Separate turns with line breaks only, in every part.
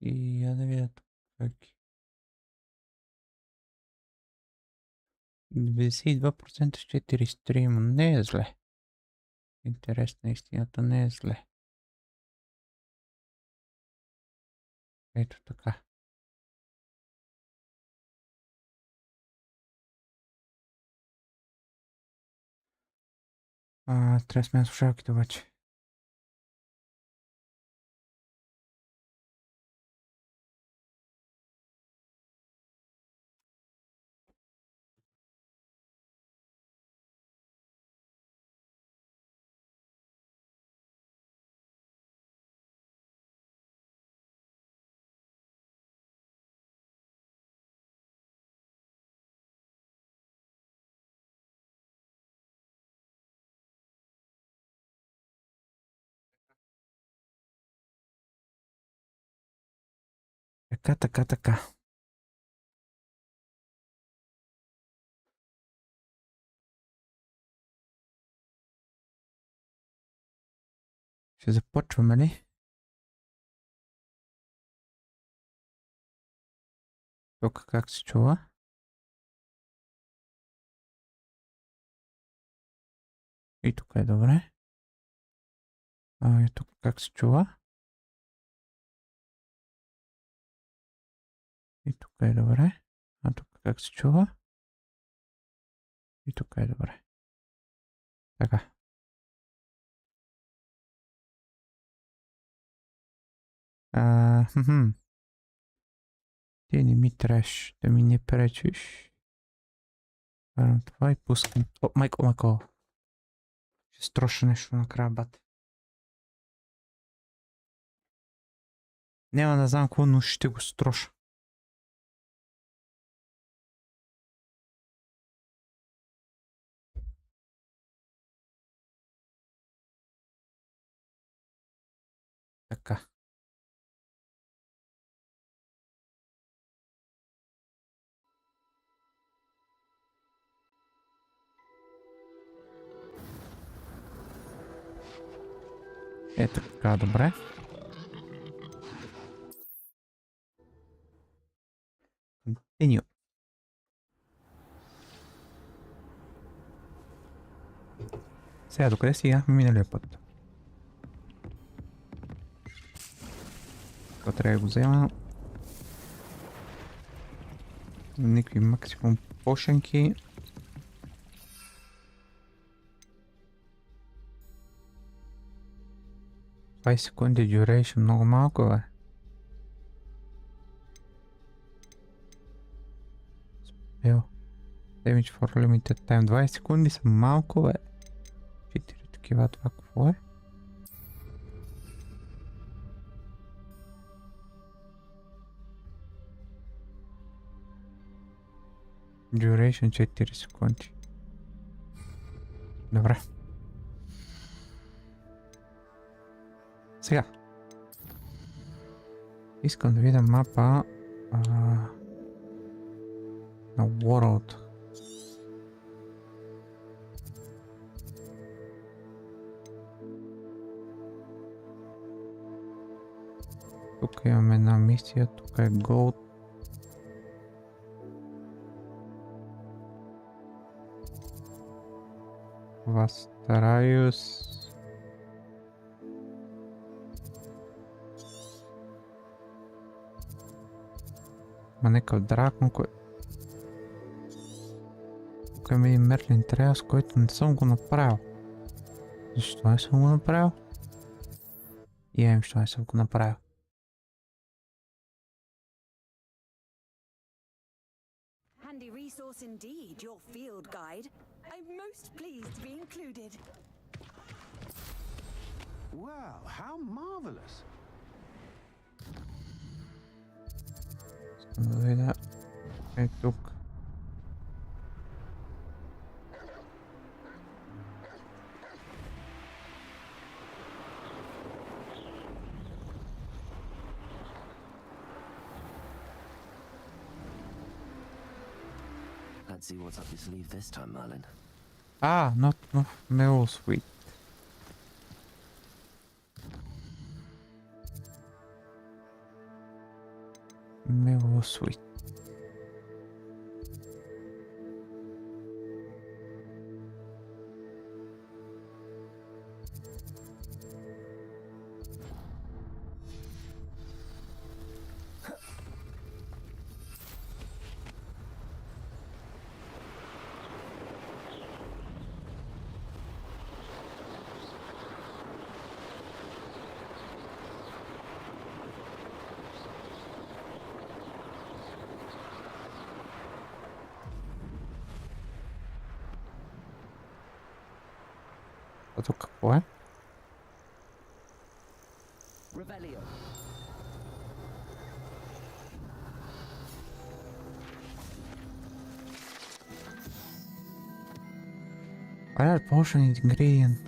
И я да видя как 92% с 4 стрима. Не е зле. Интересна истината не е зле. Ето така. Трябва да сменя слушалките обаче. Така. Ще започваме ли? Тук как се чува? И тук е добре. И тук как се чува? И тук е добре. А тук как се чува? И тук е добре. Така. Ти не ми трябваш да ми не пречиш. Карам това и пускам. О, майко. Ще строша нещо накрая, бат. Няма да знам какво, но ще го строша. Така. Ето така, добре. Continue. Сега докъде стигнахме миналия път? Това трябва да го взема. Никакви максимум пошенки. Секунди duration, много малко бе. Спел. Damage for limited time. 20 секунди са малко бе. 4 такива, това какво е? Duration 4 секунди. Добре. Сега. Искам да видя мапа на World. Тук имаме една мисия, тук е Gold. Стараюсь. Ма някакъв дракон, тук има един Мерлин трябва, с който не съм го направил. Защо не съм го направил? И защо не съм го направил.
Handy resource indeed, your field guide. I'm most pleased to be included.
Well, how marvelous.
Искам да видя. Е тук.
Let's see what's up your sleeve this time, Merlin.
Not Mel Sweet. sweet. А то какво е?
Revelio.
Rare potion ingredient.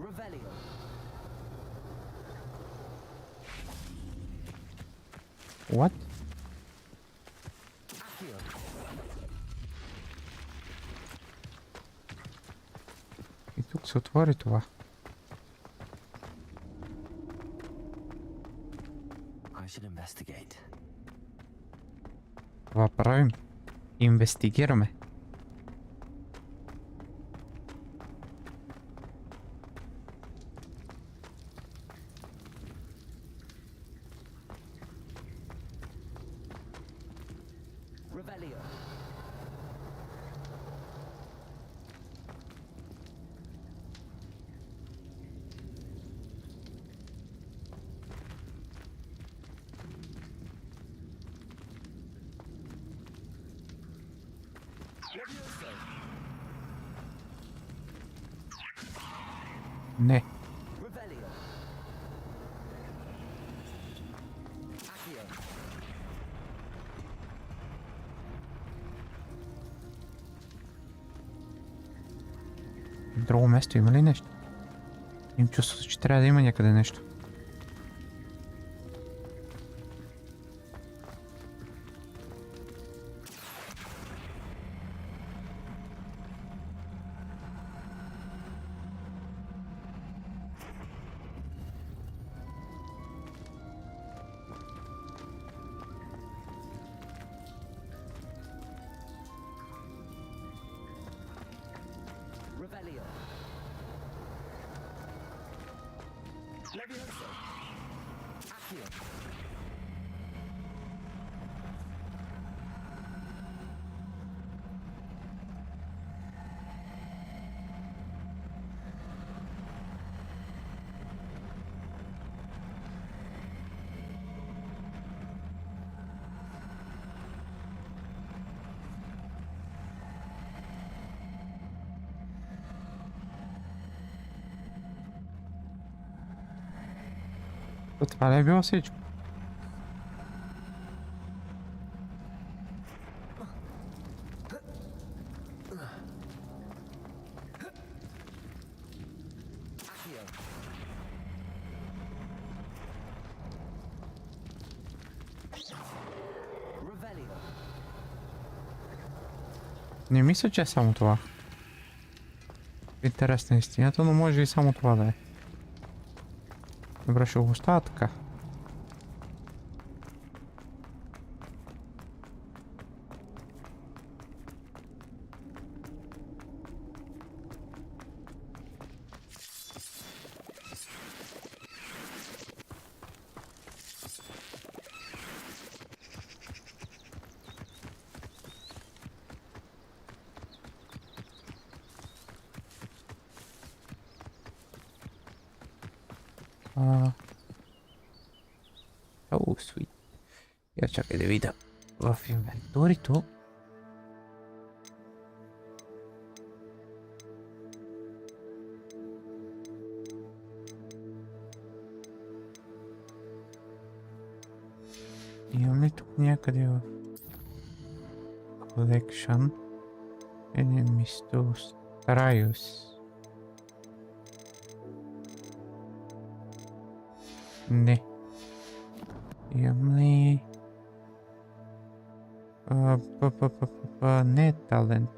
Revelio.
What?
Accio.
И тук се отвори това.
I should investigate.
Това правим. Инвестигираме.
Revelio.
Не.
Revelio. Accio.
Друго място има ли нещо? Им чувството, че трябва да има някъде нещо.
Revelio. Levioso. Accio.
То това не е било всичко.
Accio. Revelio.
Не мисля, че е само това. Интересна истината, но може и само това да е. Добре, ще го оставя така. О, свит. Я чакай да видя в инвентарито. Имам ли тук някъде в Collection Enemies to Straius? Не. Имам ли... Не талент.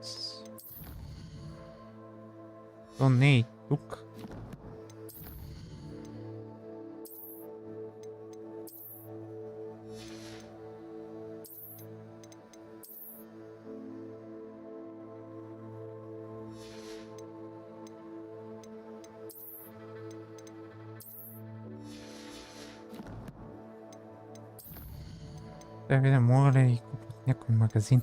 То не е тук. Да видя, мога ли да ги купя от някой магазин?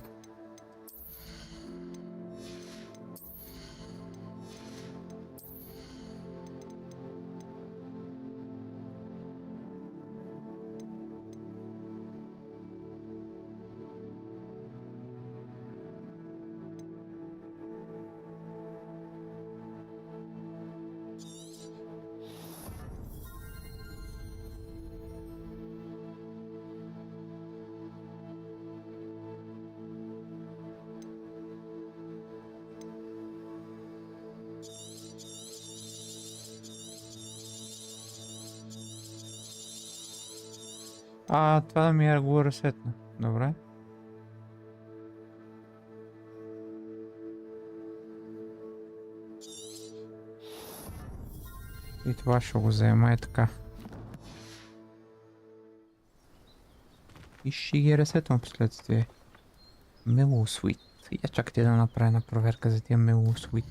Това да ми го разсветна. Добре. И това ще го взема е така. И ще ги ресетвам последствие. Mellow Sweet. Я чакайте да направя една проверка за тия Mellow Sweet.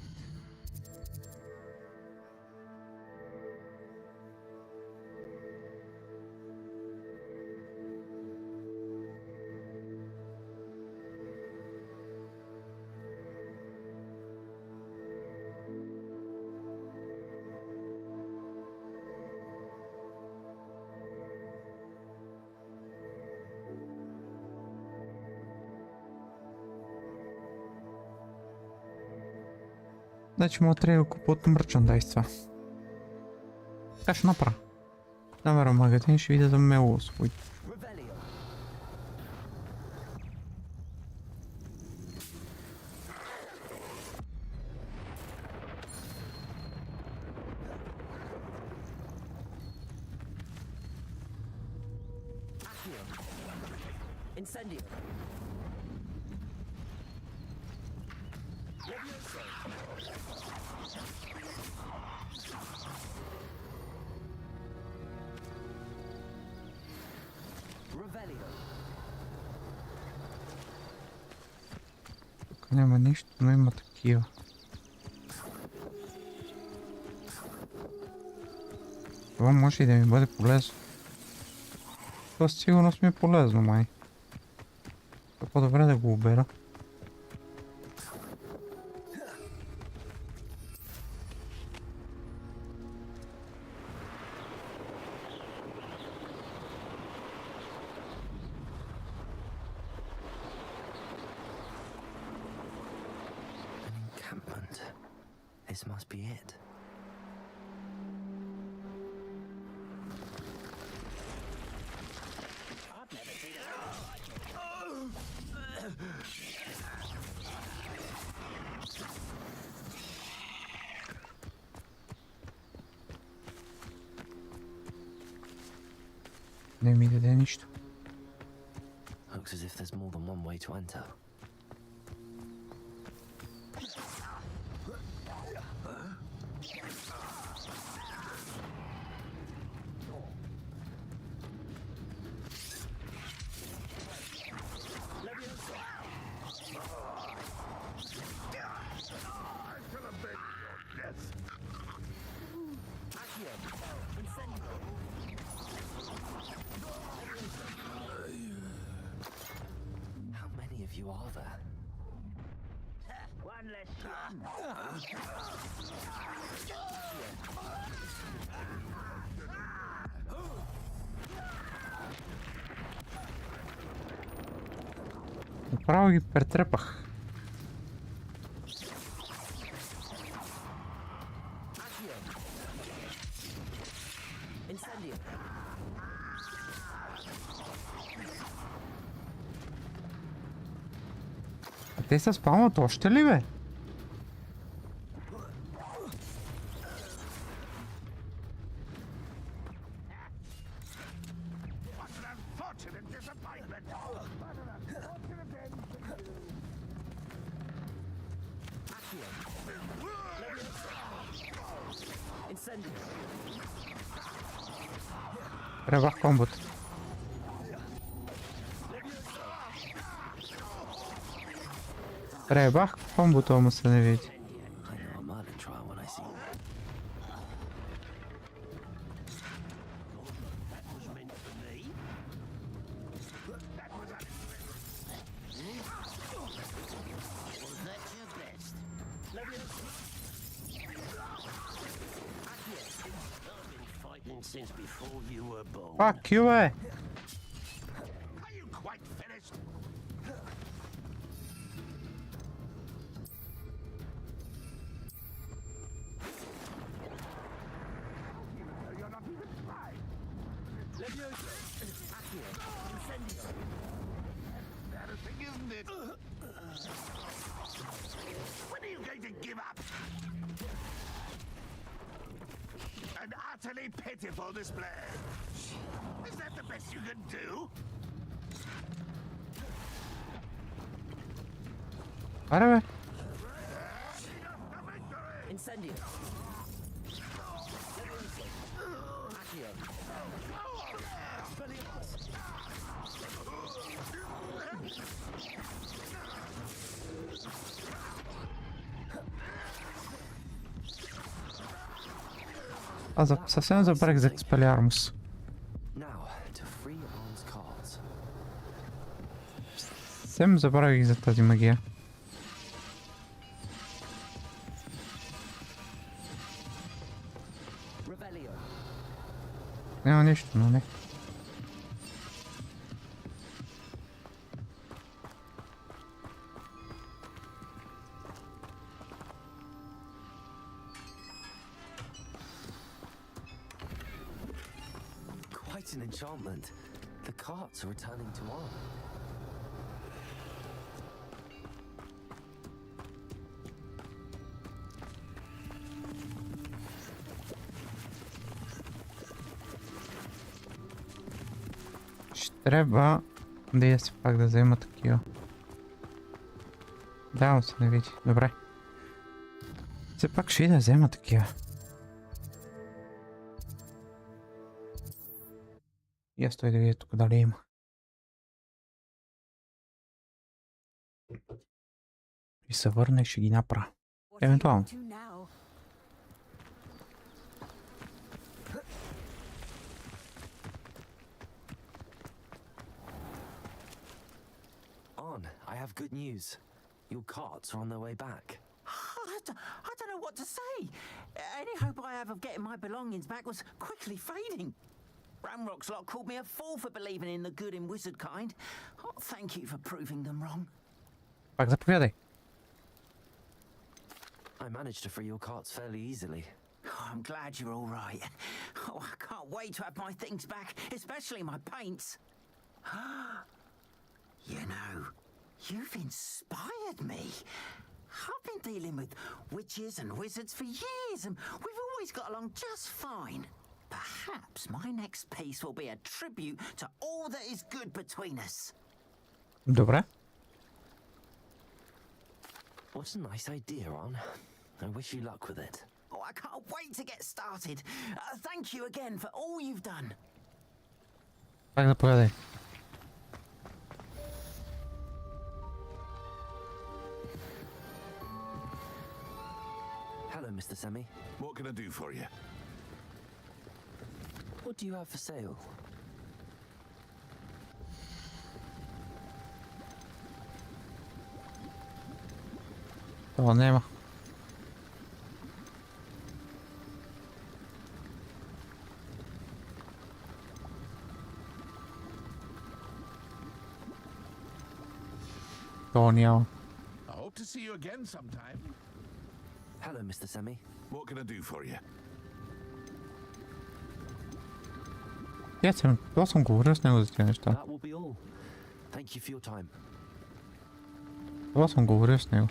Значи мога трябва да купя от мерчендайз това. Така ще направя. Намеря магазин, ще видя за Mellow Sweet.
Revelio. Accio. Incendio. Levioso. Revelio.
Тук няма нищо, но има такива. Това може и да ми бъде полезно. Това със сигурност ми е полезно, май. Това по-добре да го обера.
Encampment. This must be it.
Не ми даде нищо.
Looks as if there's more than one way to enter. How many of you are there?
One less
Направо ги претрепах.
Incendio.
А те се спамват още ли, бе? Треба комбут. Треба комбутом установить.
I know a Merlin trial when I see one. Since before you were born.
Fuck you,
Are you quite finished? You're not even trying. Levioso. Accio. Incendio. Embarrassing, isn't it? When are you going to give up? An utterly pitiful display. Is that the best you can do?
Para ver.
Incendio. Accio.
Съвсем забравих за Expelliarmus.
Now to free Arn's cards.
Съвсем забравих за тази магия.
Revelio.
Няма нищо, но не.
Quite an enchantment. The carts are returning to Arn.
Ще трябва да я си пак да взема такива. Да, установите. Добре. Все пак ще и да взема такива. И аз той да видя тук дали има. И се върна и ще ги направя.
What are you
Eventuално.
up to now?
Arn, I have good news. Your carts are on their way back.
I don't know what to say. Any hope I have of getting my belongings back was quickly fading. Ramrock's lot called me a fool for believing in the good in wizard kind. Oh, thank you for proving them wrong.
Пак заповядай.
I managed to free your carts fairly easily.
Oh, I'm glad you're all right. Oh, I can't wait to have my things back, especially my paints. You know, you've inspired me. I've been dealing with witches and wizards for years, and we've always got along just fine. Perhaps my next piece will be a tribute to all that is good between us.
Добре.
What a nice idea, Arn. I wish you luck with it.
Oh, I can't wait to get started. Thank you again for all you've done.
Пак заповядай.
Hello, Mr. Semi.
What can I do for you?
What do you have for sale?
Това няма. Това няма.
I hope to see you again sometime.
Hello, Mr. Semi.
What can I do for you?
Това съм говорил с него за тези неща.
That will be all. Thank you for your time.
Това съм говорил с него.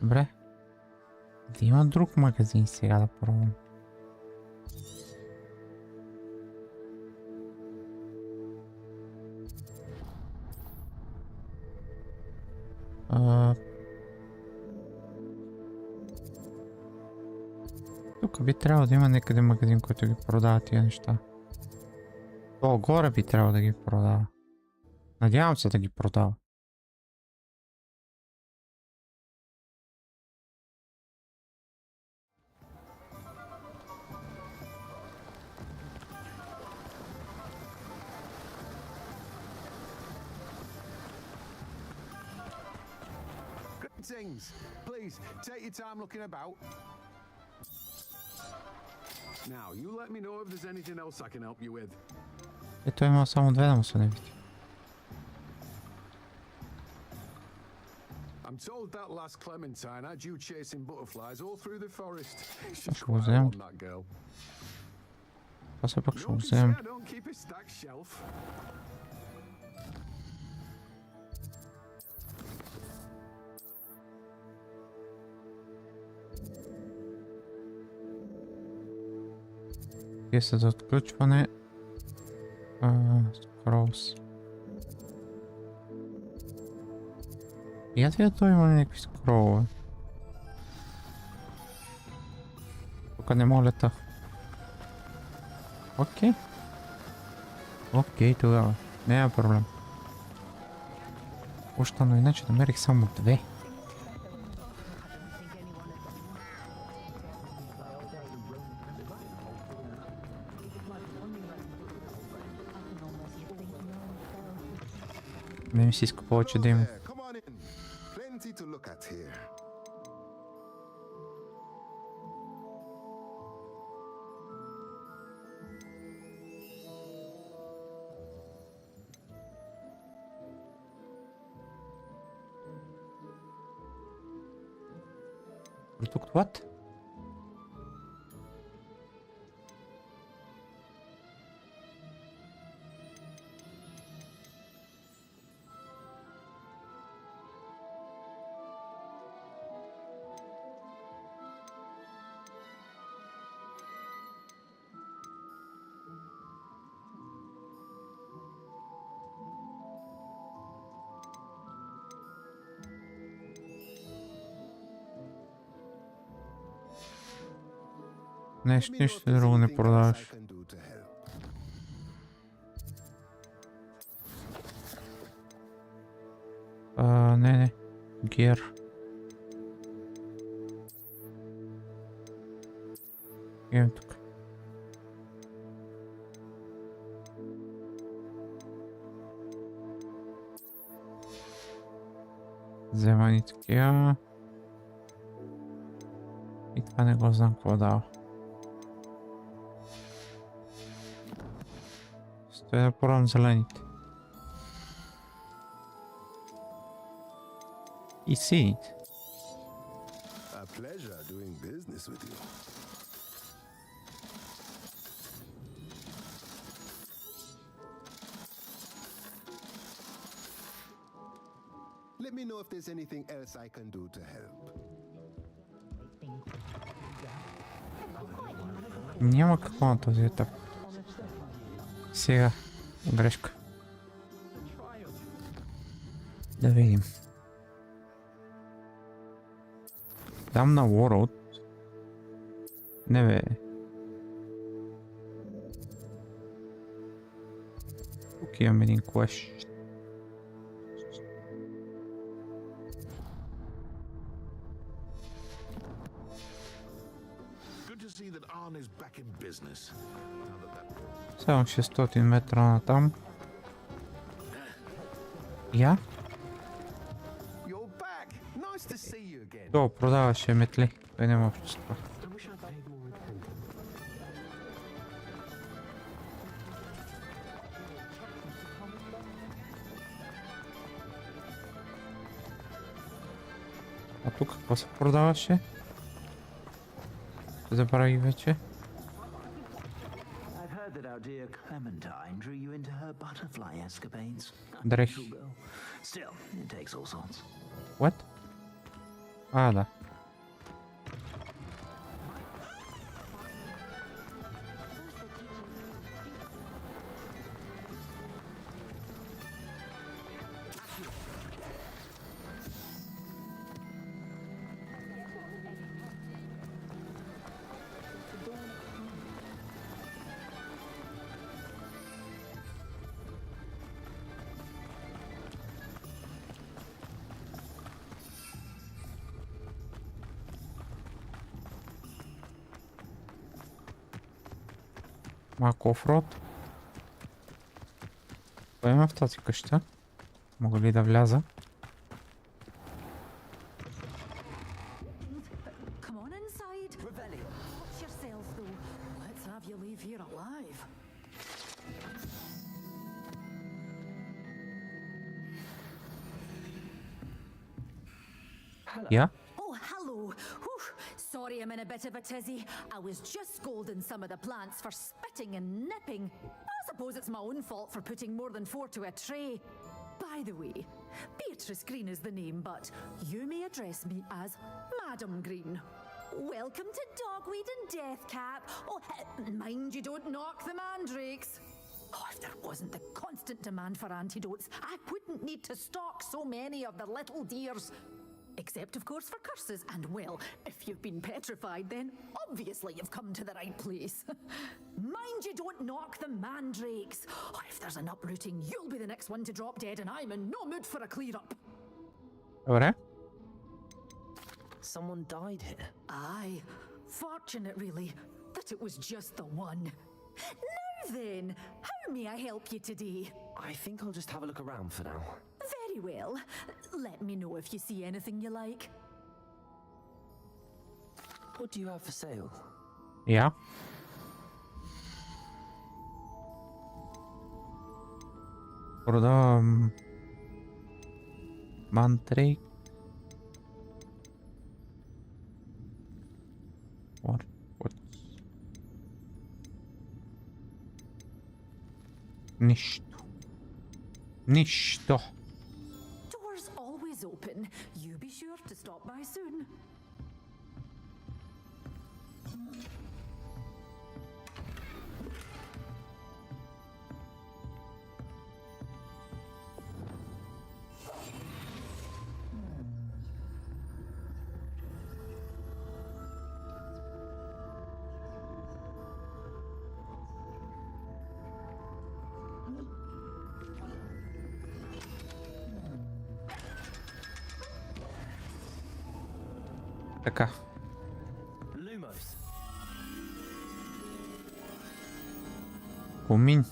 Добре. Да има друг магазин сега да пробвам. Тук би трябвало да има някъде магазин, който ги продава тия неща. О, горе би трябвало да ги продава. Надявам се да ги продава.
Greetings. Please, take your time looking about. Now, you let me know if there's anything else I can help you with.
Ето има само две да му се не види.
I'm told that last Clementine had you chasing butterflies all through the forest. She's
Ще го
quite
вземем.
on that girl.
Това все пак ще го
Don't say
вземем.
I don't keep a stacked shelf.
Тие са за отключване. Скролс. И аз видя той има ли някакви скролове. Тук не мога лета. Окей. Окей, тогава. Няма проблем. Още, иначе намерих само две. Не ми се иска повече да има.
There, come on in. Plenty to look at here.
Тук what? Нищо друго не продаваш. Не. Гер. Идем тук. Взема ни такива. И това не го знам какво дава. Стоя да пробвам зелените. И сините.
A pleasure doing business with you. Let me know if there's anything else I can do to help.
Няма какво на този етап. Сега. Грешка. Да видим. Дам на World. Не бе. Тук имам един quest.
Good to see that Arn is back in business. Now that
Само 600 метра натам. Я?
You're back. Nice to see you again.
То продаваше метли. Той няма общество. А тук какво се продаваше? Забравих вече.
I've heard that our dear Clementine drew you into her butterfly escapades.
Дрехи.
Unusual girl. Still, it takes all sorts.
What? А, да. Малко офроуд. Кой има в тази къща? Мога ли да вляза?
Come on inside.
Revelio.
Watch yourself, though. Let's have you leave here alive.
Я?
Oh, hello. Whew. Sorry I'm in a bit of a tizzy. I was just scolding some of the plants for spitting and nipping. I suppose it's my own fault for putting more than 4 to a tray. By the way, Beatrice Green is the name, but you may address me as Madam Green. Welcome to Dogweed and Deathcap. Oh, mind you don't knock the mandrakes. Oh, if there wasn't the constant demand for antidotes, I wouldn't need to stock so many of the little dears. Except, of course, for curses. And, well, if you've been petrified, then obviously you've come to the right place. Mind you don't knock the mandrakes. Oh, if there's an uprooting, you'll be the next one to drop dead, and I'm in no mood for a clear-up.
Добре.
Someone died here.
Aye. Fortunate, really, that it was just the one. Now then, how may I help you today?
I think I'll just have a look around for now.
Very well. Let me know if you see anything you like.
What do you have for sale?
Я. Продавам мантрейк. Нищо. Нищо.
Doors always open. You be sure to stop by soon.
Така.
Lumos.
Комин.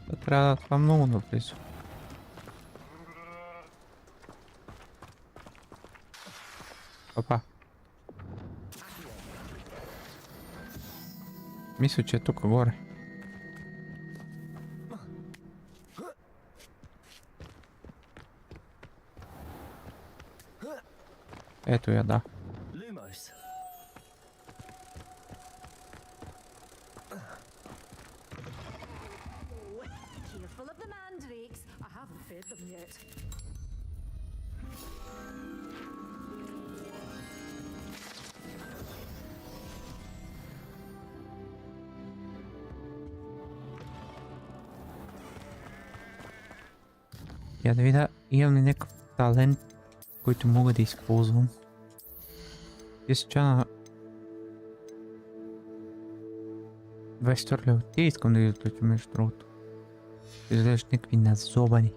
Това трябва да това много наблизо. Опа. Мисля, че е тук горе. Ето я, да.
Lumos.
Careful of the mandrakes. I haven't fed them yet.
Я да видя, имам ли някакъв талент, който мога да използвам. И сега на 20 лева. Те искам да ги отлича, между другото. Изглеждат някакви назобани.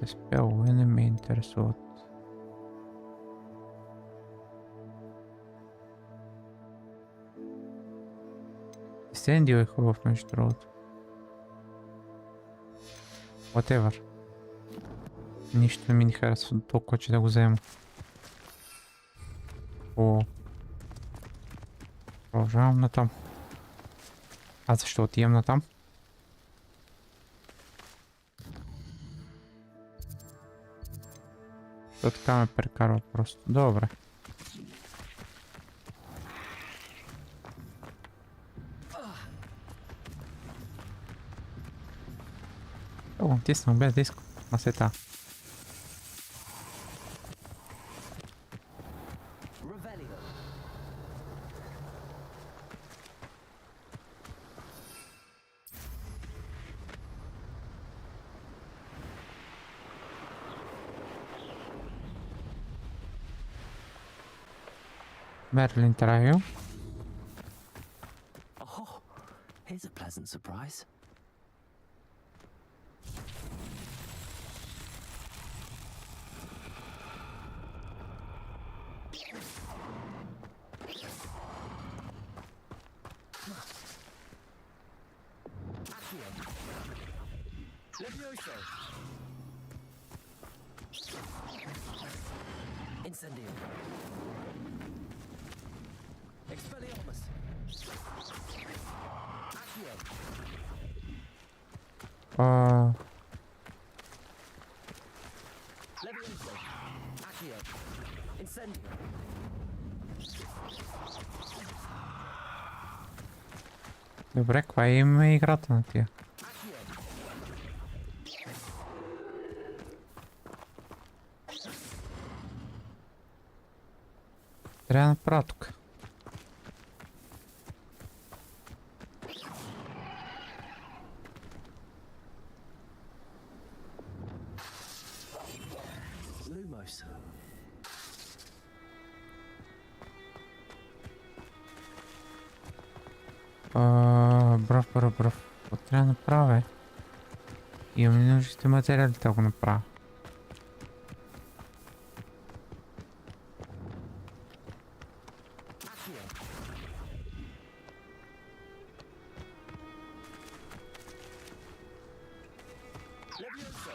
Спелове не ме интересуват. Сендио е хубав, между другото. Whatever. Нищо не ми не харесва толкова, че да го взема. О. Продължавам натам. Аз защо отивам натам? То така ме прекарва просто. Добре. О, тиснал без диско. Масета.
Revelio.
Merlin trajo.
Oh, here's a pleasant surprise. Levioso. Incendio. Expelliarmus. Accio. Levioso. Accio. Incendio.
Добре, каква има играта на тия?
Accio.
Трябва да направя тук.
Lumos.
Брав. Какво трябва да направя? Имам нужните материали да го направя.
Accio. Levioso.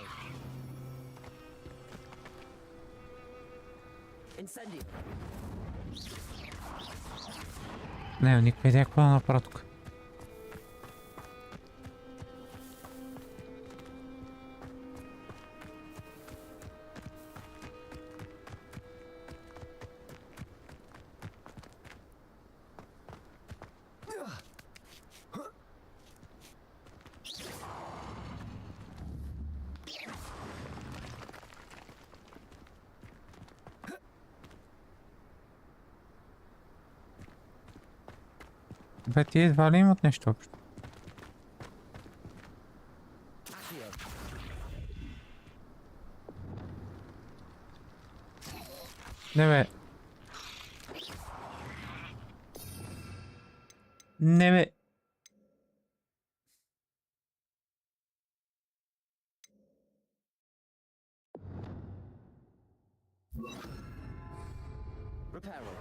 Incendio.
Не, никаква идея какво да направя тук. Бе, ти едва ли имат нещо общо?
Accio.
Не бе. Не бе.
Reparo.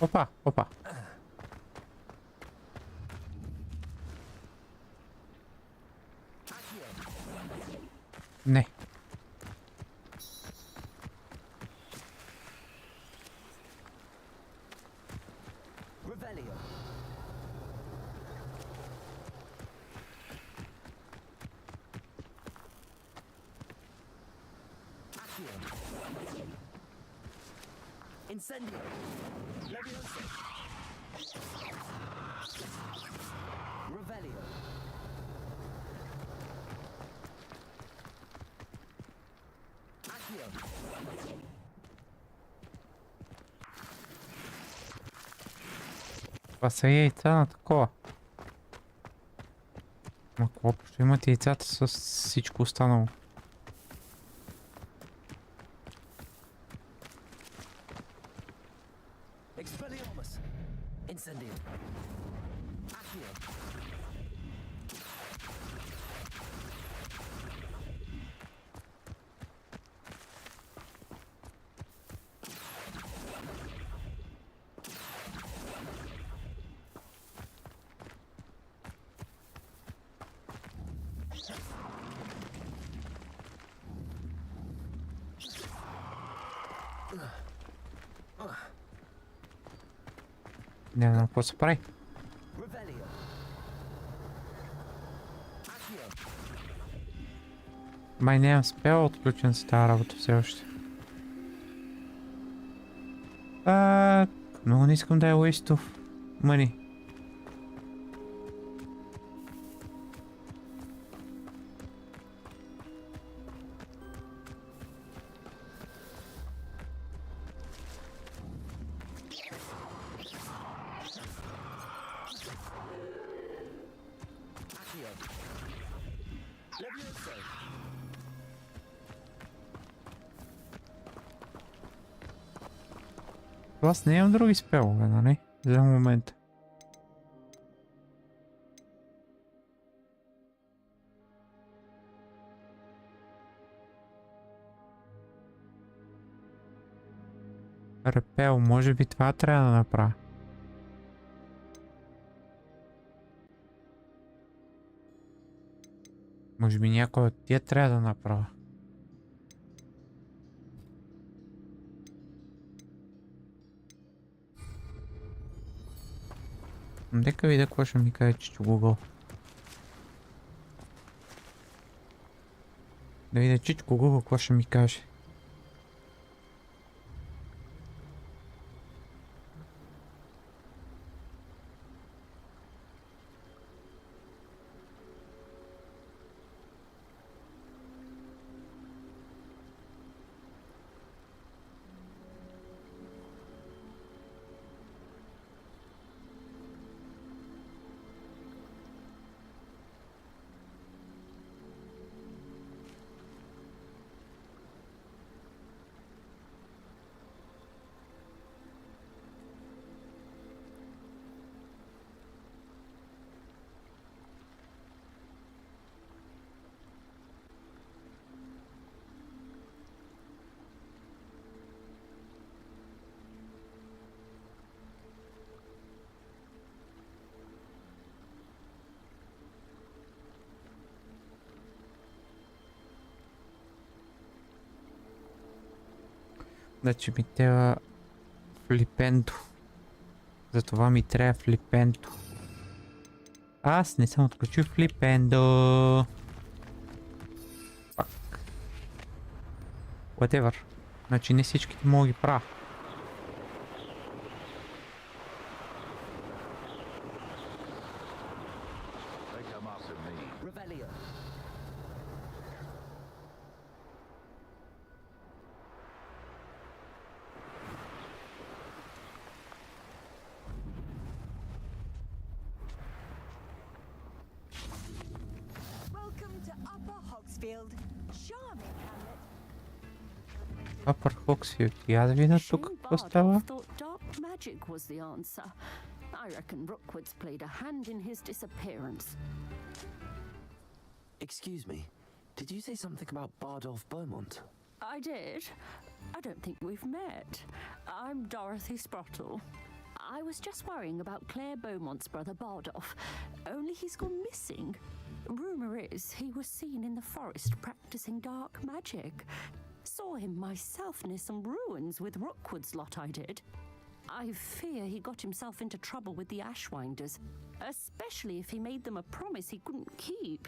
Опа.
Accio.
Не.
Revelio. Accio. Incendio. Levioso. Revelio. Accio.
Това са яйца на такова. Ма какво ще имат яйцата с всичко останало?
Expelliarmus. Incendio. Accio.
Не знам какво се прави.
Revelio. Accio.
Май нямам спел отключен с тази работа все още. Много не искам да е waste of money.
Accio. Levioso.
Аз не имам други спелове, нали? За момента. Репел, може би това трябва да направя. Може би някой от тия трябва да направя. Нека видя какво ще ми каже чичо Google. Да видя чичко Google какво ще ми каже. Значи ми трябва флипенто. Затова ми трябва флипенто. Аз не съм отключил флипендо. Пак. Whatever. Значи не всичките мога ги правя. Upper Hogsfield. Я да видя тук какво става.
I reckon Rookwood's played a hand in his disappearance.
Excuse me, did you say something about Bardolph Beaumont?
I did. I don't think we've met. I'm Dorothy Sprottle. I was just worrying about Claire Beaumont's brother Bardolph, only he's gone missing. Rumour is he was seen in the forest practicing dark magic. Saw him myself near some ruins with Rookwood's lot I did. I fear he got himself into trouble with the Ashwinders, especially if he made them a promise he couldn't keep.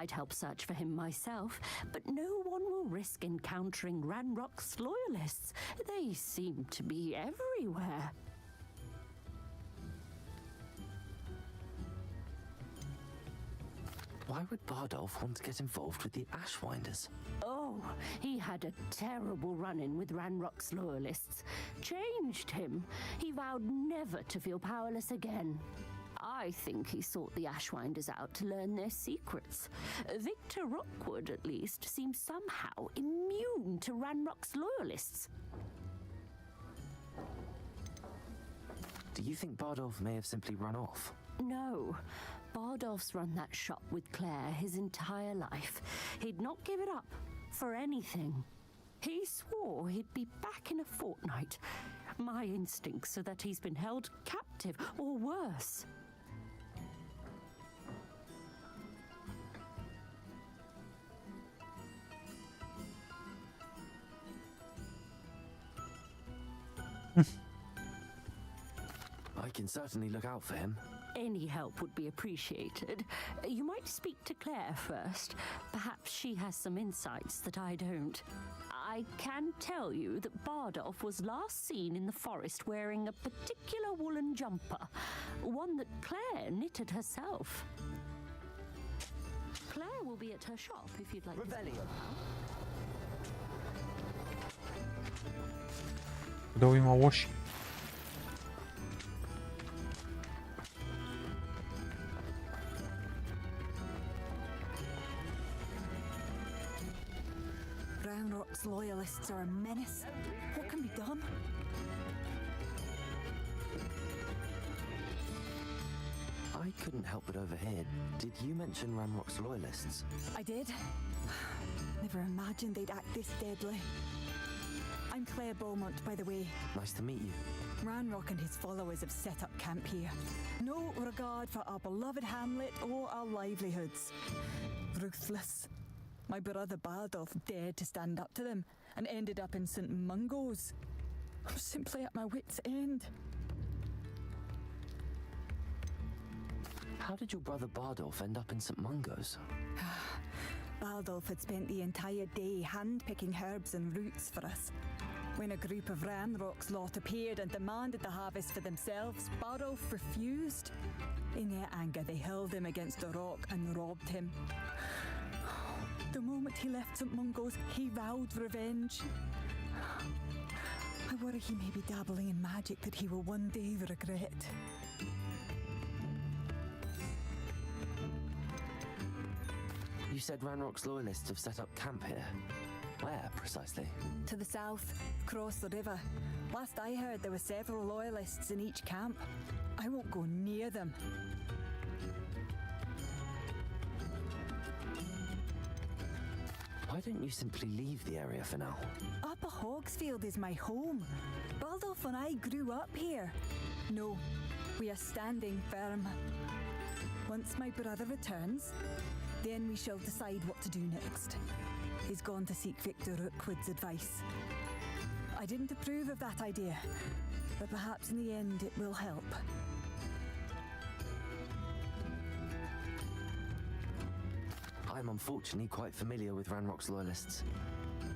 I'd help search for him myself, but no one will risk encountering Ranrock's loyalists. They seem to be everywhere.
Why would Bardolph want to get involved with the Ashwinders?
Oh, he had a terrible run-in with Ranrock's loyalists. Changed him. He vowed never to feel powerless again. I think he sought the Ashwinders out to learn their secrets. Victor Rookwood, at least, seems somehow immune to Ranrock's loyalists.
Do you think Bardolph may have simply run off?
No. Bardolph's run that shop with Claire his entire life. He'd not give it up for anything. He swore he'd be back in a fortnight. My instincts are that he's been held captive, or worse.
I can certainly look out for him.
Any help would be appreciated. You might speak to Claire first. Perhaps she has some insights that I don't. I can tell you that Bardolph was last seen in the forest wearing a particular woolen jumper, one that Claire knitted herself. Claire will be at her shop if you'd like
Revelio.
Куда има лоши?
Ranrock's loyalists are a menace. What can be done?
I couldn't help but overhear. Did you mention Ranrock's loyalists?
I did. Never imagined they'd act this deadly. I'm
named Claire Beaumont, by the way.
Nice to meet you.
Ranrock and his followers have set up camp here. No regard for our beloved hamlet or our livelihoods. Ruthless. My brother Bardolph dared to stand up to them and ended up in St. Mungo's. I'm simply at my wit's end.
How did your brother Bardolph end up in St. Mungo's?
Bardolph had spent the entire day hand-picking herbs and roots for us. When a group of Ranrock's lot appeared and demanded the harvest for themselves, Bardolph refused. In their anger, they hurled him against a rock and robbed him. The moment he left St. Mungo's, he vowed revenge. I worry he may be dabbling in magic that he will one day regret.
You said Ranrock's loyalists have set up camp here. Where, precisely?
To the south, across the river. Last I heard, there were several loyalists in each camp. I won't go near them.
Why don't you simply leave the area for now?
Upper Hogsfield is my home. Baldolph and I grew up here. No, we are standing firm. Once my brother returns, then we shall decide what to do next. He's gone to seek Victor Rookwood's advice. I didn't approve of that idea, but perhaps in the end it will help.
I'm unfortunately quite familiar with Ranrock's loyalists.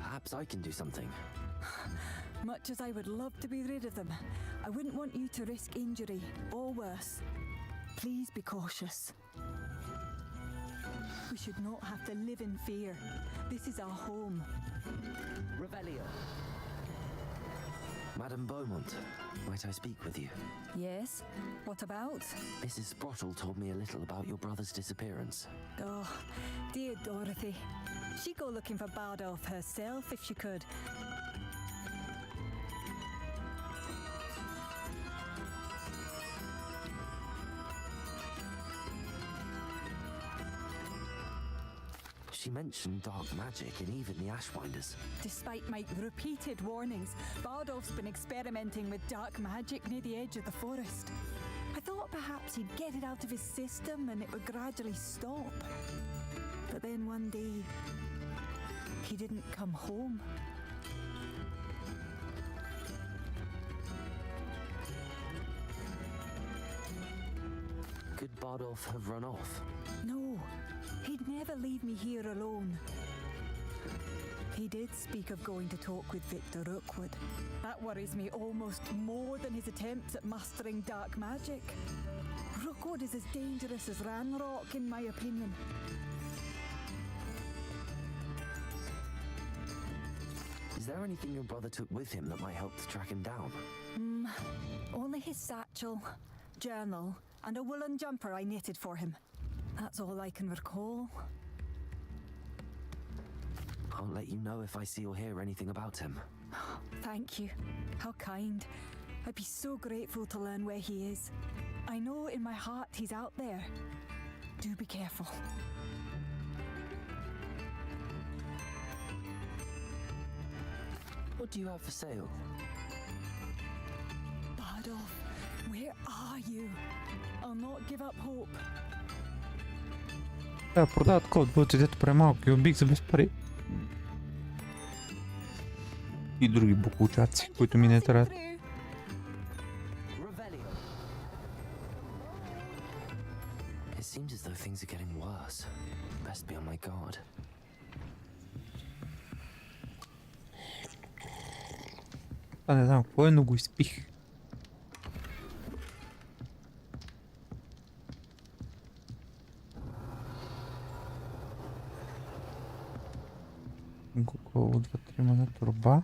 Perhaps I can do something.
Much as I would love to be rid of them, I wouldn't want you to risk injury, or worse. Please be cautious. We should not have to live in fear. This is our home.
Revelio. Madame Beaumont, might I speak with you?
Yes? What about?
Mrs. Sprottle told me a little about your brother's disappearance.
Oh, dear Dorothy. She'd go looking for Bardolph herself if she could.
She mentioned dark magic and even the Ashwinders.
Despite my repeated warnings, Bardolph's been experimenting with dark magic near the edge of the forest. I thought perhaps he'd get it out of his system and it would gradually stop. But then one day, he didn't come home.
Could Bardolph have run off?
No, he'd never leave me here alone. He did speak of going to talk with Victor Rookwood. That worries me almost more than his attempts at mastering dark magic. Rookwood is as dangerous as Ranrock, in my opinion.
Is there anything your brother took with him that might help to track him down?
Only his satchel, journal, and a woolen jumper I knitted for him. That's all I can recall.
I'll let you know if I see or hear anything about him.
Thank you. How kind. I'd be so grateful to learn where he is. I know in my heart he's out there. Do be careful.
What do you have for sale?
Bardolph, where are you? I'll not give up hope.
Да, продават такова от дето премалки, убих за без пари. И други буклучаци, които ми не трябват.
It seems as though things are getting worse. Best be on my guard.
Не знам какво е, но го изпих. Около 2-3 на турба.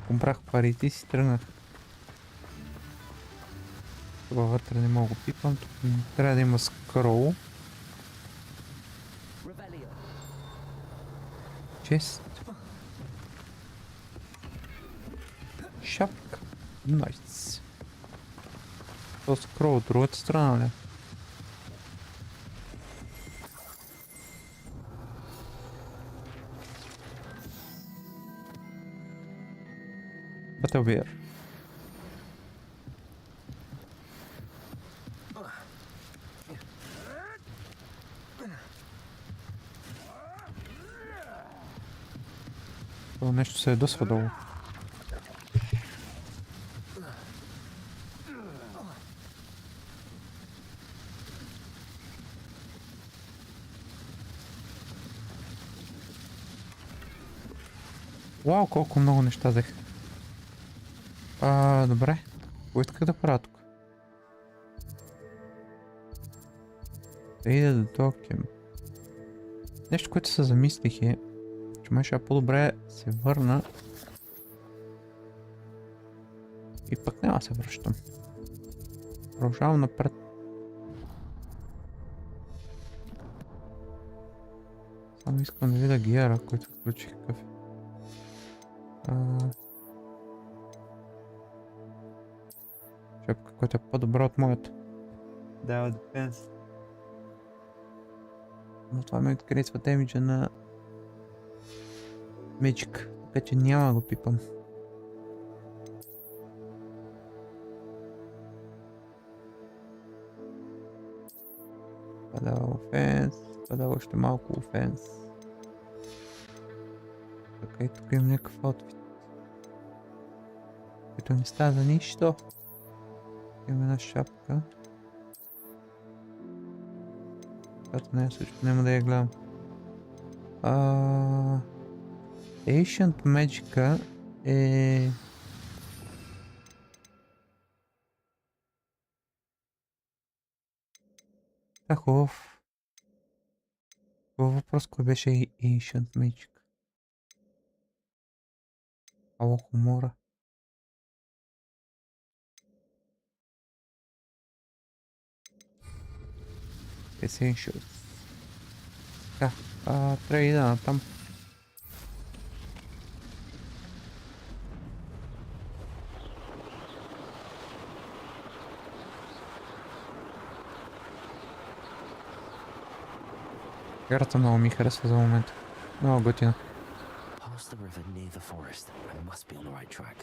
Comprах парите и си тръгнах. Това вътре не мога да пипам, тук трябва да има скрол. Чест. Шапка. Найс. То скрол от другата страна, ли? Butterbeer. То нещо се е досвадало. Вау, колко много неща взех. Добре. Какво исках да правя тук? Да ида до този кемп. Нещо, което се замислих е, че май ще е по-добре се върна и пък няма да се връщам. Продължавам напред. Само искам да видя гиара, който включих какъв е. Шапка, която е по-добра от моята. Дава дефенс. Но това ме откритва демиджа на Magic, така че няма да го пипам. Това дава офенс, това дава още малко офенс. Така и тук имам някакъв аутфит, който не става за нищо. Имам една шапка, която не е също, няма да я гледам. Ancient Magic е... хубав. Хубав въпрос, кой беше Ancient Magic? Ало, хумора. Essentials. Да, трябва и да натам. Карата много ми харесва за момента. Много готина.
Past the river near the forest. I must be on the right track.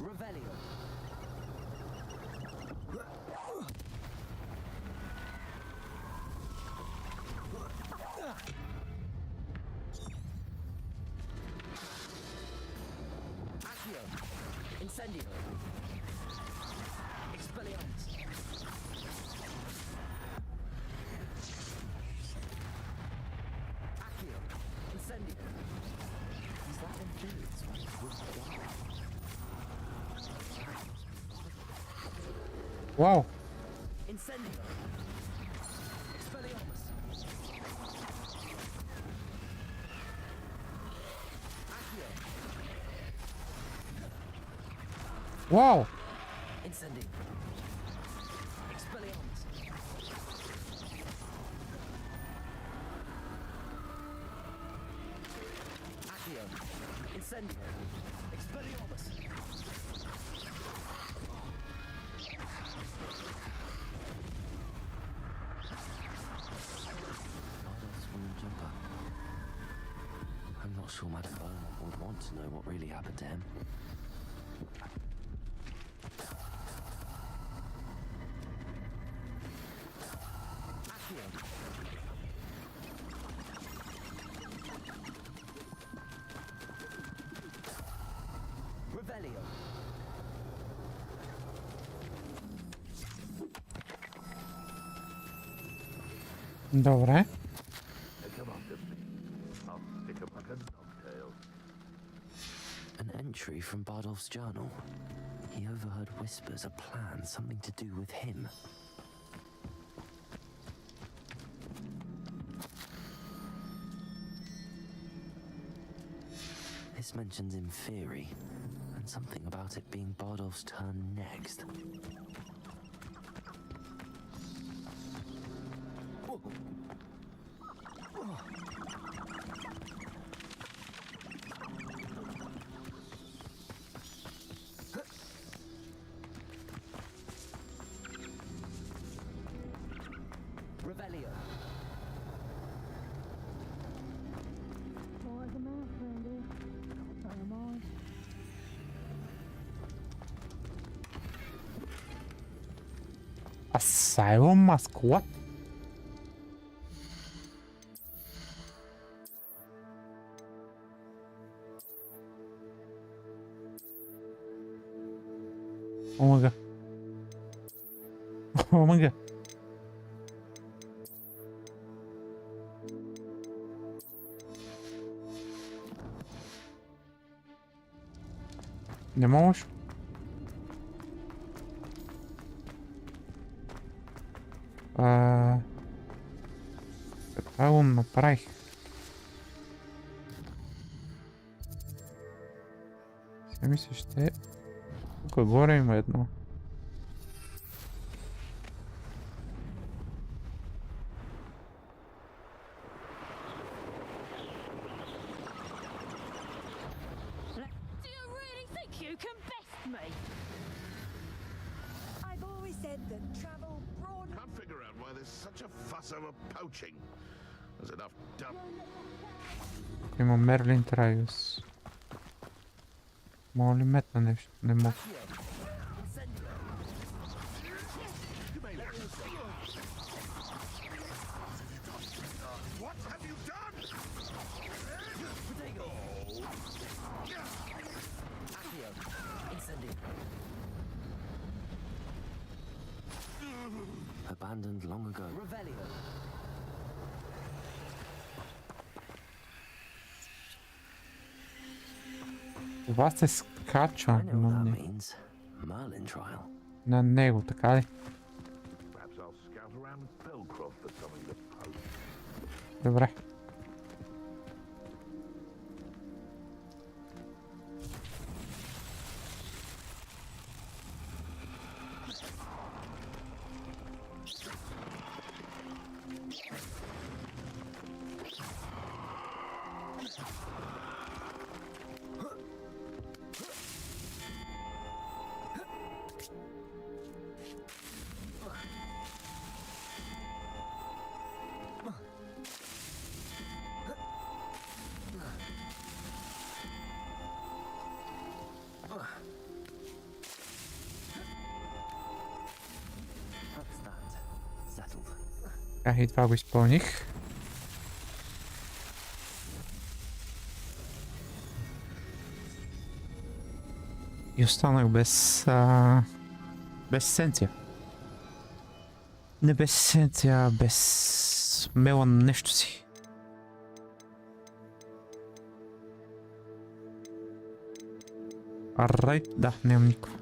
Revelio. Accio. Incendio. Expelliarmus. Accio. Incendio. Is that influence?
Вау!
Incendio. Expelliarmus. Accio.
Вау!
Incendio. Expelliarmus. Accio. Incendio. Expelliarmus. I'm not sure Madame Beaumont would want to know what really happened to him. Accio. Revelio.
Добре.
Come on, I'll pick up like a dogtail.
An entry from Bardolph's journal. He overheard whispers, a plan, something to do with him. This mentions Inferi, and something about it being Bardolph's turn next. Revelio.
For the math, Randy. I'm
Silent Mask, what? Oh my god. Oh my god. Не можеш? Това го направих. Сега мисля, ще... Тук горе има едно.
Do you really think you can best me?
I've always said that travel broad.
Can't figure out why there's such a fuss over poaching. There's enough dump.
Има Merlin Trials. Мога ли метна нещо? Не мога.
What have you done?
Abandoned long ago.
Това се скача,
I know
но
what that
не.
means. Merlin trial.
На него, така ли?
Perhaps I'll scout around Belcroft for something to poach.
Добре.
That's that. Settled.
И това го изпълних. И останах без есенция. Не без есенция, без мела на нещо си. Арайт, да, нямам никой.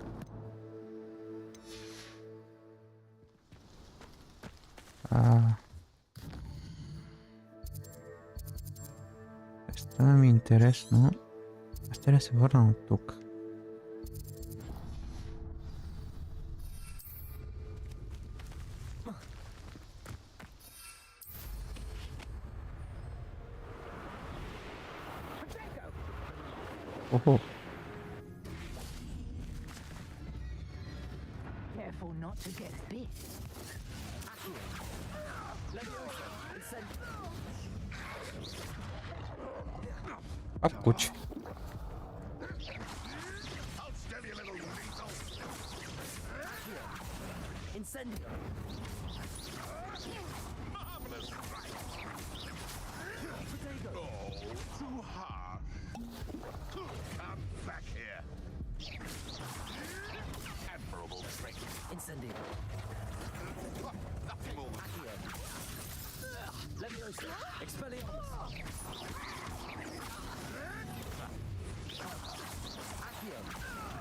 Стана ми интересно. Аз трябва да се върна от тук. Охо.
Careful not to get bit.
А, куча.
I'll still you little weasel.
Incendio.
Marvelous strike. Oh, too hard. Come back here. Admirable trick.
Incendio.
Nothing more.
Leviosa. Expelliarmus. Accio.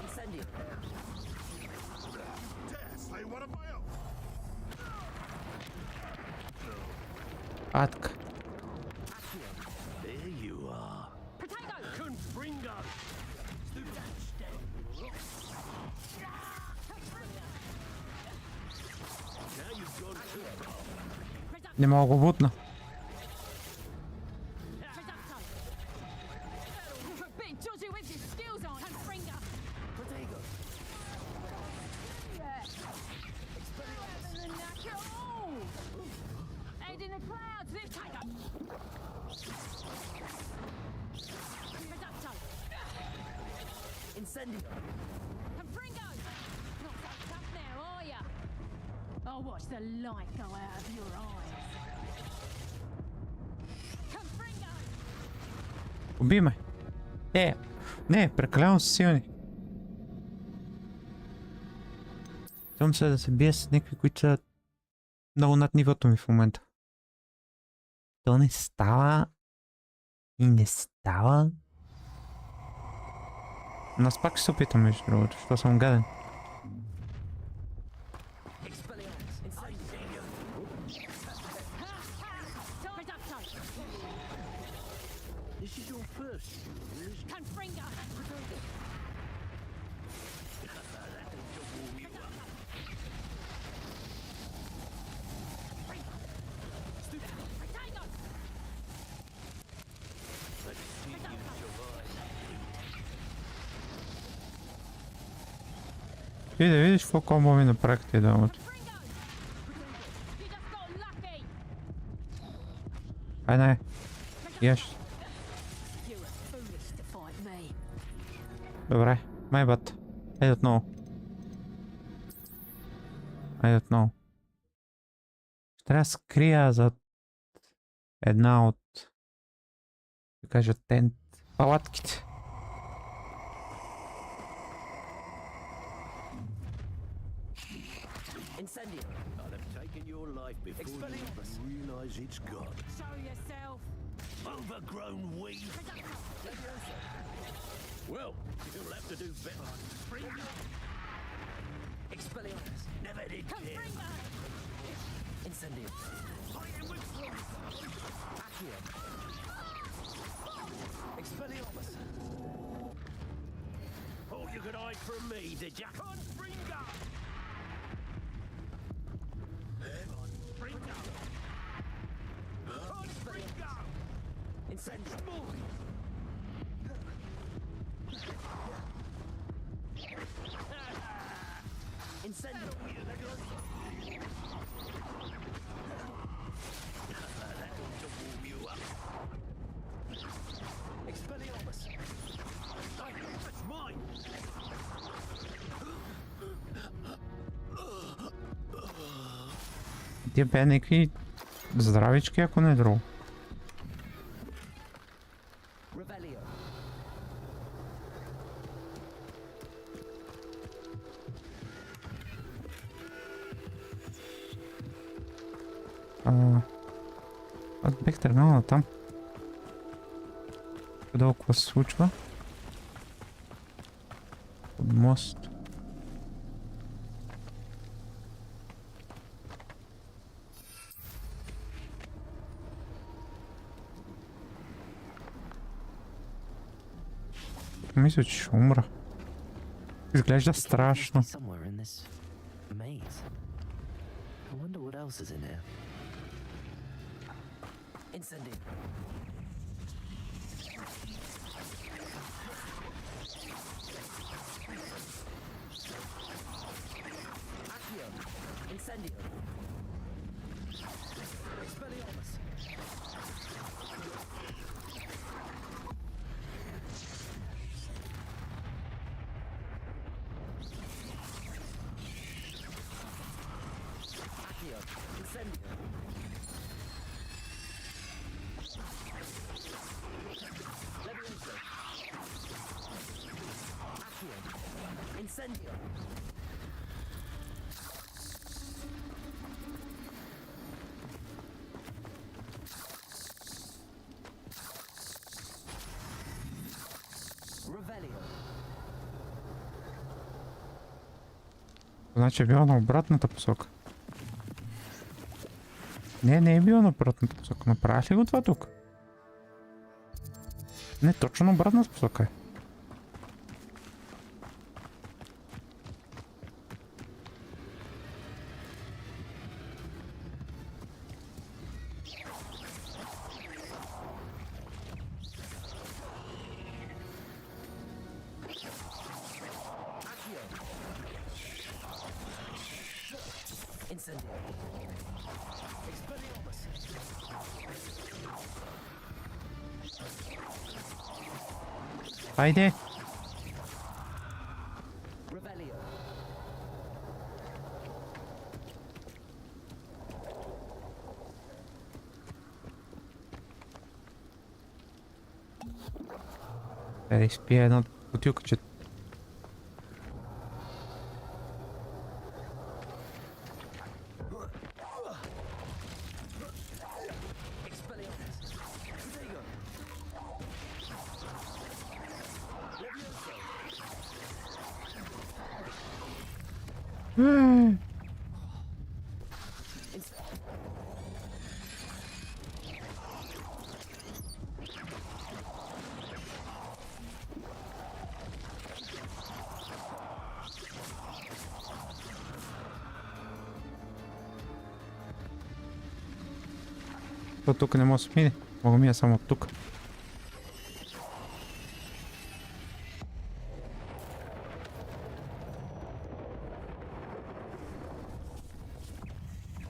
Incendio.
Dare slay one of my own.
Адка.
Accio.
There you are.
Potato!
Confringo. Now you've gone too far.
Не мога го бутна.
You're a bit dodgy with your skills on, Confringo!
Protego.
Head in the clouds, this tiger! Reducto!
Incendio.
Confringo! Not so tough now, are ya? Oh, what?
watch the light go out of your eyes. Confringo!
Убий ме! Не, прекалено са силни. Искам се да се бия с някакви, които са много над нивото ми в момента. То не става и не става. Но аз пак ще се опитам, между другото, защото съм гаден.
This is your first use.
Confringo!
И да видиш какво комбо ми направих тези двамата. Айде, яш. Добре, майбат. Айде отново. Ще трябва да скрия зад една от, да кажа, тент палатките.
I'll have taken your life before you realize it's gone.
Show yourself!
Overgrown weed. Well, you'll have to do better. Expelliarmus. Never did care.
Confringo!
Incendio. Accio. Expelliarmus. All you could hide from me, did ya? Confringo! Confringo! Confringo! Incendio. Incendio. Expelliarmus. That's mine.
Тия бе някакви здравички, ако не е друго.
Revelio.
Аз бех тръгнал на там. Къде какво се случва? Под мост. Мисля, че ще умра. Изглежда страшно.
Somewhere in this maze. I wonder what else is in here. Incendio. Accio. Incendio. Expelliarmus. Accio. Incendio. Levienzo. Accio. Incendio. Revelio.
Значи е било на обратната посока. Не е било на обратната посока. Направиш ли го това тук? Не, точно на обратната посока е.
Accio. Incendio. Expelliarmus.
Хайде!
Revelio.
Да изпия една бутилка, че... То тук не може да смине. Мога ми е само тук.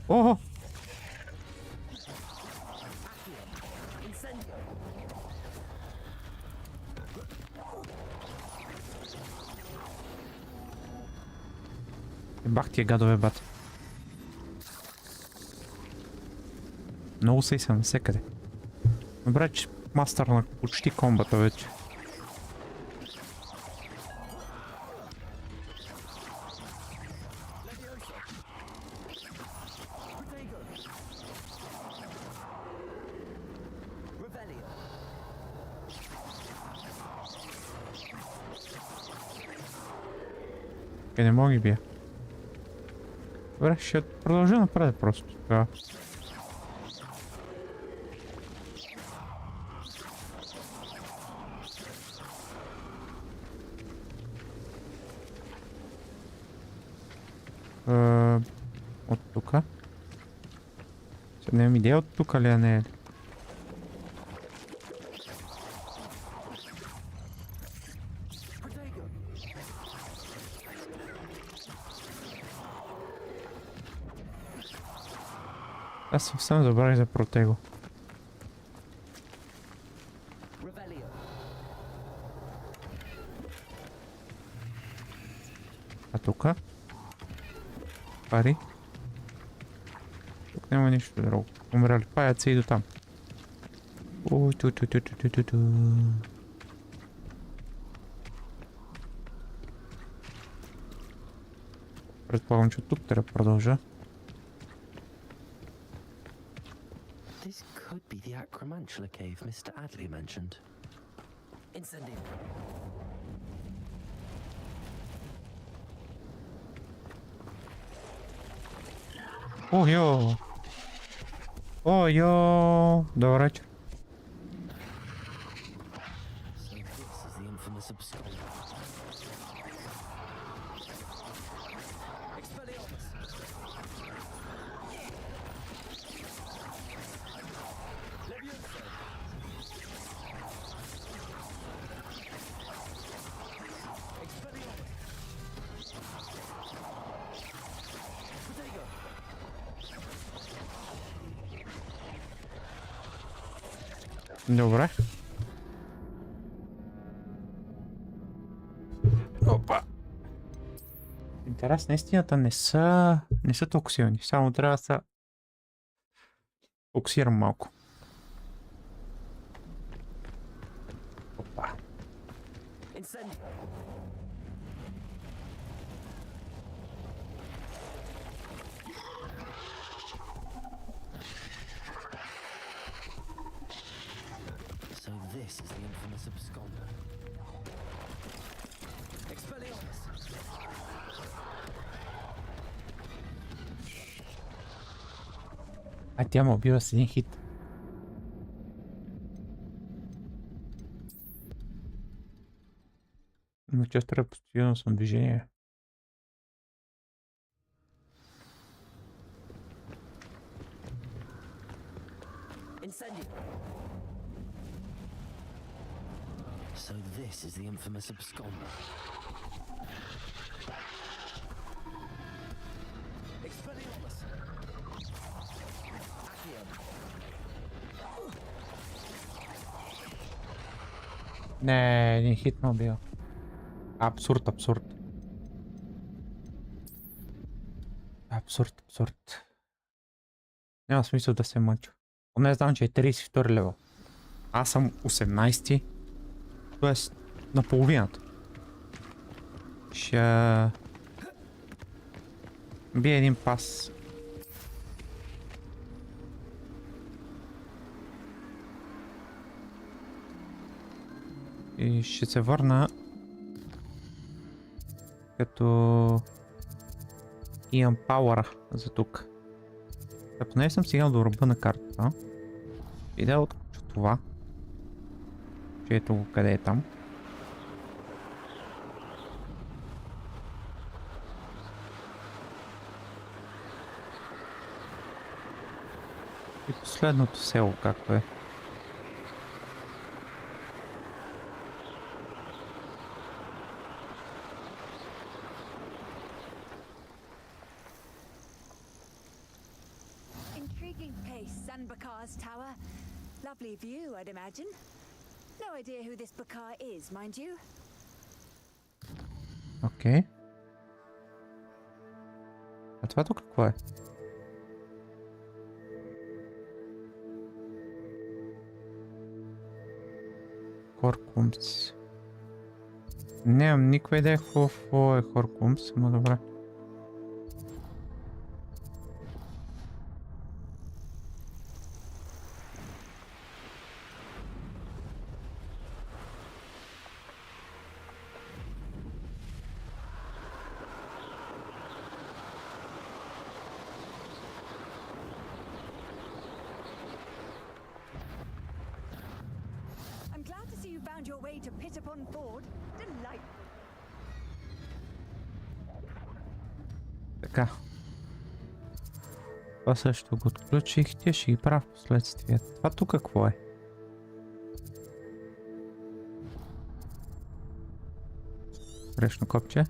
Ого! Бах тия гадове, бат. Много се съм навсекъде. Добре, че мастър на почти комбата вече. Не мога ги бия. Добре, ще продължа напред просто така. От тука. Сега нямам идея от тука ли, а не е. Аз съвсем забравих за протего. А тука? Пари? Тук няма нищо друго. Умрали паяци и до там. Ту. Предполагам, че тук трябва да продължа.
This could be the Acromantula cave Mr. Adley mentioned. Incendio.
Йо! Йо! Добър вечер.
So this is the infamous absconder. Expelliarmus. Leviosa. Expelliarmus. Protego.
Добре. Опа! Интересна истината не са толкова силни. Само трябва да се фокусирам малко. Опа.
So this is the infamous absconder. Expelliarmus.
А тя ме убива с един хит. Но често трябва постоянно съм движение.
Incendio. So this is the infamous absconder. Expelliarmus. Accio.
Не, един хит ме убива. Абсурд. Абсурд. Няма смисъл да се мъча. Поне знам, че е 32 лева. Аз съм 18-ти. Тоест, наполовината. Ще бия един пас. И ще се върна като имам пауъра за тук. Да, поне съм стигнал до ръба на картата. И да отключа това. Че ето го къде е там. И последното село както е.
Intriguing place, Sanbakar's tower. Lovely view, I'd imagine. No idea who this Bakar is, mind you.
Окей. А това тук какво е? Хоркумс. Нямам никаква идея какво е Хоркумс, но добре.
I'm glad to see you found your way to PART4. Delightful.
Така. Това също го отключих, тя ще ги правя в последствие. Това тук какво е? Грешно копче.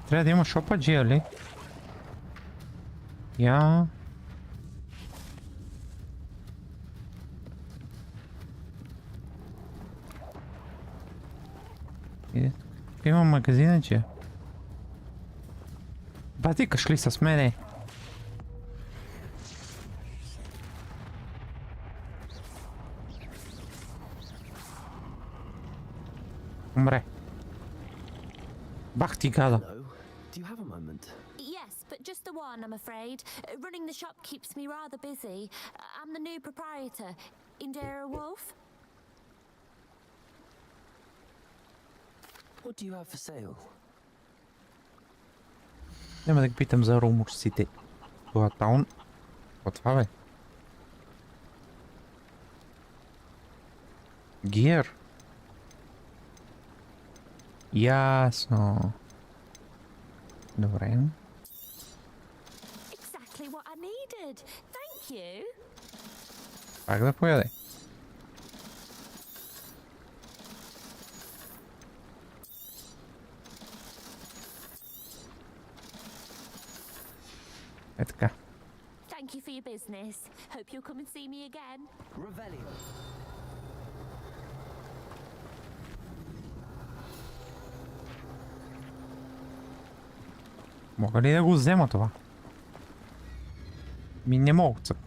Трябва да има шопаджия ли? Я... Има магазина, че? Базикаш ли с мене? Умре. Бах ти гада.
Hello. Do you have a moment?
Yes, but just the one, I'm afraid. Running the shop keeps me rather busy. I'm the new proprietor, Indira Wolf.
What do you have for sale?
Няма да ги питам за руморсите. Това таун. Какво това бе? Гир. Ясно. Добре.
Exactly what I needed. Thank you.
Пак да пояде. Е така.
Thank you for your business. Hope you'll come and see me again.
Revelio.
Мога ли да го взема това? Ми не мога. Цък.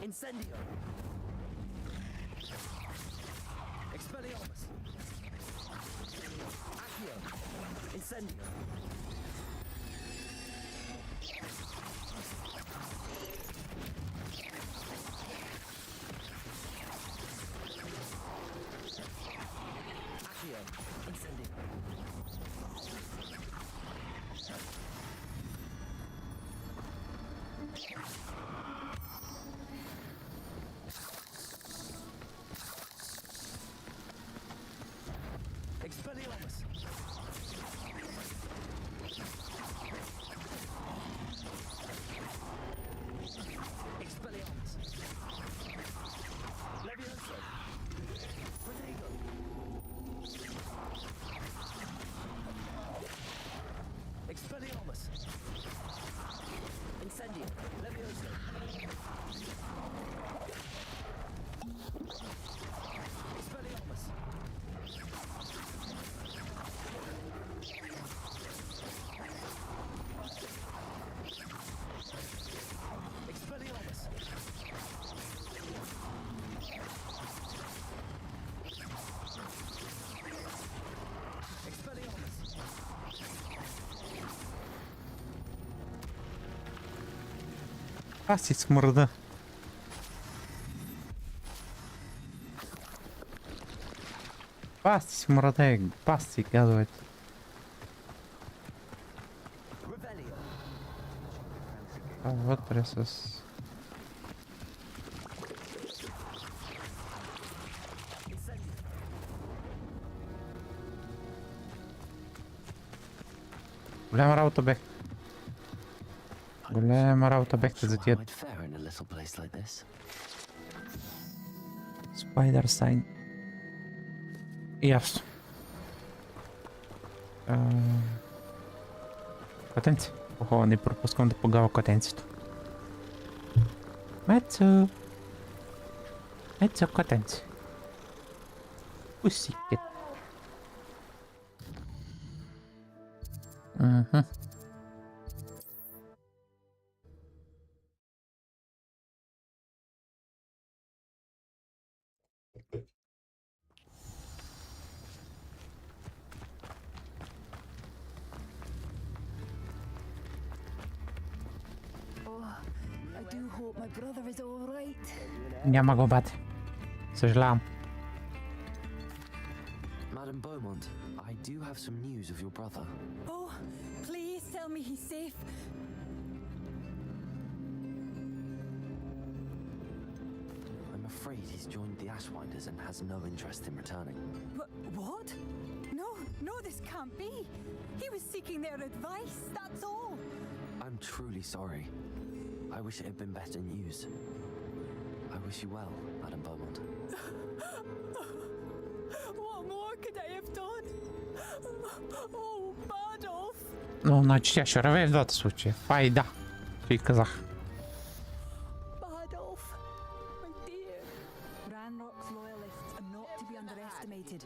Incendio. Expelliarmus. Accio. Incendio. Accio. Incendio.
Паси смърда. Паси смърда, паси газовете. А вътре с... Голяма работа бех. Голяма работа бехте за тия. Спайдър сайн. Ясно. Котенци. Охо, не пропускам да погава котенцето. Мецо. Мецо, котенци. Pussycat.
I do hope my brother is all right.
Няма го, бате. Съжалявам.
Madam Beaumont, I do have some news of your brother.
Oh, please tell me he's safe.
I'm afraid he's joined the Ashwinders and has no interest in returning.
What? No, this can't be. He was seeking their advice, that's all.
I'm truly sorry. I wish it had been better news. I wish you well, Madam Beaumont.
What more could I have done? Oh, Badolf.
Но, значи тя ще реве в двата случая. Файда. Ти казах.
Badolf, my dear. Ranrock's loyalists are not to be underestimated.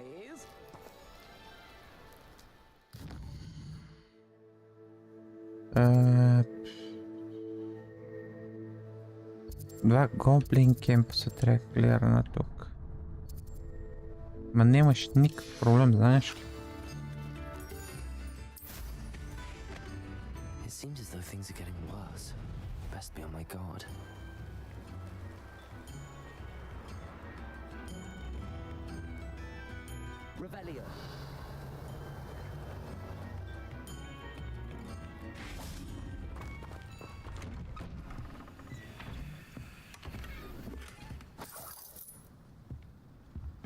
Два гоблин кемп се трябва да гледа на тук. Ма нямаш никакъв проблем, знаеш ли?
It seems as though things are getting worse. Best be on my guard.
Revelio.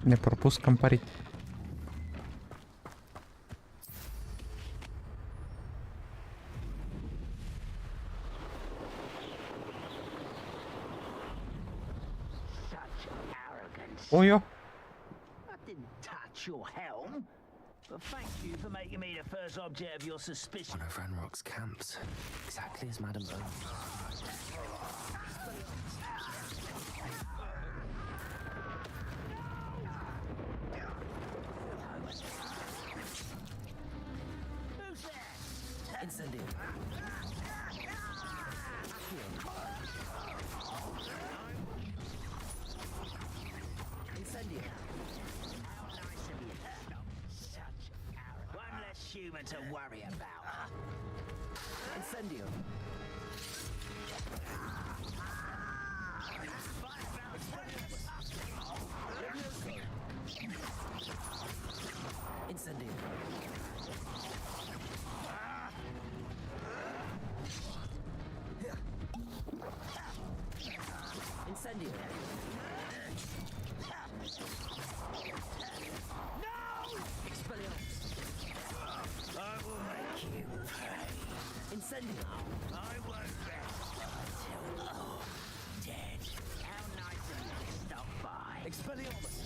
Не пропускам парите. Ойо!
I didn't touch your helm. But thank you for making me the first object of your suspicion.
One of Ranrock's camps. Exactly as Madam Beaumont.
Incendio. Incendio.
One less human to worry about.
Incendio. Incendio. Incendio.
I will make you pay.
Incendio.
I won't rest until dead. How nice of you to stop by.
Expelliarmus.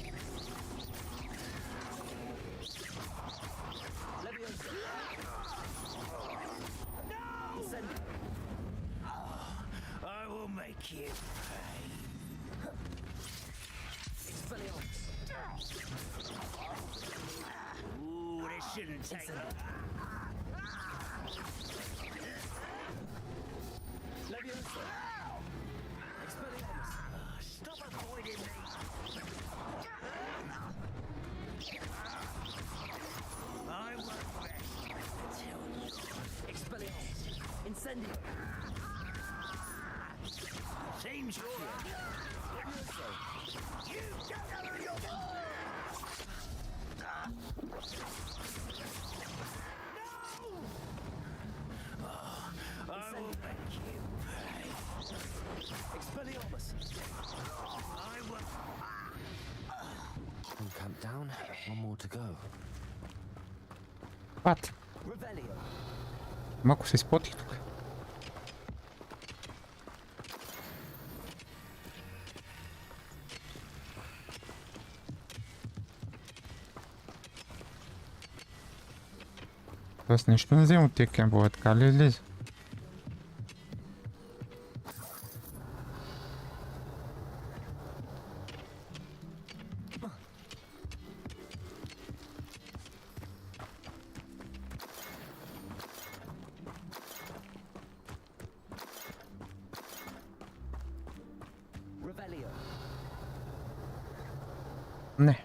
Leviosa. Incendio.
I will make you pay.
Expelliarmus.
Ooh, this shouldn't take long.
Leviosa. Expelliarmus.
Stop avoiding me. I won't rest until
Expelliarmus. Incendio.
lamp down. One more to go.
What? Малко се изпотих тук. Тоест нищо не взема от тия кемпове, така ли излиза? Не.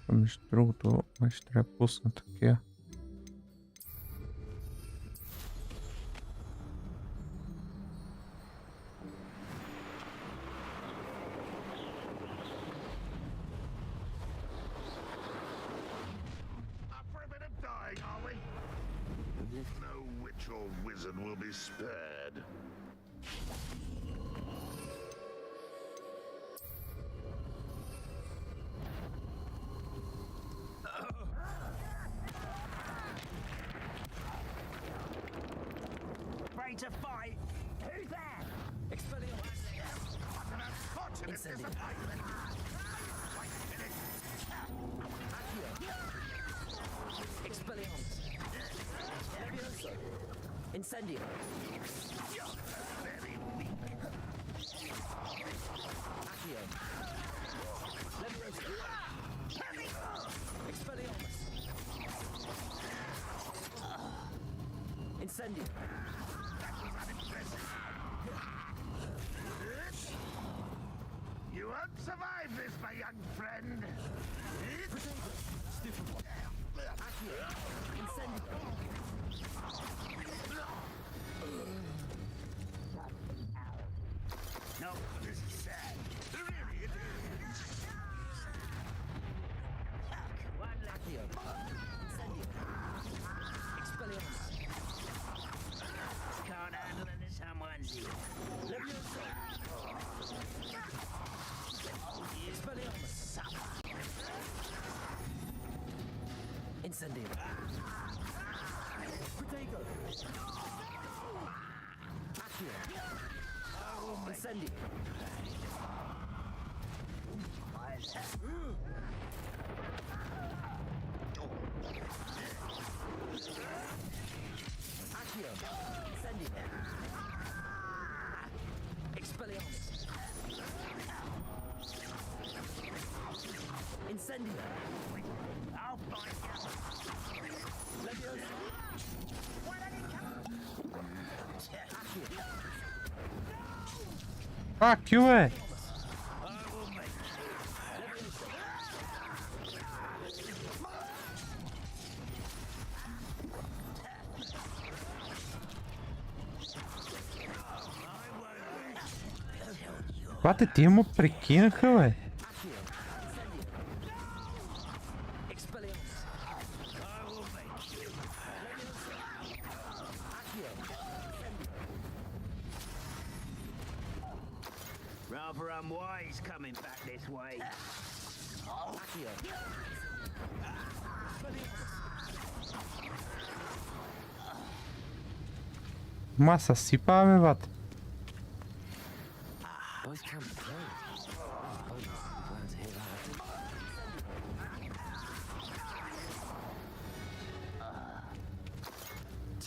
Между другото, ще трябва да пусна такива.
Up for a bit of dying, are we? No witch or wizard will be spared.
Ready to fight? Who's there?
What an unfortunate disappointment!
Incendio.
Very weak.
Accio. Levioso. Expelliarmus. Incendio.
You won't survive this, my young friend.
Accio. Incendio.
No, this is sad. Really, it is.
One left.
Accio. Incendio. Expelliarmus.
Can't handle it in someone's ear.
Levioso. Expelliarmus. Incendio. Protego. Accio. Incendio. Accio. Incendio. Expelliarmus. Incendio.
I'll find you.
Levioso. Accio.
Fuck you, eh? Бате, ти му прикинаха, бе.
Rather unwise coming back this way.
Маса сипа, бе, бате.
Both camps closed. Oh, glad to hear that.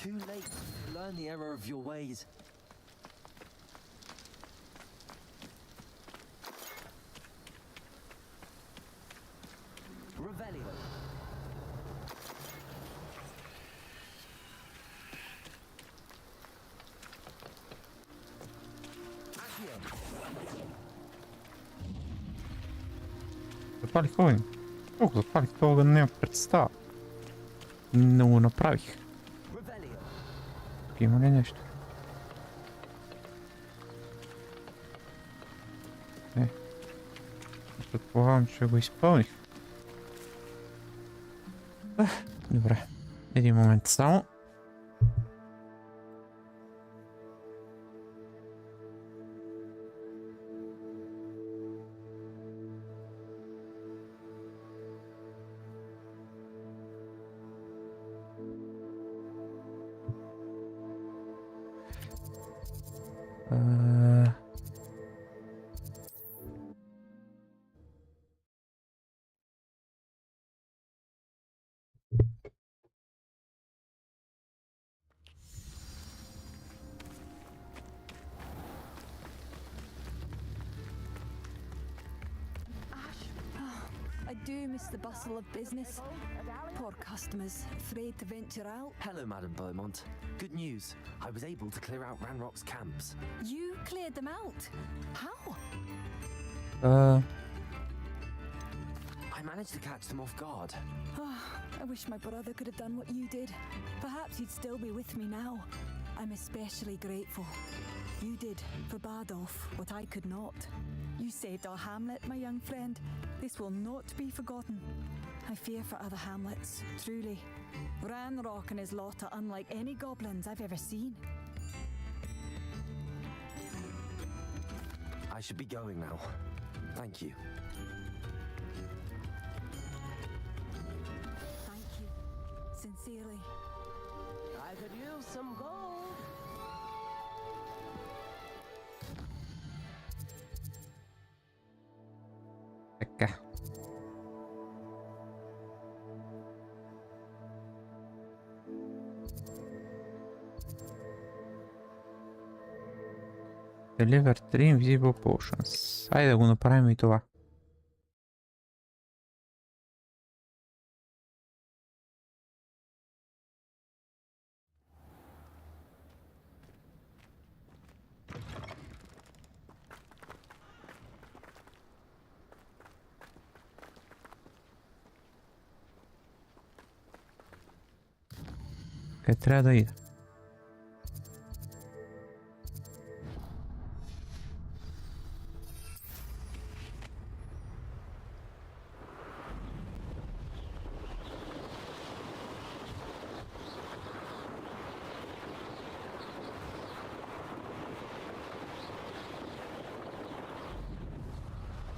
Too late to learn the error of your ways. Revelio.
Запалих огън. Колко запалих този огън, няма представа. Не го направих. Тук има ли нещо? Предполагам, че го изпълних. Добре. Един момент само.
I do miss the bustle of business. Poor customers, afraid to venture out.
Hello, Madam Beaumont. Good news. I was able to clear out Ranrock's camps.
You cleared them out? How?
I managed to catch them off guard.
I wish my brother could have done what you did. Perhaps he'd still be with me now. I'm especially grateful. You did, for Bardolph, what I could not. You saved our hamlet, my young friend. This will not be forgotten. I fear for other hamlets, truly. Ranrock and his lot are unlike any goblins I've ever seen.
I should be going now. Thank you.
Thank you. Sincerely.
I could use some gold.
Така. Deliver 3 Invisible Potions. Хайде да го направим и това. Къде трябва да ида?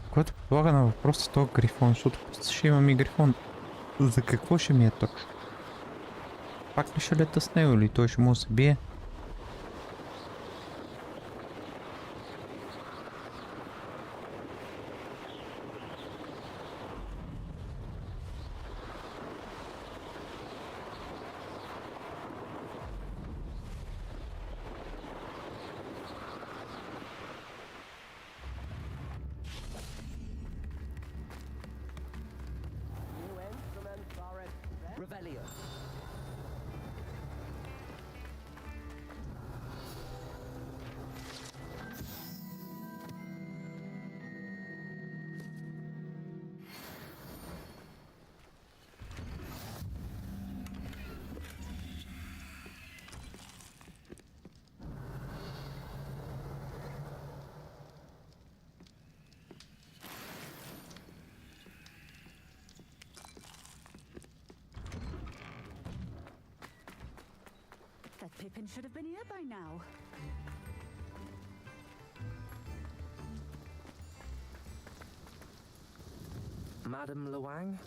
Когато полага на въпроса този грифон, защото просто ще имам и грифон. За какво ще ми е точно? Пак ли ще лета с него или той ще му се бие?
Revelio.
That Pippin should have been here by now.
Madam Luang,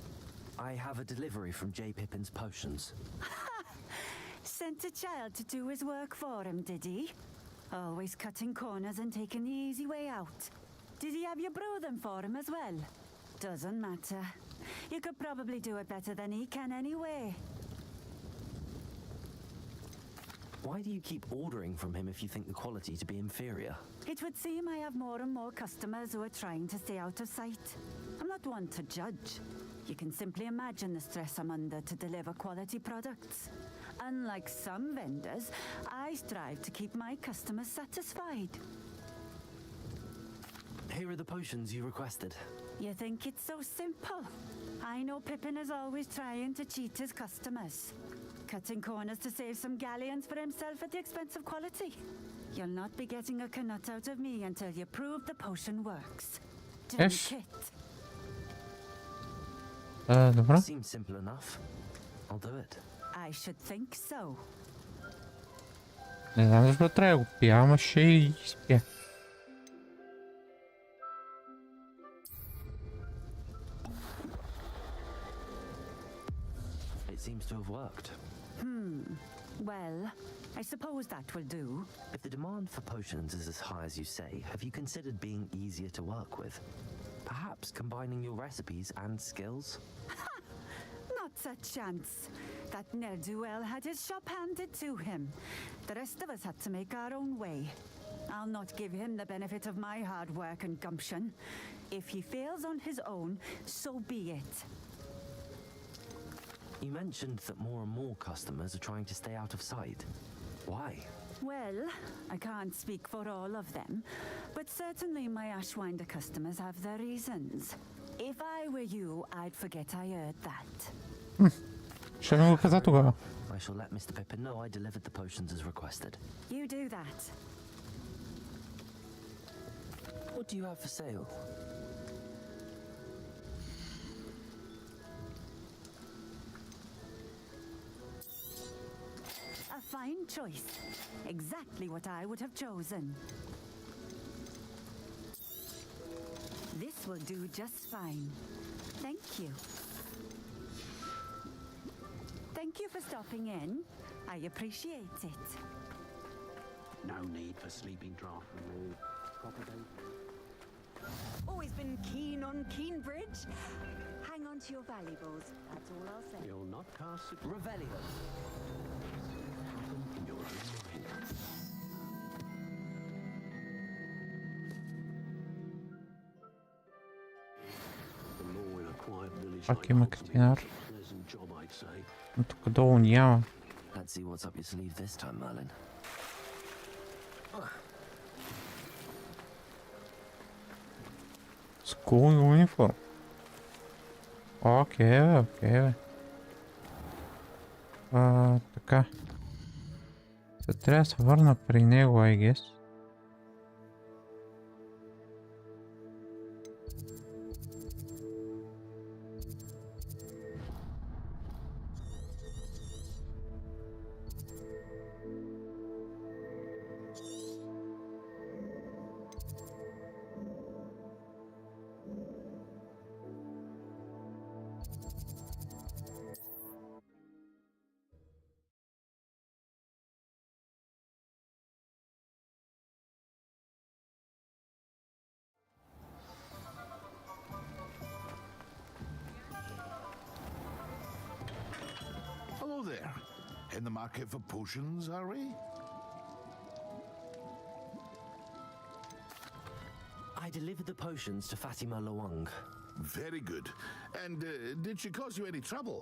I have a delivery from J. Pippin's potions.
Sent a child to do his work for him, did he? Always cutting corners and taking the easy way out. Did he have you brew them for him as well? Doesn't matter. You could probably do it better than he can anyway.
Why do you keep ordering from him if you think the quality to be inferior?
It would seem I have more and more customers who are trying to stay out of sight. I'm not one to judge. You can simply imagine the stress I'm under to deliver quality products. Unlike some vendors, I strive to keep my customers satisfied.
Here are the potions you requested.
You think it's so simple? I know Pippin is always trying to cheat his customers. Cutting corners to save some galleons for himself at the expense of quality. You'll not be getting a canut out of me until you prove the potion works.
Yes.
Drink it.
Добре.
Seems simple enough. I'll do it.
I should think so.
Не знам защо трябва да го пия, ама ще и спя.
It seems to have worked.
Well, I suppose that will do.
If the demand for potions is as high as you say, have you considered being easier to work with? Perhaps combining your recipes and skills?
Not a chance. That ne'er-do-well had his shop handed to him. The rest of us had to make our own way. I'll not give him the benefit of my hard work and gumption. If he fails on his own, so be it.
You mentioned that more and more customers are trying to stay out of sight. Why?
Well, I can't speak for all of them, but certainly my Ashwinder customers have their reasons. If I were you, I'd forget I heard that.
Ще ми го каза тогава.
I shall let Mr. Pippin know I delivered the potions as requested.
You do that.
What do you have for sale?
A fine choice. Exactly what I would have chosen. This will do just fine. Thank you. Thank you for stopping in. I appreciate it.
No need for sleeping draft remove. Proper day.
Always been keen on Keenbridge. Hang on to your valuables. That's all I'll say.
You'll not cast it.
Revelio.
In your own mind. The law in a quiet village
Пак
like
има
Hogsmeade
картинар.
is a pleasant job, I'd say.
Но тук долу няма.
Let's see what's up your sleeve this time, Merlin.
School uniform. Окей, бе, окей, бе. Така. Сега трябва да се върна при него, I guess.
Hello there. In the market for potions, are we?
I delivered the potions to Fatima Lawang.
Very good. And did she cause you any trouble?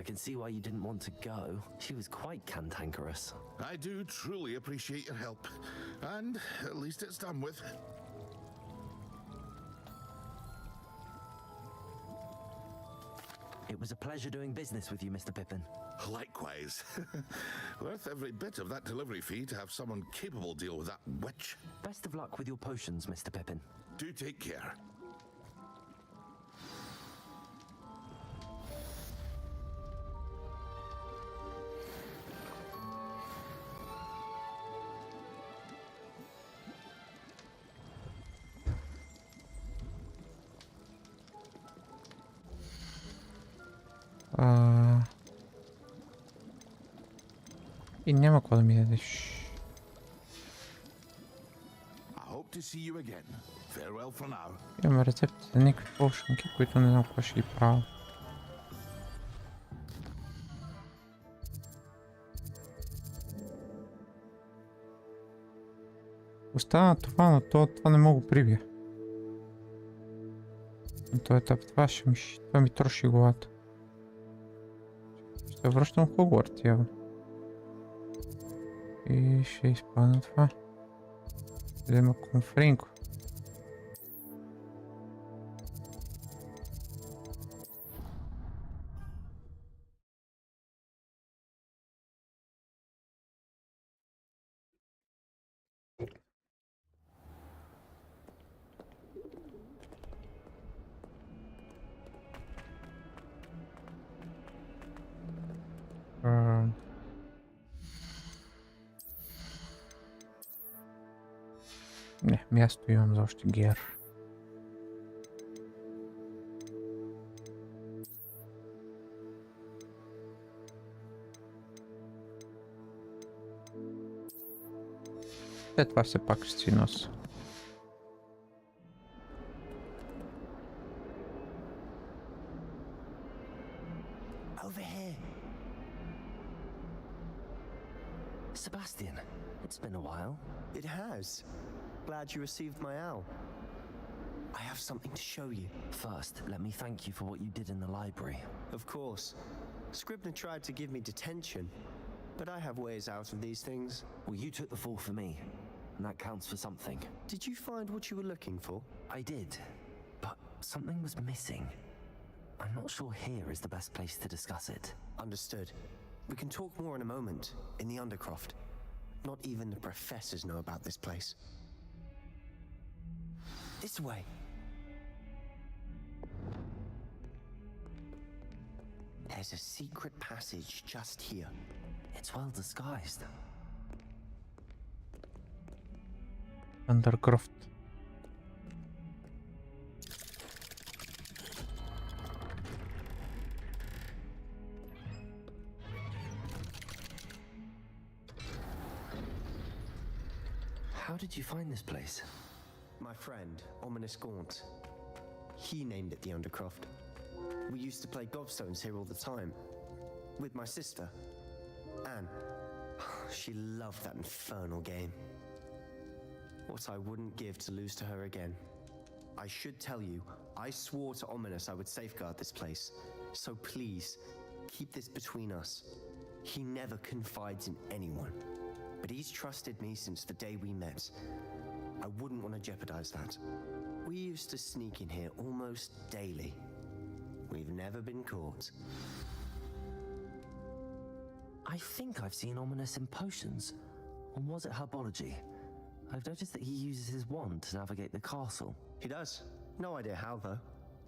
I can see why you didn't want to go. She was quite cantankerous.
I do truly appreciate your help. And at least it's done with.
It was a pleasure doing business with you, Mr. Pippin.
Likewise. Worth every bit of that delivery fee to have someone capable deal with that witch.
Best of luck with your potions, Mr. Pippin.
Do take care.
И няма какво да ми дадеш.
I hope to see you again. Farewell for now.
Имаме рецепти за някакви полшинки, които не знам какво ще ги правя. Остана това, но това не мога прибия. На този етап това ми троши главата. Ще връщам в Хогвартс явно. И ще изпадна това. Взема конфринко. Не, място имам за още гер. след това все пак ще си нося.
Over here. Sebastian, it's been a while.
It has. Glad you received my owl. I have something to show you.
First, let me thank you for what you did in the library.
Of course. Scribner tried to give me detention, but I have ways out of these things.
Well, you took the fall for me, and that counts for something.
Did you find what you were looking for?
I did, but something was missing. I'm not sure here is the best place to discuss it.
Understood. We can talk more in a moment, in the Undercroft. Not even the professors know about this place. This way. There's a secret passage just here.
It's well disguised.
Undercroft.
How did you find this place?
My friend, Ominous Gaunt. He named it the Undercroft. We used to play gobstones here all the time. With my sister, Anne. She loved that infernal game. What I wouldn't give to lose to her again. I should tell you, I swore to Ominous I would safeguard this place. So please, keep this between us. He never confides in anyone. But he's trusted me since the day we met. I wouldn't want to jeopardize that. We used to sneak in here almost daily. We've never been caught.
I think I've seen Ominous in potions. Or was it herbology? I've noticed that he uses his wand to navigate the castle.
He does. No idea how, though.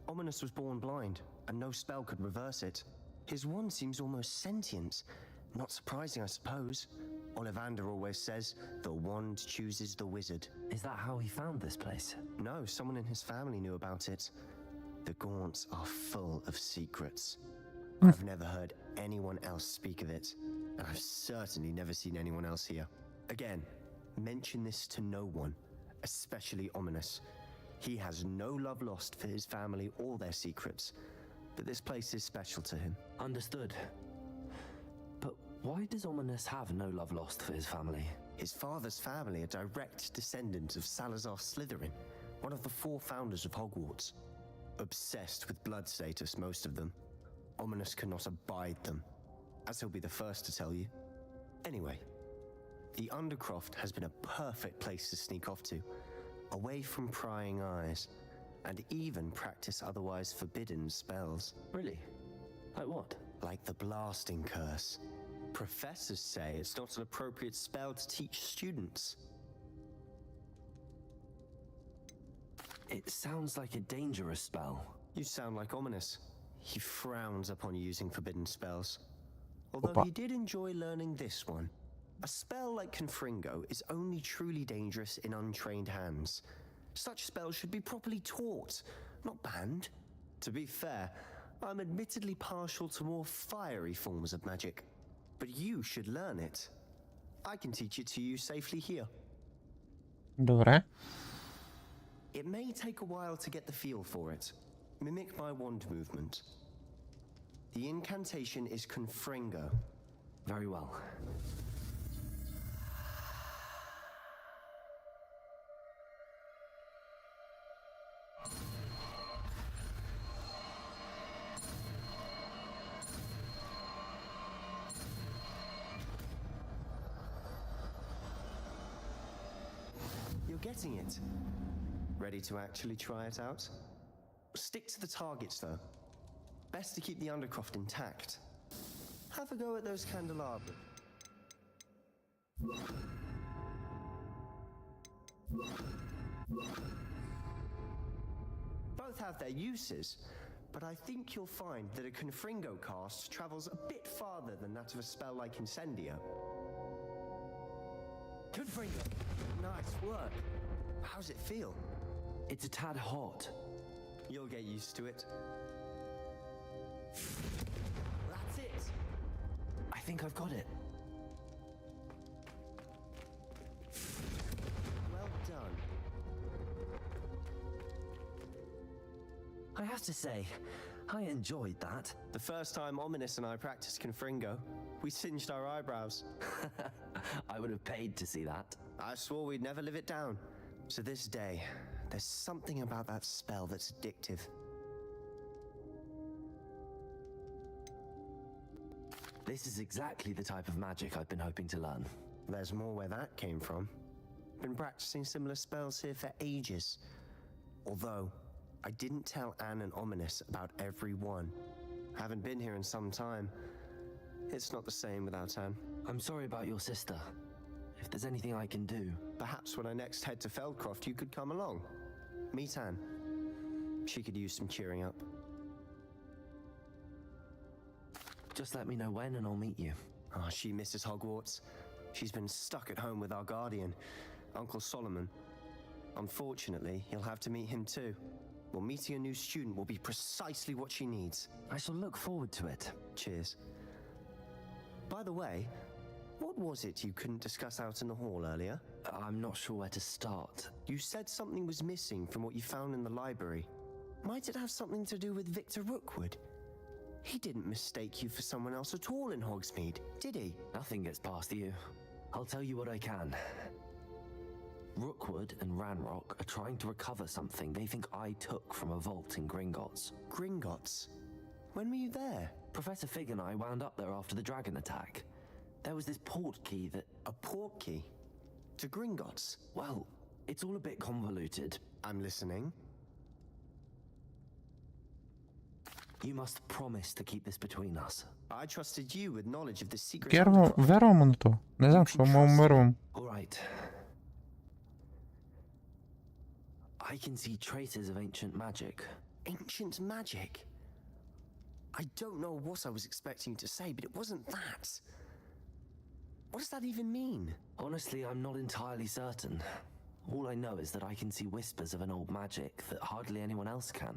Ominous was born blind, and no spell could reverse it. His wand seems almost sentient. Not surprising, I suppose. Ollivander always says, the wand chooses the wizard.
Is that how he found this place?
No, someone in his family knew about it. The Gaunts are full of secrets. I've never heard anyone else speak of it, and I've certainly never seen anyone else here. Again, mention this to no one, especially Ominous. He has no love lost for his family or their secrets, but this place is special to him.
Understood. But why does Ominous have no love lost for his family?
His father's family are direct descendants of Salazar Slytherin, one of the 4 founders of Hogwarts. Obsessed with blood status, most of them. Ominous cannot abide them, as he'll be the first to tell you. Anyway, the Undercroft has been a perfect place to sneak off to, away from prying eyes, and even practice otherwise forbidden spells.
Really? Like what?
Like the Blasting Curse. Professors say it's not an appropriate spell to teach students.
It sounds like a dangerous spell.
You sound like Ominous. He frowns upon using forbidden spells. Although he did enjoy learning this one. A spell like Confringo is only truly dangerous in untrained hands. Such spells should be properly taught, not banned. To be fair, I'm admittedly partial to more fiery forms of magic. But you should learn it. I can teach it to you safely here.
Добре.
It may take a while to get the feel for it. Mimic my wand movement. The incantation is Confringo.
Very well.
You're getting it. Ready to actually try it out? Stick to the targets, though. Best to keep the Undercroft intact. Have a go at those candelabra. Both have their uses, but I think you'll find that a Confringo cast travels a bit farther than that of a spell like Incendio. Confringo! Nice work. How's it feel?
It's a tad hot.
You'll get used to it. That's it!
I think I've got it. I have to say, I enjoyed that.
The first time Ominous and I practiced Confringo, we singed our eyebrows.
I would have paid to see that.
I swore we'd never live it down. To this day, there's something about that spell that's addictive.
This is exactly the type of magic I've been hoping to learn.
There's more where that came from. Been practicing similar spells here for ages. Although, I didn't tell Anne and Ominous about every one. Haven't been here in some time. It's not the same without Anne.
I'm sorry about your sister. If there's anything I can do...
Perhaps when I next head to Feldcroft, you could come along. Meet Anne. She could use some cheering up.
Just let me know when and I'll meet you.
Ah, she misses Hogwarts. She's been stuck at home with our guardian, Uncle Solomon. Unfortunately, you'll have to meet him too. Well, meeting a new student will be precisely what she needs.
I shall look forward to it.
Cheers. By the way, what was it you couldn't discuss out in the hall earlier?
I'm not sure where to start.
You said something was missing from what you found in the library. Might it have something to do with Victor Rookwood? He didn't mistake you for someone else at all in Hogsmeade, did he?
Nothing gets past you. I'll tell you what I can. Rookwood and Ranrock are trying to recover something they think I took from a vault in Gringotts.
Gringotts? When were you there?
Professor Fig and I wound up there after the dragon attack. There was this port key that...
A port key? To Gringotts?
Well, it's all a bit convoluted.
I'm listening.
You must promise to keep this between us.
I trusted you with knowledge of the secret...
Вярвам на то. Не знам, що вярвам.
All right. I can see traces of ancient magic.
Ancient magic? I don't know what I was expecting to say, but it wasn't that. What does that even mean?
Honestly, I'm not entirely certain. All I know is that I can see whispers of an old magic that hardly anyone else can.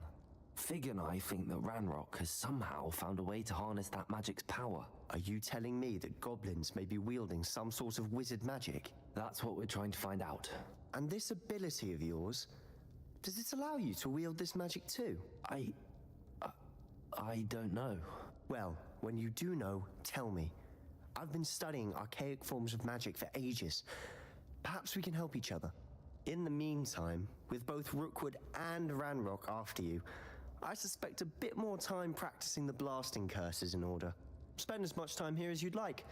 Fig and I think that Ranrock has somehow found a way to harness that magic's power.
Are you telling me that goblins may be wielding some sort of wizard magic?
That's what we're trying to find out.
And this ability of yours, does it allow you to wield this magic too?
I don't know.
Well, when you do know, tell me. I've been studying archaic forms of magic for ages. Perhaps we can help each other. In the meantime, with both Rookwood and Ranrock after you, I suspect a bit more time practicing the blasting curse is in order. Spend as much time here as you'd like.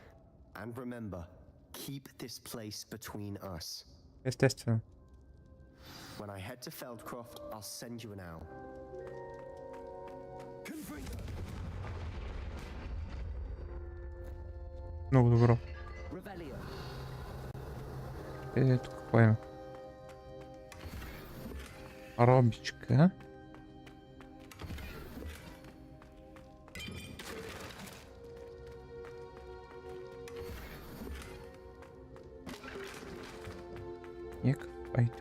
And remember, keep this place between us.
Естествено.
When I head to Feldcroft, I'll send you an owl.
Много добро. Тук какво има? Робичка. Някакъв файт.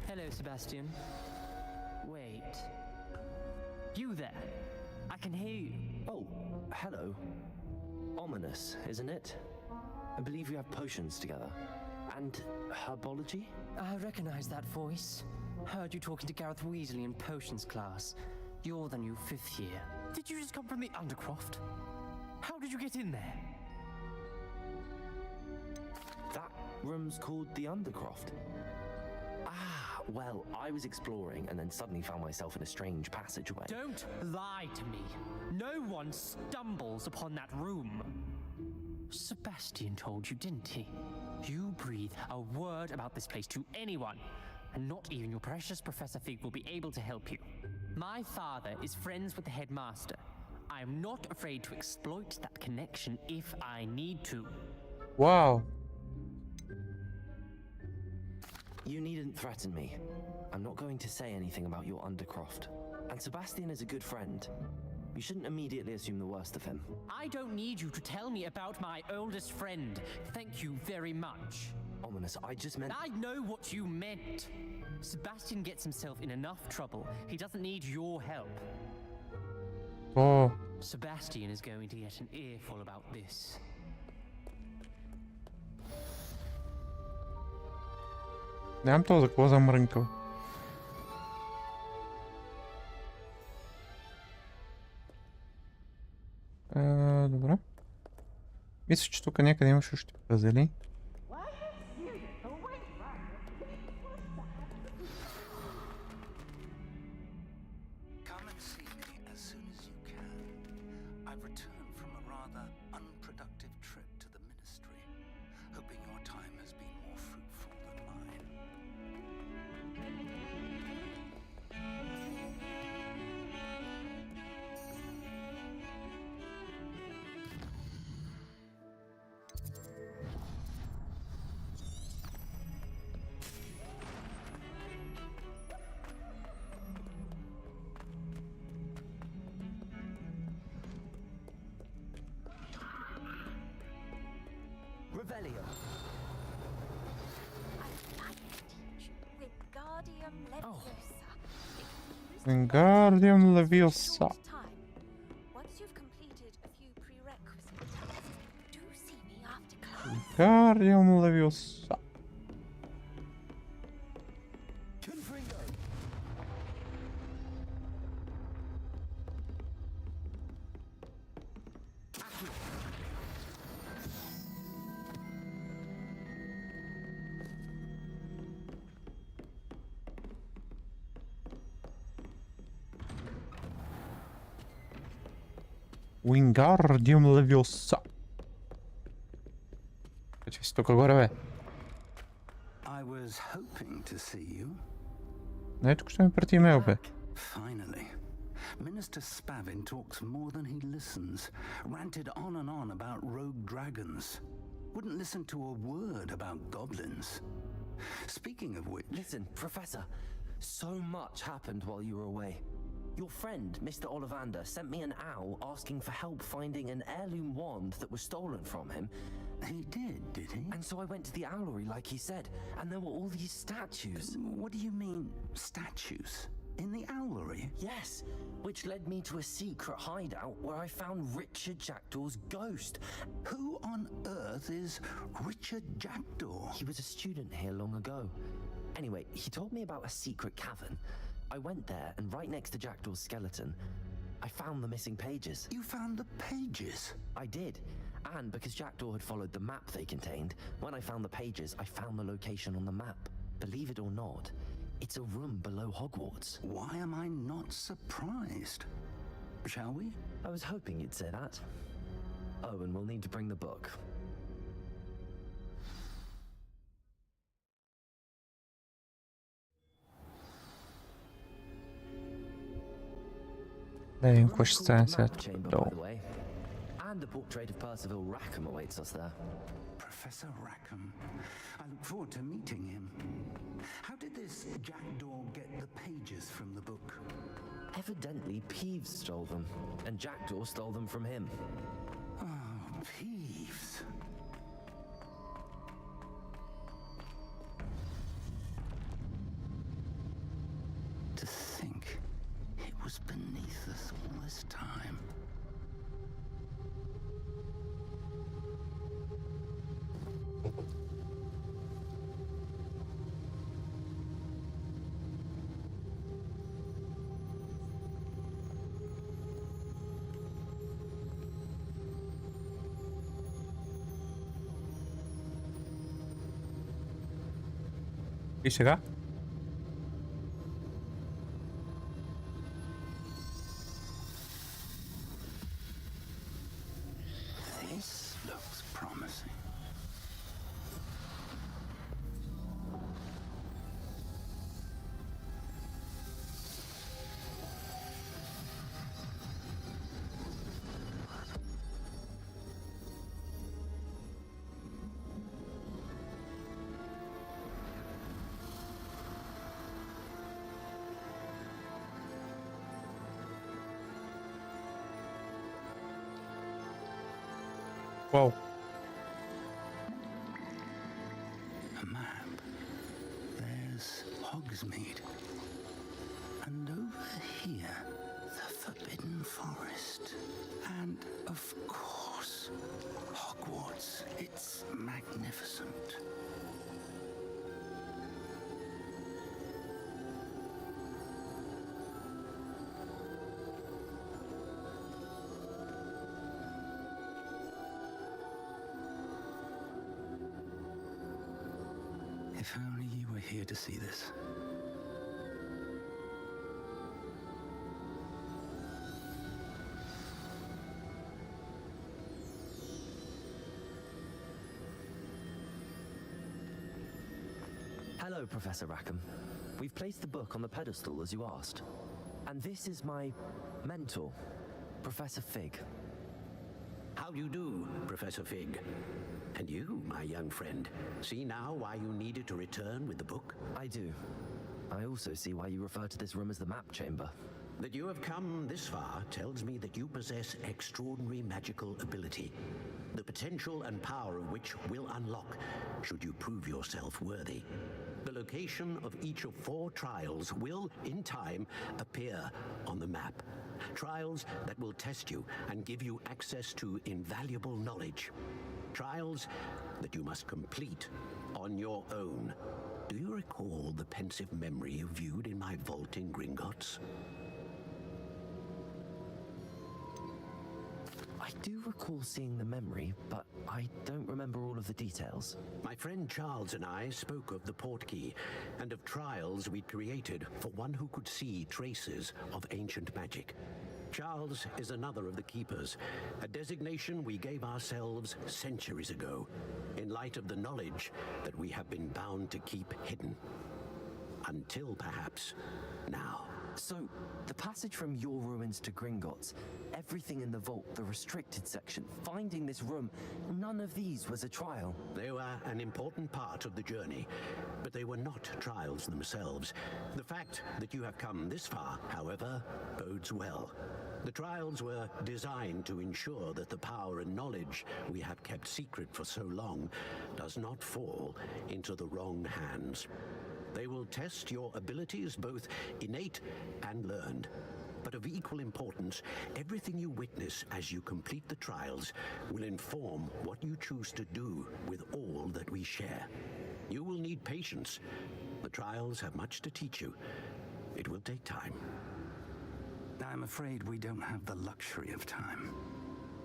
Hello, Sebastian. Wait. You there? I can hear you.
Oh, hello. Ominous, isn't it? I believe we have potions together. And herbology?
I recognize that voice. Heard you talking to Gareth Weasley in potions class. You're the new 5th year. Did you just come from the Undercroft? How did you get in there?
That room's called the Undercroft. Ah, well, I was exploring and then suddenly found myself in a strange passageway.
Don't lie to me. No one stumbles upon that room. Sebastian told you, didn't he? You breathe a word about this place to anyone, and not even your precious Professor Fig will be able to help you. My father is friends with the headmaster. I am not afraid to exploit that connection if I need to.
Wow.
You needn't threaten me. I'm not going to say anything about your Undercroft. And Sebastian is a good friend. You shouldn't immediately assume the worst of him.
I don't need you to tell me about my oldest friend. Thank you very much.
Ominous, I just meant...
I know what you meant. Sebastian gets himself in enough trouble. He doesn't need your help.
Oh.
Sebastian is going to get an earful about this.
Нямам то за какво замрънкал. Добре. Мисля, че тук някъде имаш още пазели. Wingardium Leviosa.
Once you've completed a few prerequisite tasks, do see me after class.
Wingardium Leviosa. Wingardium Leviosa. Че си тук горе, бе?
I was hoping to see you.
Не, тук ще ми прати имейл, бе.
Finally. Minister Spavin talks more than he listens. Ranted on and on about rogue dragons. Wouldn't listen to a word about goblins. Speaking of which...
Listen, Professor. So much happened while you were away. Your friend, Mr. Ollivander, sent me an owl asking for help finding an heirloom wand that was stolen from him.
He did he?
And so I went to the owlery like he said, and there were all these statues.
What do you mean, statues? In the owlery?
Yes, which led me to a secret hideout where I found Richard Jackdaw's ghost.
Who on earth is Richard Jackdaw?
He was a student here long ago. Anyway, he told me about a secret cavern. I went there, and right next to Jackdaw's skeleton, I found the missing pages.
You found the pages?
I did. And because Jackdaw had followed the map they contained, when I found the pages, I found the location on the map. Believe it or not, it's a room below Hogwarts.
Why am I not surprised? Shall we?
I was hoping you'd say that. Oh, and we'll need to bring the book.
Да видим какво ще стане сега долу.
And the portrait of Percival Rackham awaits us there.
Professor Rackham. I look forward to meeting him. How did this Jackdaw get the pages from the book?
Evidently, Peeves stole them, and Jackdaw stole them from him.
Oh, Peeves. To think it was beneath us all this time.
И сега?
This looks promising.
Whoa.
A map. There's Hogsmeade. And over here, the Forbidden Forest. And, of course, Hogwarts. It's magnificent. If only you were here to see this.
Hello, Professor Rackham. We've placed the book on the pedestal as you asked. And this is my mentor, Professor Fig.
How do you do, Professor Fig? And you, my young friend, see now why you needed to return with the book?
I do. I also see why you refer to this room as the map chamber.
That you have come this far tells me that you possess extraordinary magical ability, the potential and power of which will unlock should you prove yourself worthy. The location of each of 4 trials will, in time, appear on the map. Trials that will test you and give you access to invaluable knowledge. Trials that you must complete on your own. Do you recall the pensive memory you viewed in my vault in Gringotts?
I do recall seeing the memory, but I don't remember all of the details.
My friend Charles and I spoke of the portkey and of trials we'd created for one who could see traces of ancient magic. Charles is another of the keepers, a designation we gave ourselves centuries ago, in light of the knowledge that we have been bound to keep hidden. Until perhaps now.
So, the passage from your ruins to Gringotts, everything in the vault, the restricted section, finding this room, none of these was a trial.
They were an important part of the journey, but they were not trials themselves. The fact that you have come this far, however, bodes well. The trials were designed to ensure that the power and knowledge we have kept secret for so long does not fall into the wrong hands. They will test your abilities, both innate and learned. But of equal importance, everything you witness as you complete the trials will inform what you choose to do with all that we share. You will need patience. The trials have much to teach you. It will take time.
I'm afraid we don't have the luxury of time.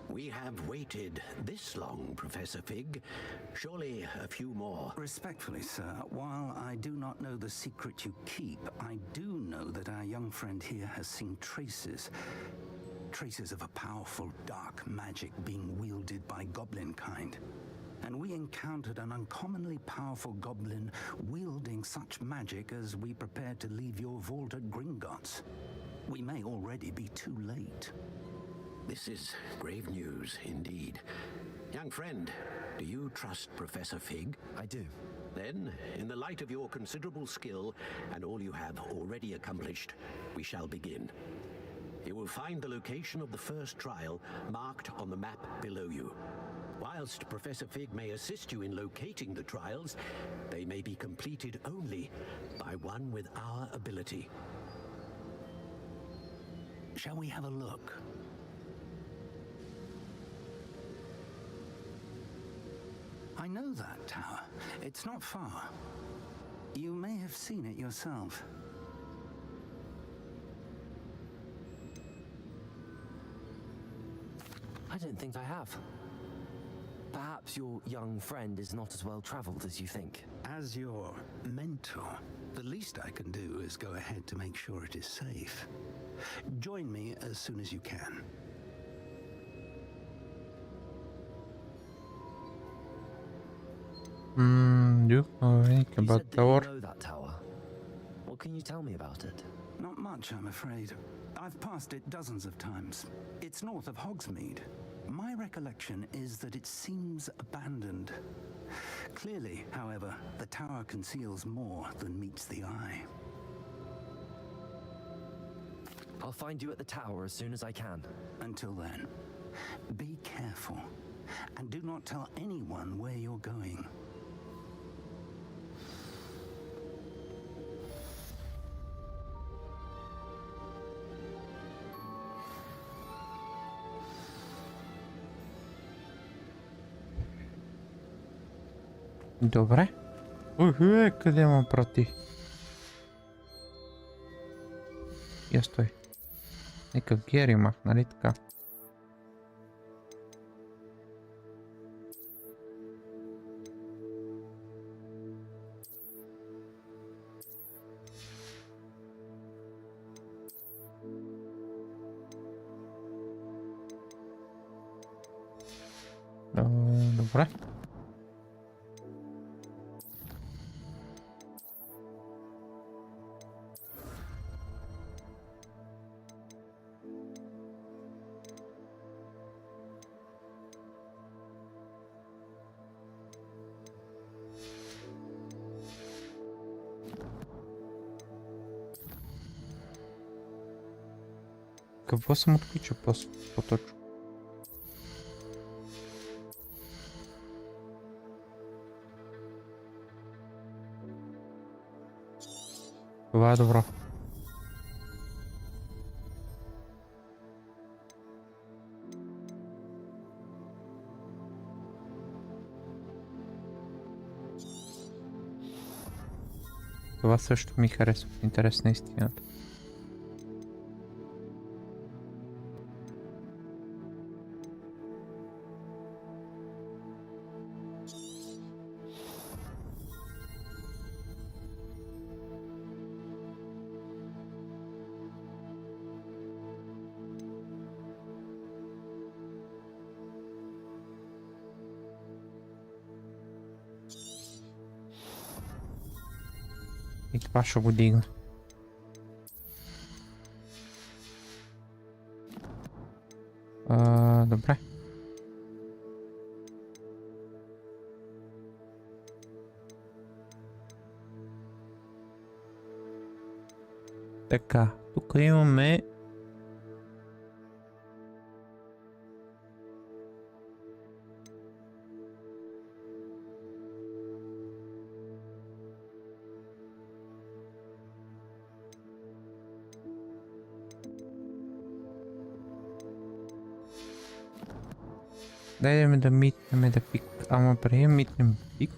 We have waited this long, Professor Fig. Surely a few more.
Respectfully, sir, while I do not know the secret you keep, I do know that our young friend here has seen traces of a powerful dark magic being wielded by goblin kind. And we encountered an uncommonly powerful goblin wielding such magic as we prepared to leave your vault at Gringotts. We may already be too late.
This is grave news indeed. Young friend, do you trust Professor Fig?
I do.
Then, in the light of your considerable skill and all you have already accomplished, we shall begin. You will find the location of the first trial marked on the map below you. Whilst Professor Fig may assist you in locating the trials, they may be completed only by one with our ability.
Shall we have a look? I know that tower. It's not far. You may have seen it yourself.
I don't think I have. Perhaps your young friend is not as well traveled as you think.
As your mentor, the least I can do is go ahead to make sure it is safe. Join me as soon as you can.
You think about tower?
You know that tower. What can you tell me about it?
Not much, I'm afraid. I've passed it dozens of times. It's north of Hogsmeade. My recollection is that it seems abandoned. Clearly, however, the tower conceals more than meets the eye.
I'll find you at the tower as soon as I can.
Until then, be careful. and do not tell anyone where you're going.
Добре. Къде ме прати? Я стой. Некъв гер имах, нали така? Добре. Какво съм отключил по-точно? Това е добро. Това също ми харесва в интерес на истината. И това ще го дигна. Добре. Така, тук имаме дайдеме да митнем да пик, ама преди митнем пик,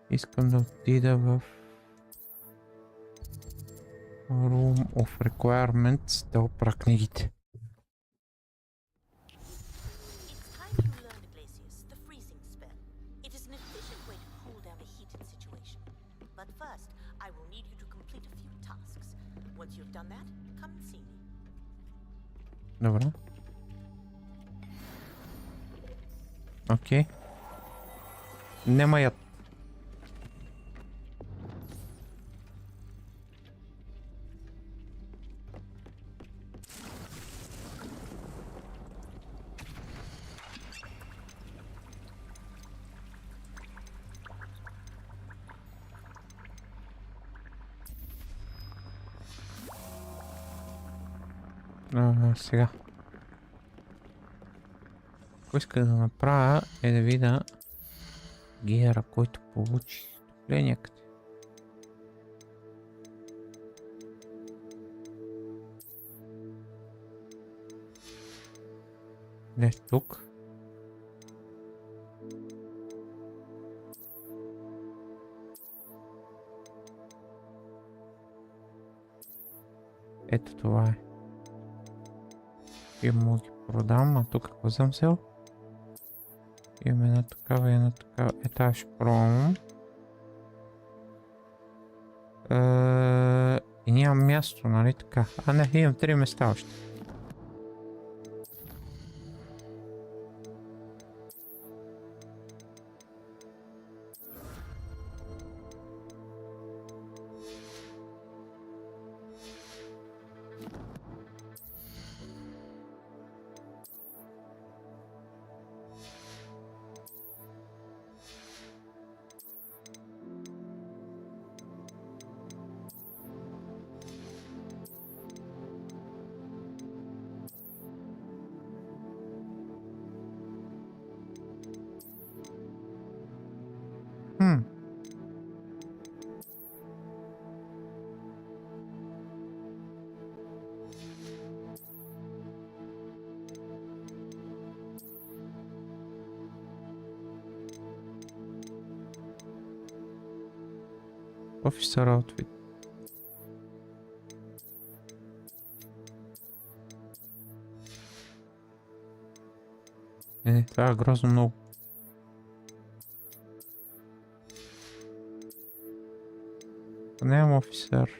искам да отида в Room of Requirements да опра книгите. Добре. Окей. Нема яд. Сега. Какво иска да направя е да видя гера, който получи тук някъде. Не тук. Ето това е. И мога ги продам, а тук какво съм взел? Имаме една такава и една такава. Ета ще пробвам. И нямам място, нали така? А не, имам 3 места още. Офисър аутфит. Това е грозно много. Нямам офисър.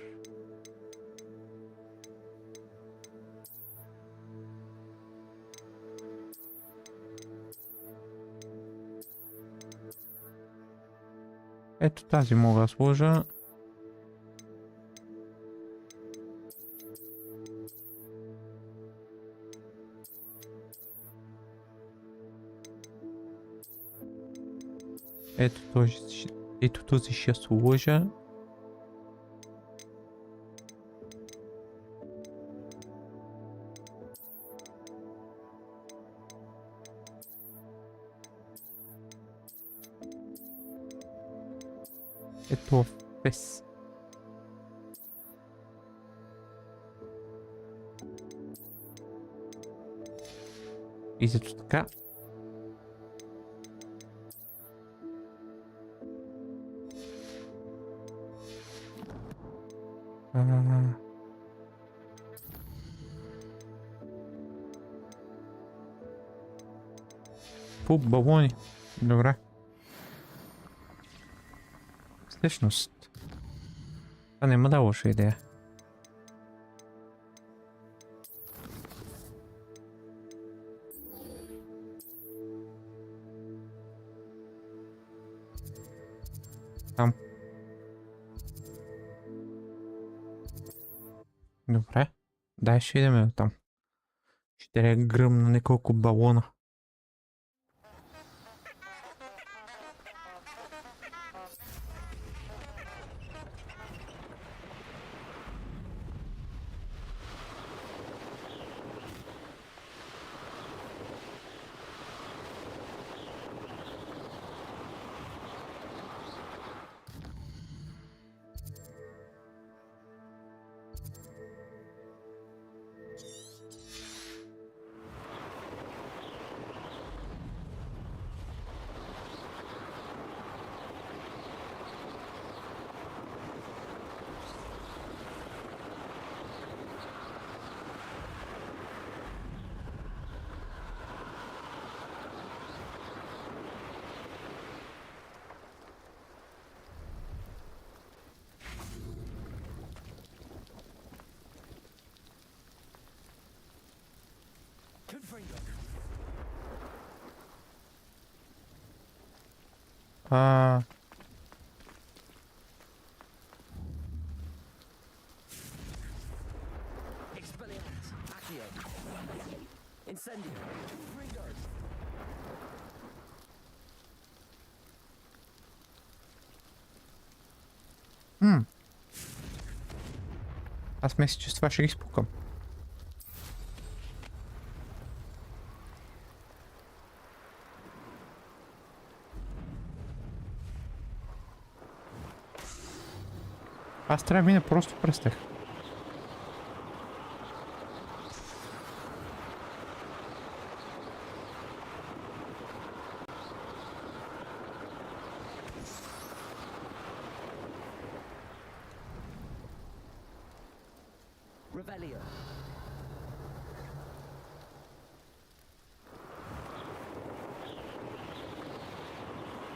Ето тази мога да сложа. Ето този ще сложа. Ето без. И зато така. Фу, балони. Добре. Всъщност. Това не ма да лоша идея. Там. Добре. Дай ще идем до там. Ще трябва гръмна няколко балона. Аз мисля, че с това ще ги спукам. Аз трябва да мина просто през тях.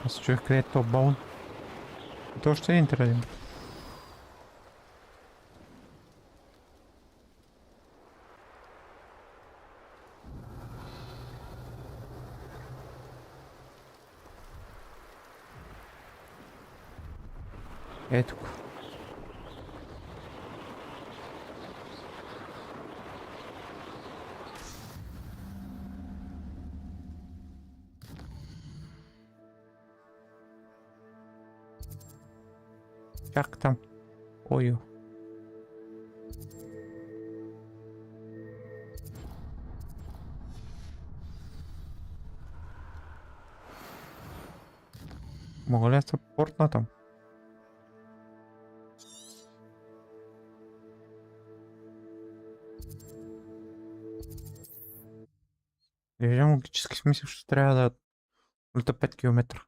Аз чух къде е то балон. То още е интересен. Ето го. Чак там. Ойо. Мога ли да се портна там? Виждам логически смисъл, че трябва да лета 5 км.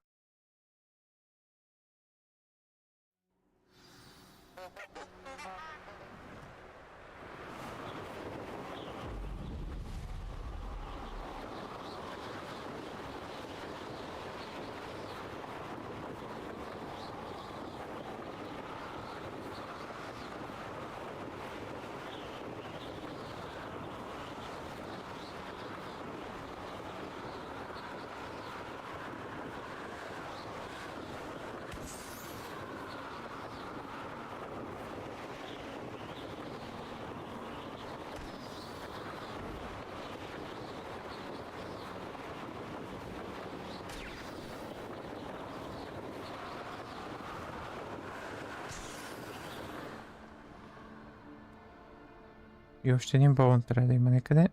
И още един балон трябва да има някъде.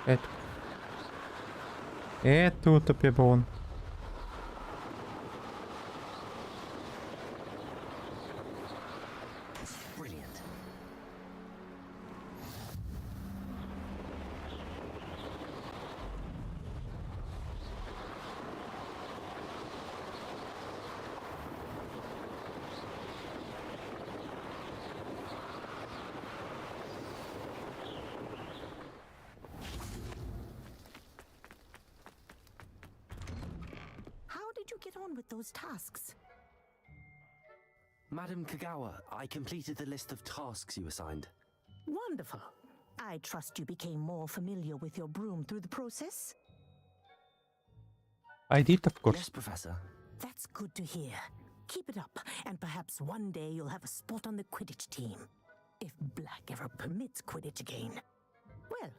Ето. Ето тъпия балон.
Get on with those tasks.
Madam Kagawa, I completed the list of tasks you assigned.
Wonderful. I trust you became more familiar with your broom through the process?
I did, of course.
Yes, Professor.
That's good to hear. Keep it up, and perhaps one day you'll have a spot on the Quidditch team. If Black ever permits Quidditch again. Well,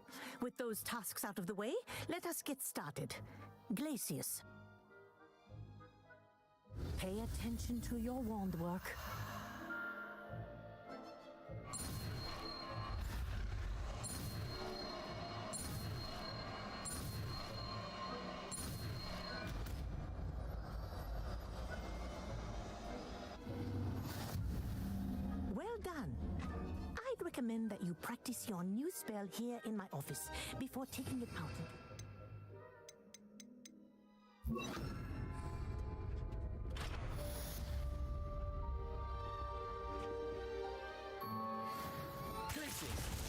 with those tasks out of the way, let us get started. Glacius. Pay attention to your wand work. Well done. I'd recommend that you practice your new spell here in my office before taking it out.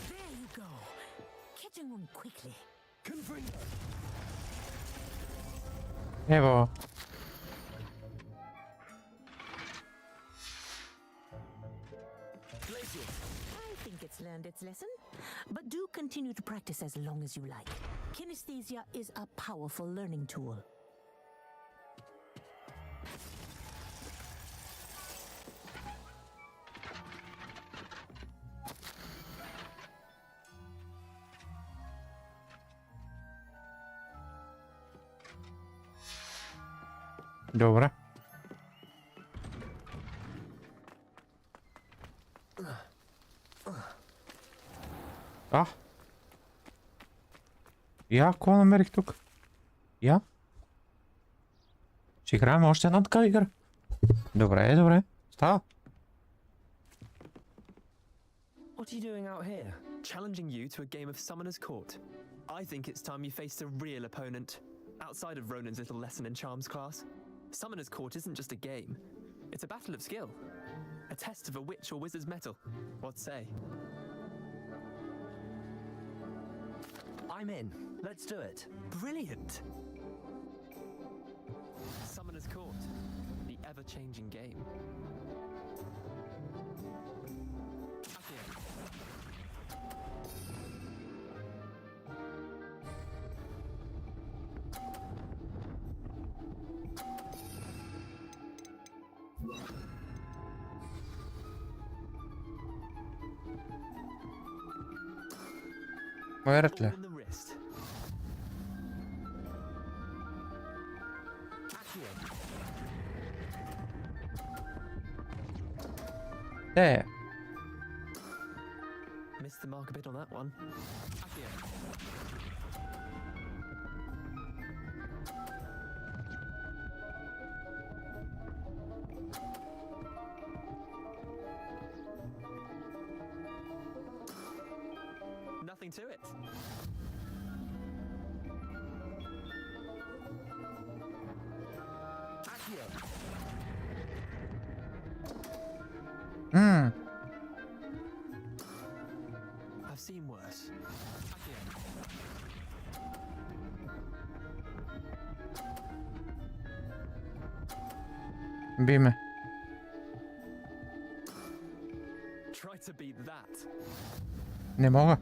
There you go. Catching on quickly.
Evo.
I think it's learned its lesson, but do continue to practice as long as you like. Kinesthesia is a powerful learning tool.
Добре. Я какво намерих тук? Я? Ще играем още една така игра. Добре, добре. Става.
What are you doing out here? Challenging you to a game of Summoner's Court. I think it's time you faced a real opponent. Outside of Ronan's little lesson in charms class. Summoner's Court isn't just a game. It's a battle of skill. A test of a witch or wizard's mettle. What say?
I'm in. Let's do it.
Brilliant! Summoner's Court. The ever-changing game.
Verkligen. There.
Missed the mark a bit on that one. Nothing to it. I've seen worse.
Биме.
Try to beat that.
Не мога.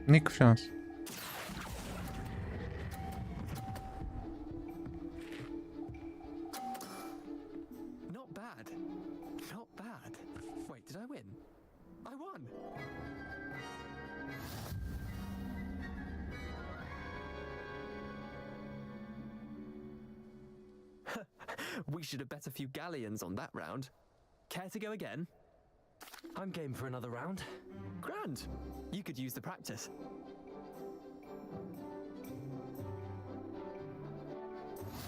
Никакъв шанс.
We should have bet a few galleons on that round. Care to go again?
I'm game for another round.
Grand. You could use the practice.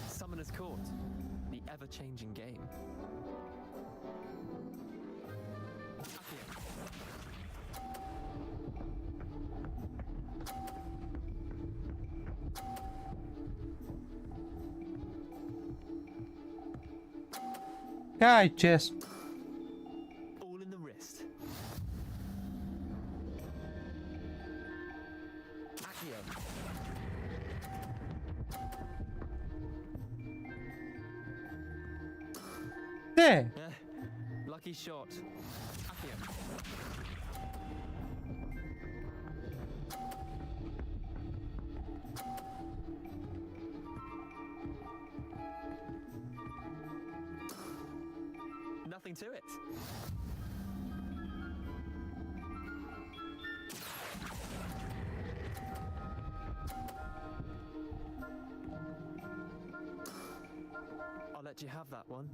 Summoner's Court. The ever-changing game.
Guy chest.
All in the wrist.
Accio.
There.
Lucky shot. Accio. Nothing to it. I'll let you have that one.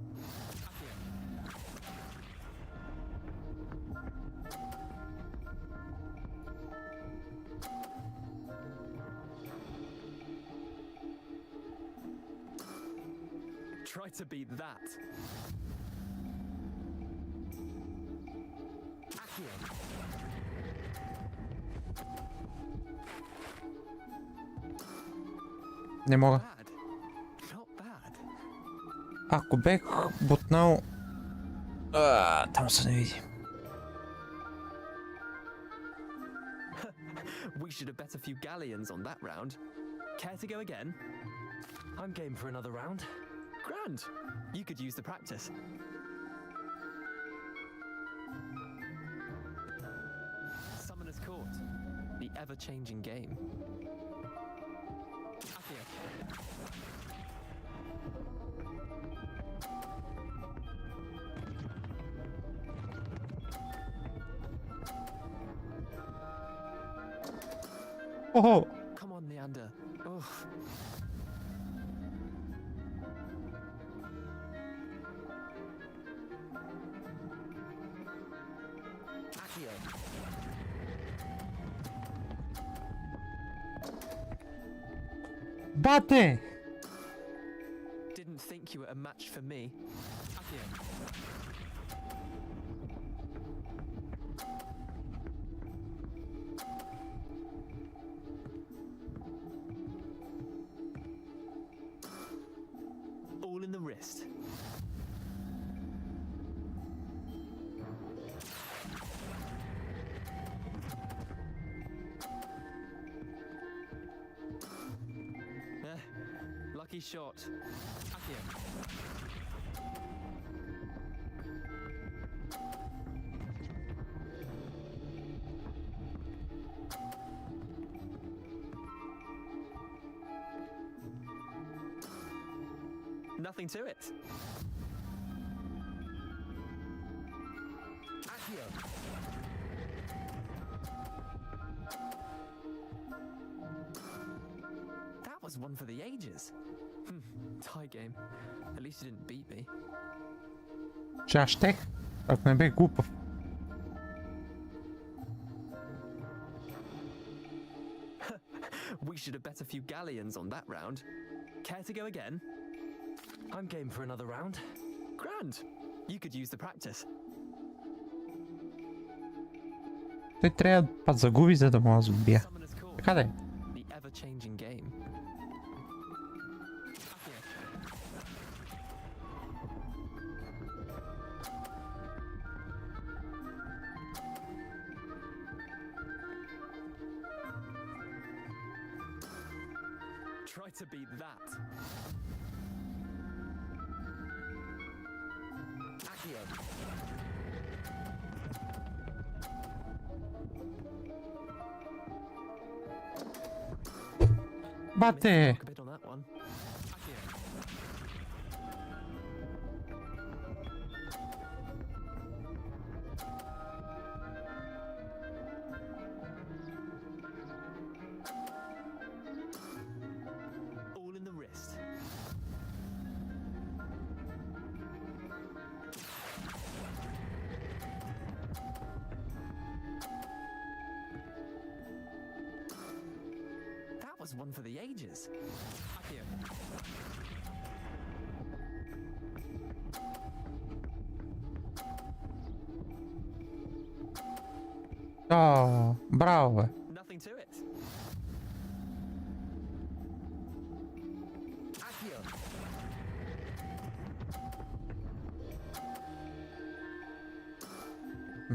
Try to beat that.
Не мога.
Not bad.
Ако бех бутнал... там се не види.
We should have bet a few galleons on that round. Care to go again?
I'm game for another round.
Grand. You could use the practice. Summoner's Court. The ever-changing game. Accio.
Oh.
Come on, Leander. Oh.
Accio.
Bate!
Didn't think you were a match for me. Accio. All in the wrist. Lucky shot. Accio. Nothing to it.
Accio.
That was one for the ages. Tie game. At least you didn't beat me.
Че аз щех, ако не бех глупав.
We should have bet a few galleons on that round. Care to go again?
I'm game for another round.
Grand. You could use the practice.
Той трябва да загуби, за да мога да убия. Така да е.
The ever-changing game. Try to beat that.
Accio.
Bate!
A bit on that one. Accio. All in the wrist. was one for the ages. Akio.
Oh, bravo.
Nothing to it. Akio.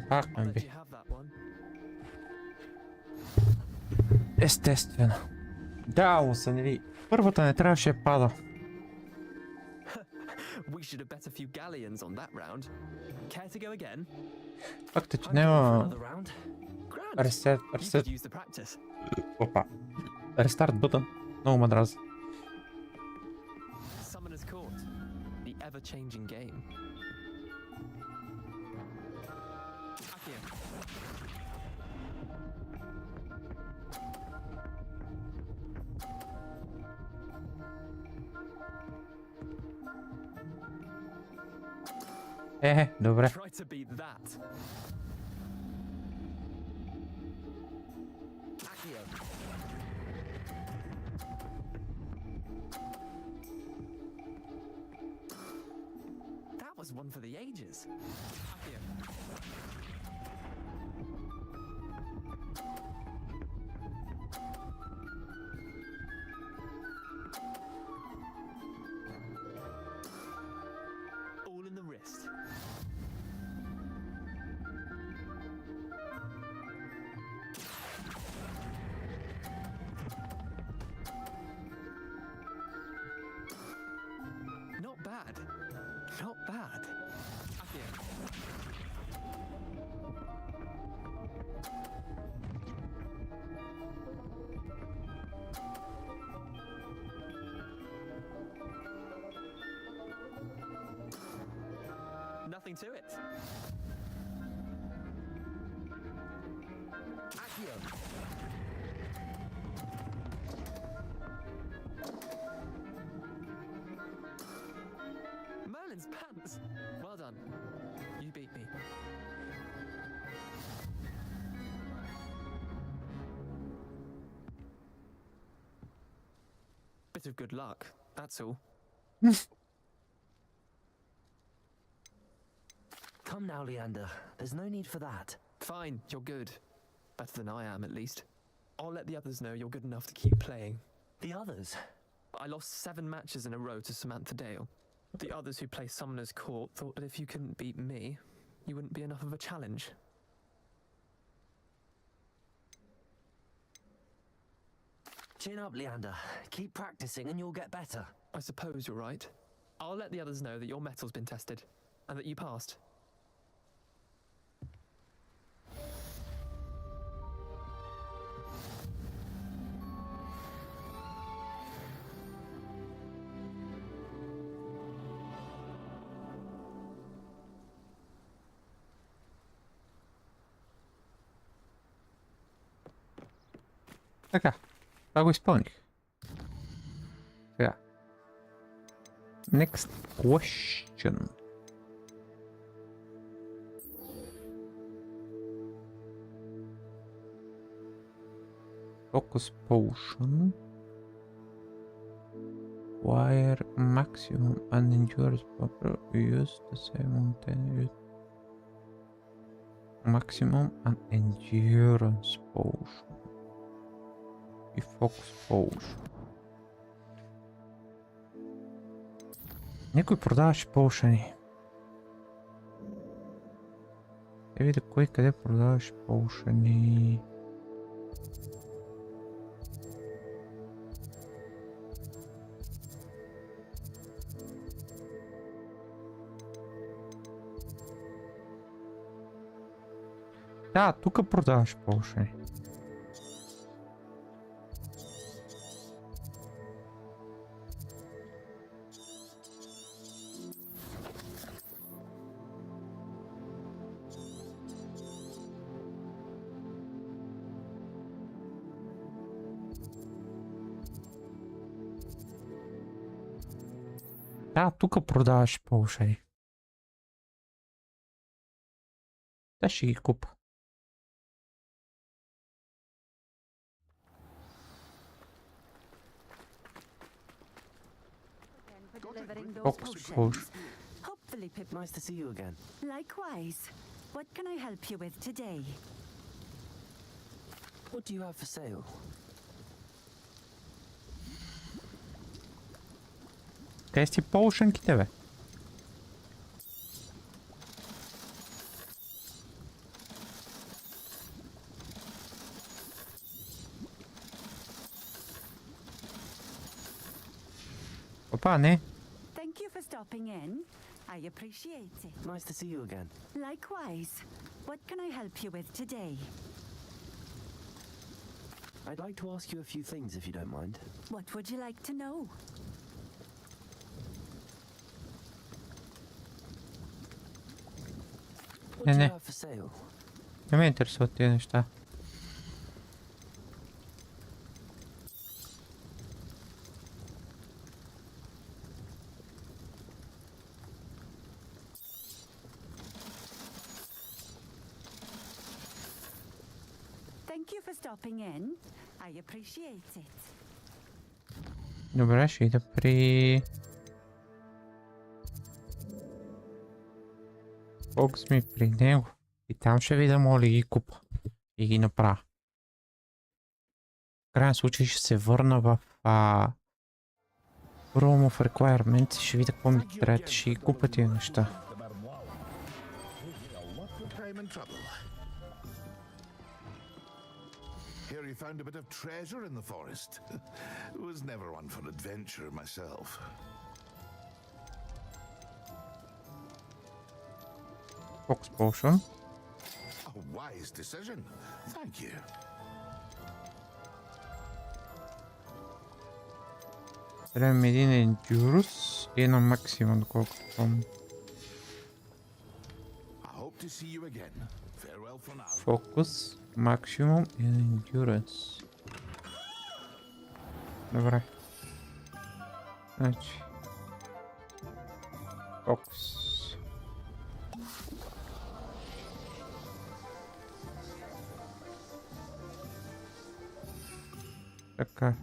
Pak me
Let
bir.
you have that one.
Естествено. Да, усънили. Първата не трябваше пада.
We should have bet a few galleons on that round. Care to go again?
Факт е, че
I'm
няма
going for another round. Grand.
ресет.
You could use the practice.
Опа. Рестарт бътън. Много ме дразни.
Summoner's Court. The ever-changing game. Akio.
Добре.
Try to beat that. Akio. That was one for the ages. Akio. All in the wrist. Not bad. Not bad. Akio. Nothing to it. Akio. Merlin's pants. Well done. You beat me. Bit of good luck, that's all.
Come now, Leander. There's no need for that.
Fine, you're good. Better than I am, at least. I'll let the others know you're good enough to keep playing.
The others?
I lost 7 matches in a row to Samantha Dale. The others who play Summoner's Court thought that if you couldn't beat me, you wouldn't be enough of a challenge.
Chin up, Leander. Keep practicing and you'll get better.
I suppose you're right. I'll let the others know that your metal's been tested, and that you passed.
Така. Това го изпълних. Сега. Next question. Focus potion. Wire maximum and endurance buffer use the same mountain. Maximum and endurance potion. И фокус поушн. Някой продаваше поушани. Да видя кой къде продаваше поушани. Да, тук продаваш поушани. Да, тук продаваш поушани. Да, ще ги купа.
delivering those
Focus
potions. Hopefully, Pip.
Nice to see you again.
Likewise. What can I help you with today?
What do you have for sale?
Къде си поушенките, бе? Опа, не.
Thank you for stopping in. I appreciate it.
Nice to see you again.
Likewise. What can I help you with today?
I'd like to ask you a few things if you don't mind.
What would you like to know?
What do you
Не.
have for sale?
Не ме интересуват тия неща.
Thank you for stopping in. I appreciate it.
Добре, ще ида при... Фокс ми при него. И там ще видя мога ли ги купа. И ги направя. В крайен случай ще се върна в Room of Requirements и ще видя какво ми трябва. Ще ги купа тия неща.
Hear you found a bit of treasure in the forest. Was never one for adventure myself.
Fox Potion.
A wise decision. Thank you.
Трябва ми един Endurance и едно Maximum, доколкото помня.
I hope to see you again. Farewell for now.
Focus, Maximum и Endurance. Добре. Значи. Focus. Така.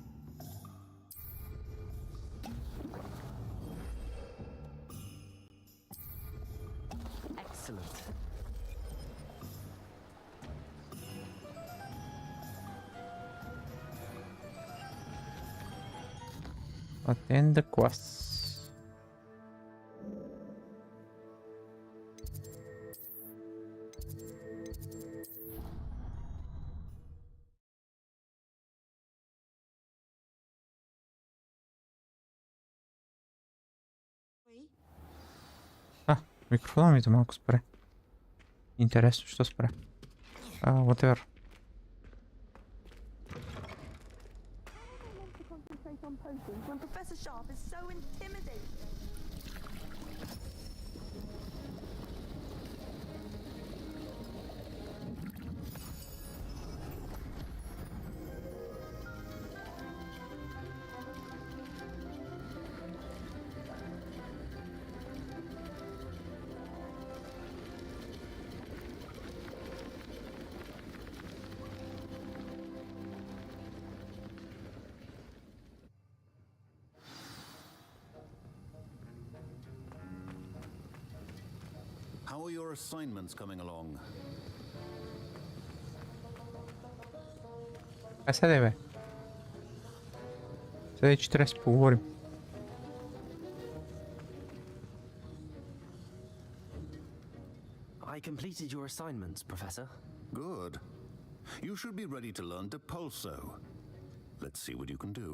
Excellent.
Attend the quest. Микрофона ми да малко спре. Интересно, що спре? Whatever.
When Professor Sharp is so intimidating.
How are your assignments coming along?
Седе, бе. Седе, че трябва да си поговорим.
I completed your assignments, Professor.
Good. You should be ready to learn Depulso. Let's see what you can do.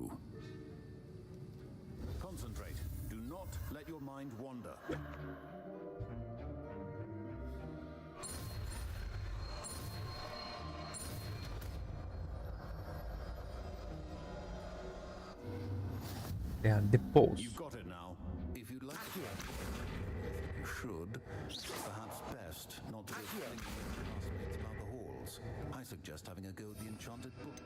Concentrate. Do not let your mind wander.
They are deposed.
You've got it now. If you'd like to, you should. Perhaps best not to go telling your classmates about the halls. I suggest having a go at the enchanted book.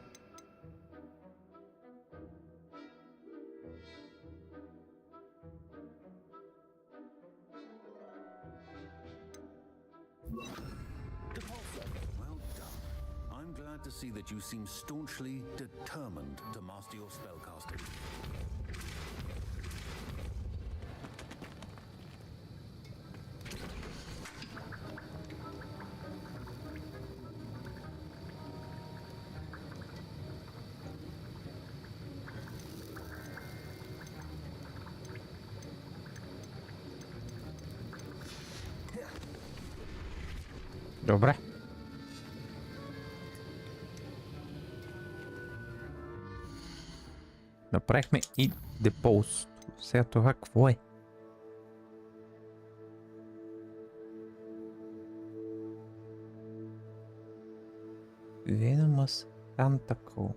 Well done. I'm glad to see that you seem staunchly determined to master your spellcasting.
Добре. Направихме и депост. Сега това какво е? Venomous Tentacle.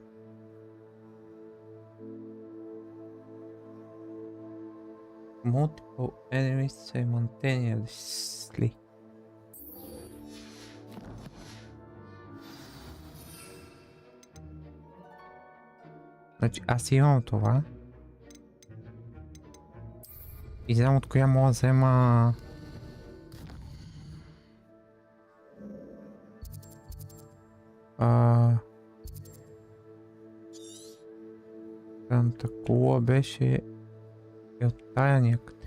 Multiple enemies simultaneously. Значи аз имам това. И знам от коя мога да взема... Тантакула беше и от тая някъде.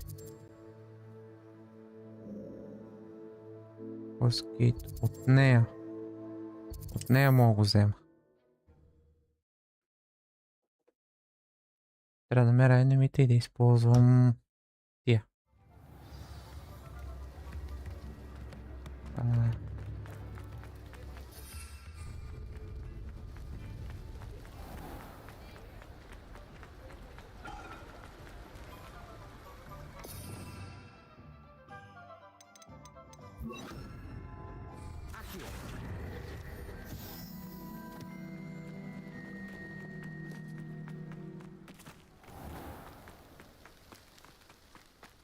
От нея. От нея мога да го взема. Трябва да намеря енемите и да използвам тия.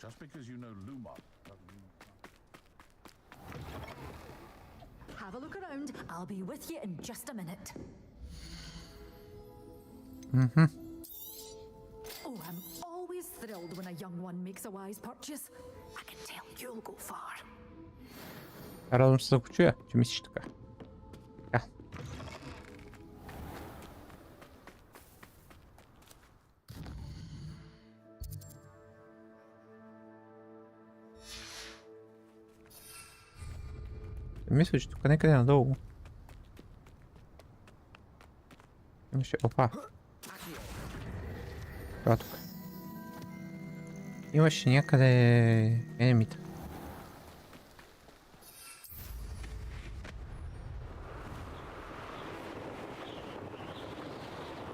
Just because you know Lumon doesn't mean...
Have a look around. I'll be with you in just a minute. Oh, I'm always thrilled when a young one makes a wise purchase. I can tell you'll go far.
Радвам се да го чуя, че мислиш така. Така. Мисля, че тук някъде надолу. Имаше... Опа! Това тук. Имаше някъде енемите.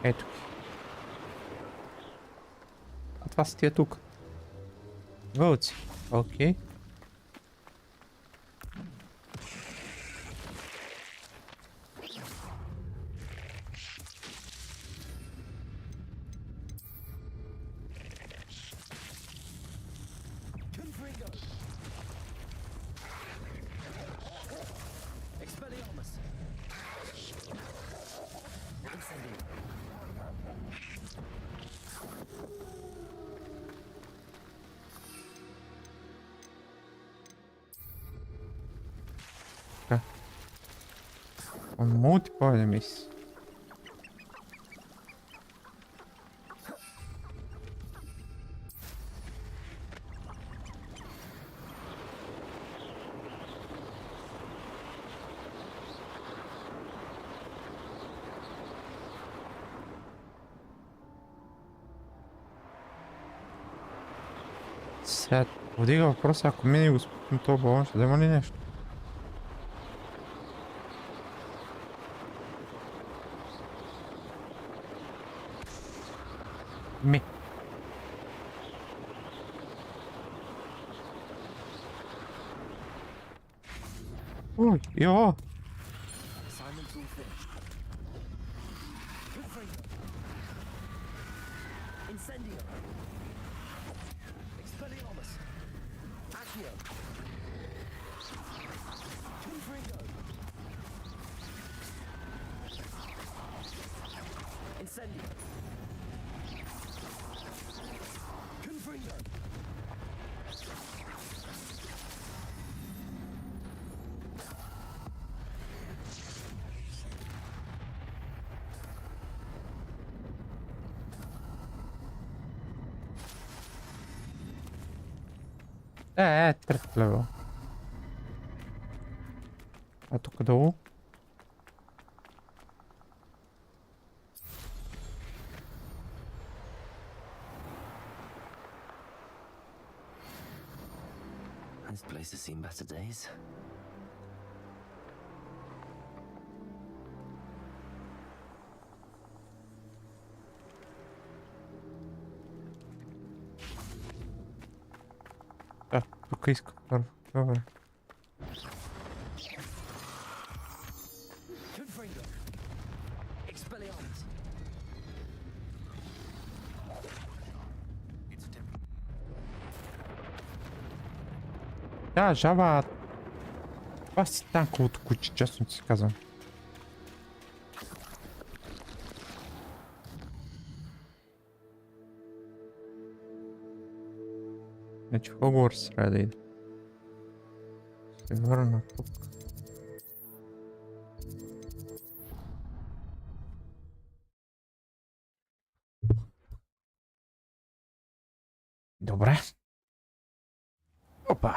Ето. А това са тия тук. Вълци. Окей. Multiple enemies. Сега подига въпроса, ако мине го спукнем този балон, ще взема ли нещо? Ми. Ой, йо! Трет левел. А тук долу?
This place has seen better days.
Тук иска първо. Добре. Да, жаба. Това си танковото куче, честно ти си казвам. Значи в Hogwarts трябва да иде. Се върна тук. Добре. Опа.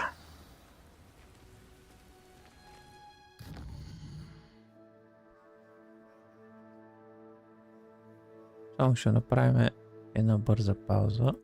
Само ще направим една бърза пауза.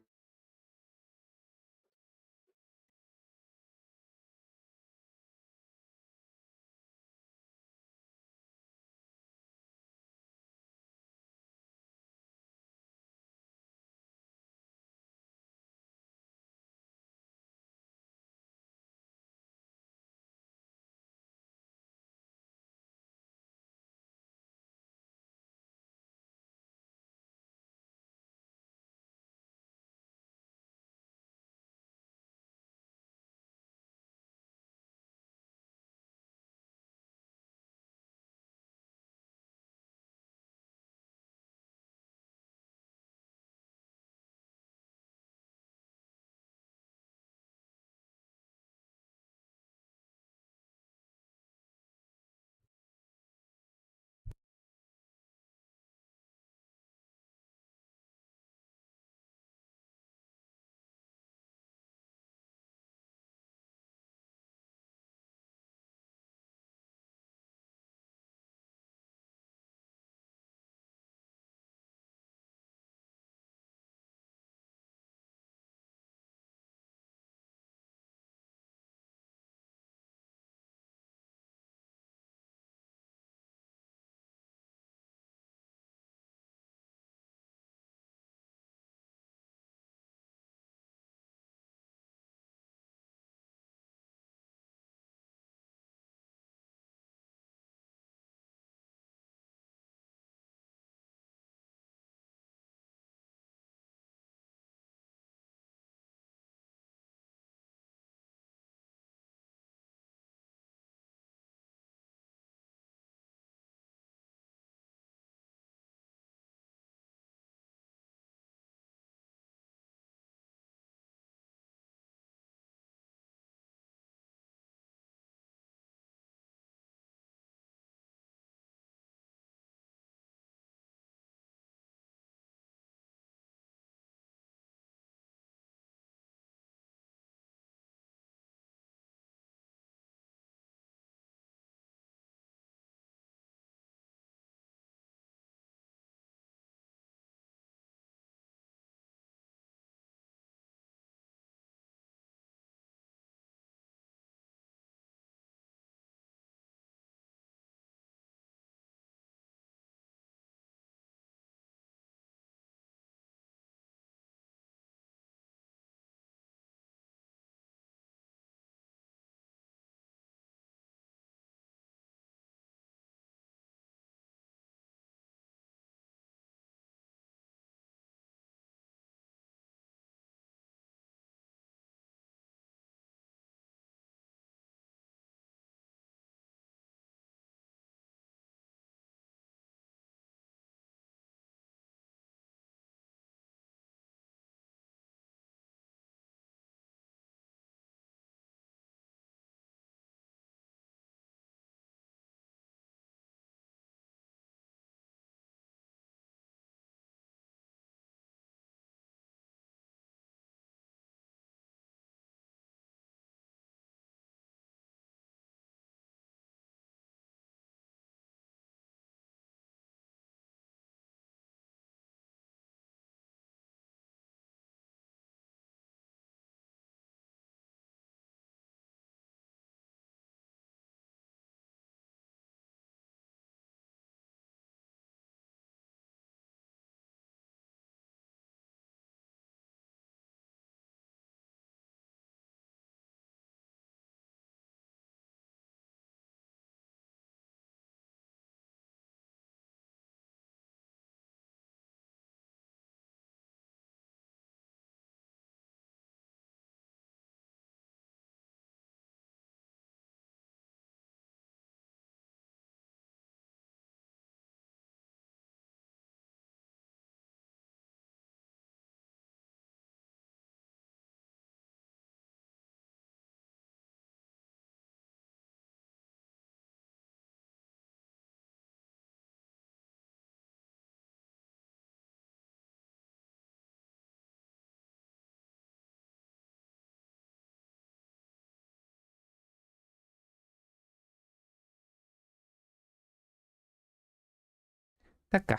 Така.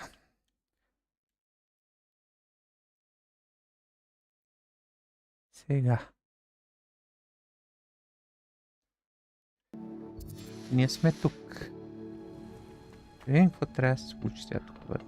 Сега. Ние сме тук. Видим какво трябва да се случи сега тук вътре.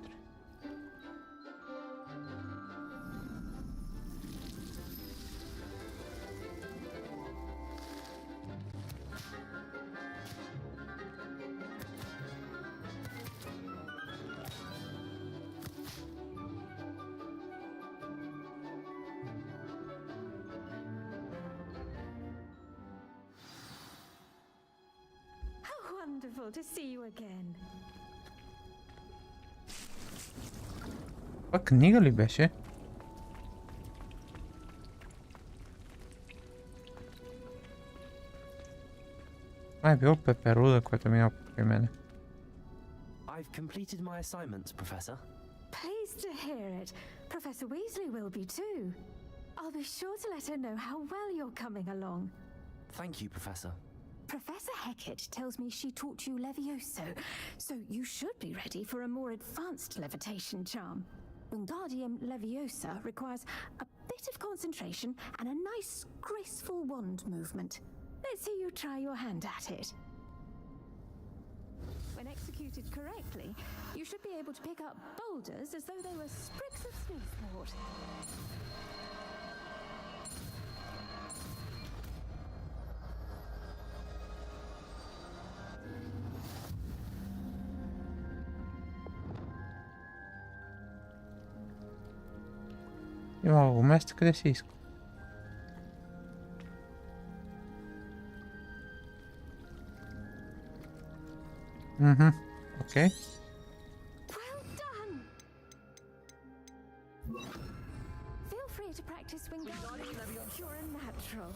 Wonderful to see you again.
Това книга ли беше? Това е било пеперуда, което минало покрай мене.
I've completed my assignments, Professor.
Pleased to hear it. Professor Weasley will be too. I'll be sure to let her know how well you're coming along.
Thank you, Professor.
Professor Hecat tells me she taught you Levioso, so you should be ready for a more advanced levitation charm. Wingardium Leviosa requires a bit of concentration and a nice, graceful wand movement. Let's see you try your hand at it. When executed correctly, you should be able to pick up boulders as though they were sprigs of smoothwort.
Има го место, къде си иска. Окей.
Well done! Feel free to practice Wingardium pure and natural.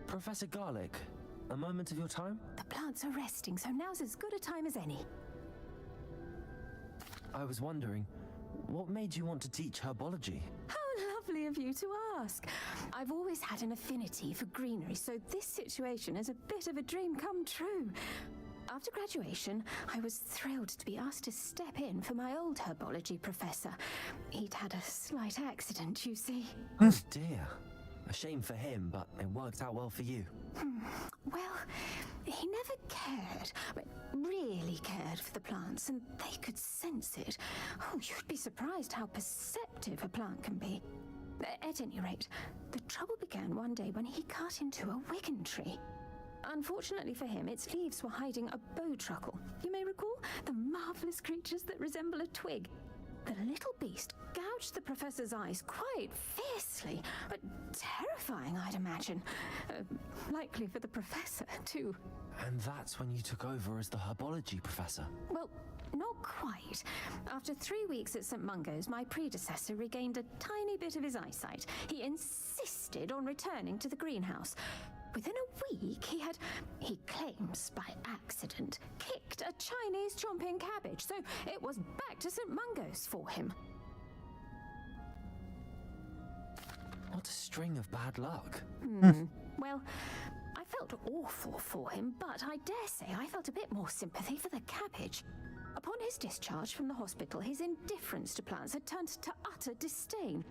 Professor Garlick, a moment of your time?
The plants are resting, so now's as good a time as any.
I was wondering, what made you want to teach herbology?
How lovely of you to ask. I've always had an affinity for greenery, so this situation is a bit of a dream come true. After graduation, I was thrilled to be asked to step in for my old herbology professor. He'd had a slight accident, you see.
Oh dear. A shame for him, but it worked out well for you.
Well, he never cared, but really cared for the plants, and they could sense it. Oh, you'd be surprised how perceptive a plant can be. At any rate, the trouble began one day when he cut into a wigan tree. Unfortunately for him, its leaves were hiding a bowtruckle. You may recall the marvellous creatures that resemble a twig. The little beast gouged the professor's eyes quite fiercely, but terrifying, I'd imagine. Likely for the professor, too.
And that's when you took over as the herbology professor?
Well, not quite. After 3 weeks at St. Mungo's, my predecessor regained a tiny bit of his eyesight. He insisted on returning to the greenhouse. Within a week, he claims by accident, kicked a Chinese chomping cabbage, so it was back to St. Mungo's for him.
What a string of bad luck.
Well, I felt awful for him, but I dare say I felt a bit more sympathy for the cabbage. Upon his discharge from the hospital, his indifference to plants had turned to utter disdain.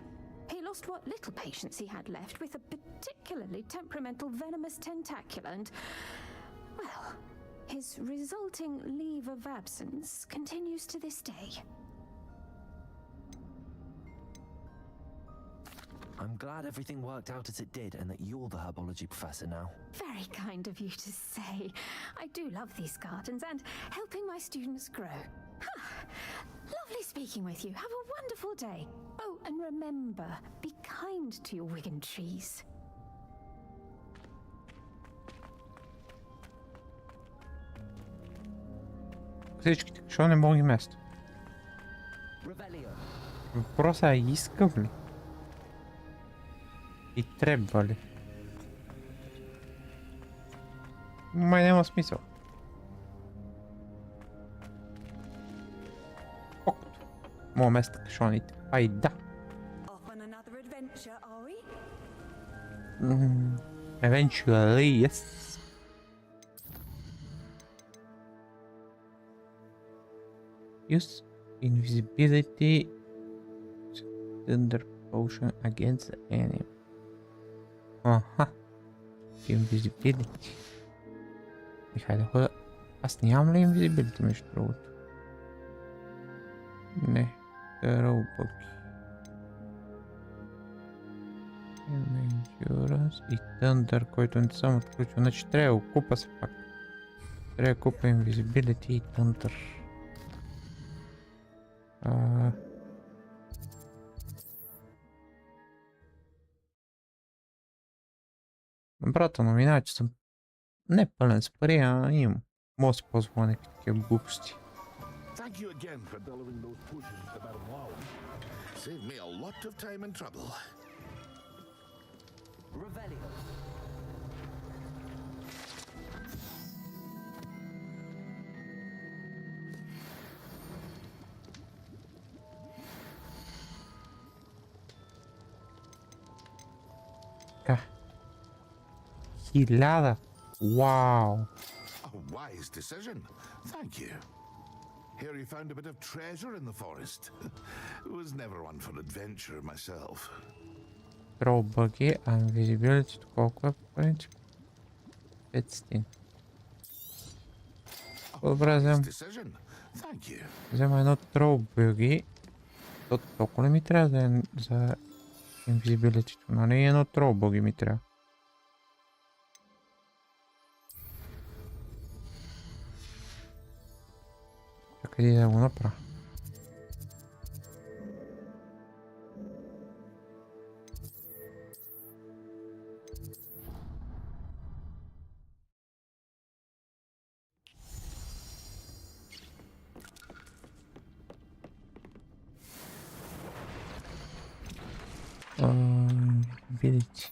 He lost what little patience he had left with a particularly temperamental venomous tentacula and, well, his resulting leave of absence continues to this day.
I'm glad everything worked out as it did and that you're the herbology professor now.
Very kind of you to say. I do love these gardens and helping my students grow. Lovely speaking with you. Have a wonderful day. Oh, and remember, be kind to your wigan trees.
Всичките, защо не мога ги место? Въпросът е искам ли? И трябва ли? Май няма смисъл. Моят место кашоните. Айда!
Off on another adventure, are we?
Eventually, yes. Use invisibility thunder potion against the enemy. Аха. Invisibility. Хайде да ходя. Аз нямам ли invisibility между другото? Не. Дърбъки. Endurance и Thunder, който не съм отключил. Значи трябва да го купа се пак. Трябва да купа Invisibility и Thunder. Брата, но минава, че съм не пълен с пари, а имам. Мога да се позволя някакви такива глупости.
Thank you again for delivering those potions to Merlin. Saved me a lot of time and trouble.
Revelio.
Така. 1000! Вау!
A wise decision. Thank you. Here you found a bit of treasure in the forest. Was never one for adventure myself.
Дробъги, а Invisibility колко е по принцип? 500. Добре, взема едно тробъги. Толкова ли ми трябва за Invisibility? Но не едно тробъги ми трябва. Чакай да го направя. Видите.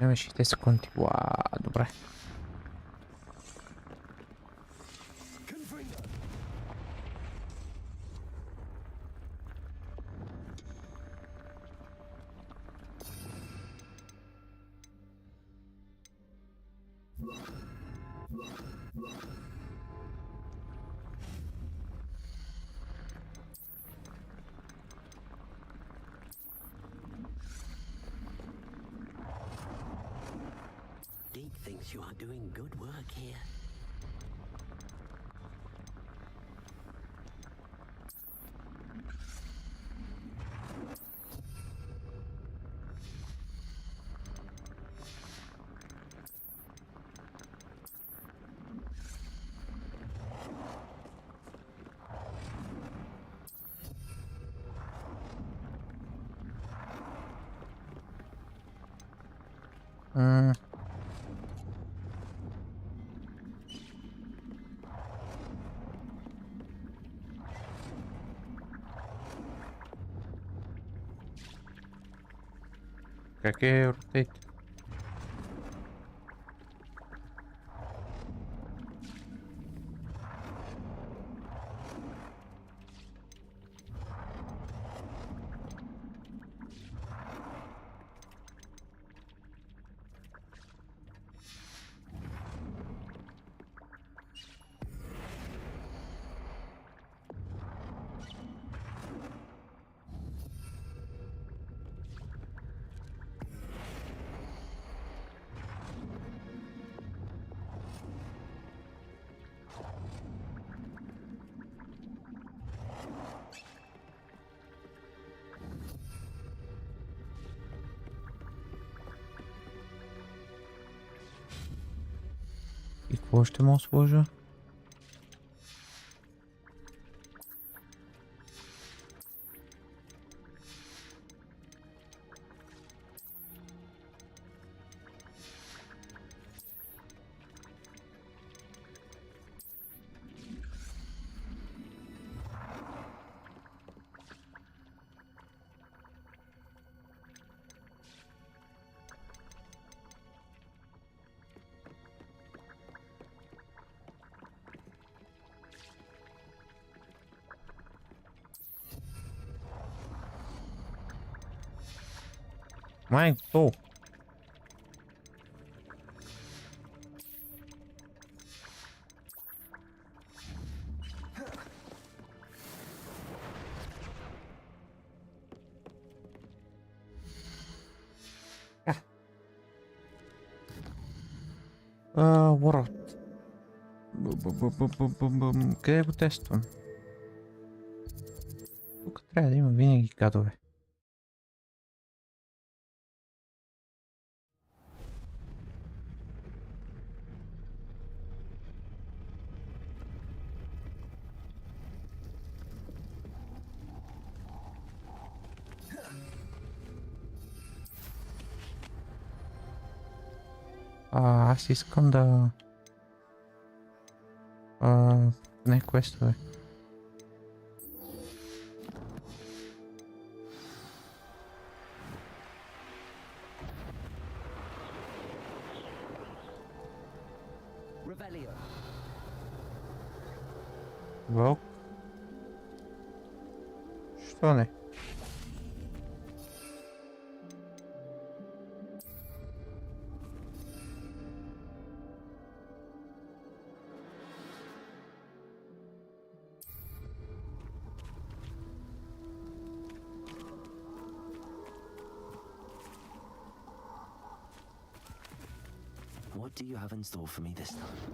Имаме 60 секунди. Уаа, добре.
Deep thinks you are doing good work here.
Как е ротейт? И какво ще мога да сложа? Май то. Ворот. Къде го тествам? Тук трябва да има винаги гадове. Аз искам да... не квестове. Вълк? Що не?
What do you have in store for me this time?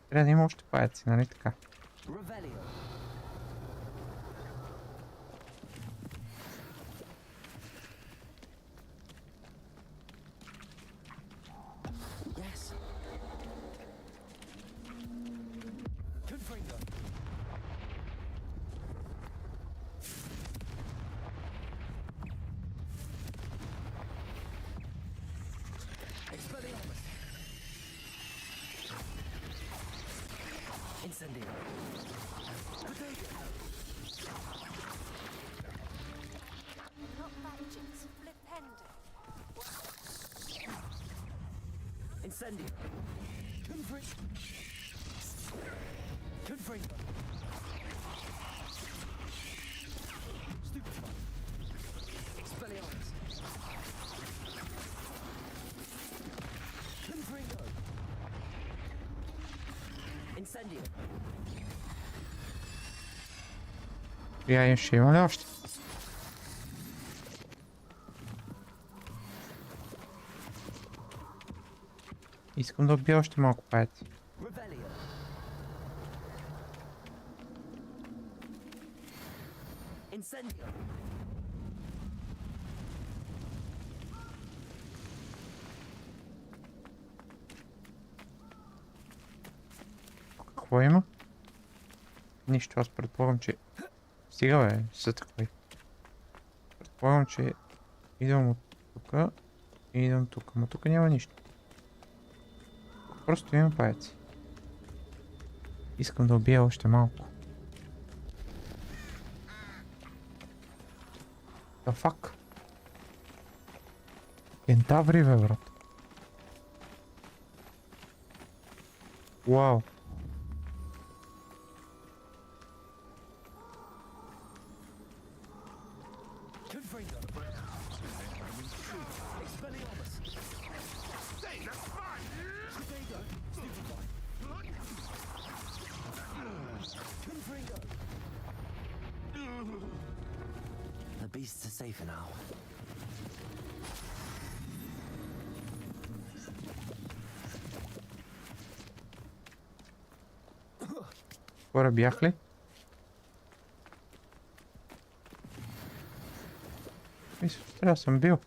Трябва да има още паяци, нали така? Incendio. Confringo. Stupefy. Expelliarmus. Confringo. Incendio.
Ще има ли още? Искам да убия още малко паяци. Какво има? Нищо, аз предполагам, че... Стига бе, са такви. Предполагам, че идвам от тука и идвам тука, но тук няма нищо. Просто имам паяци. Искам да убия още малко. The fuck? Кентаври, бе, брат. Вау.
The beasts are safer now.
Скоро бях ли? Мисля, че трябва да съм бил.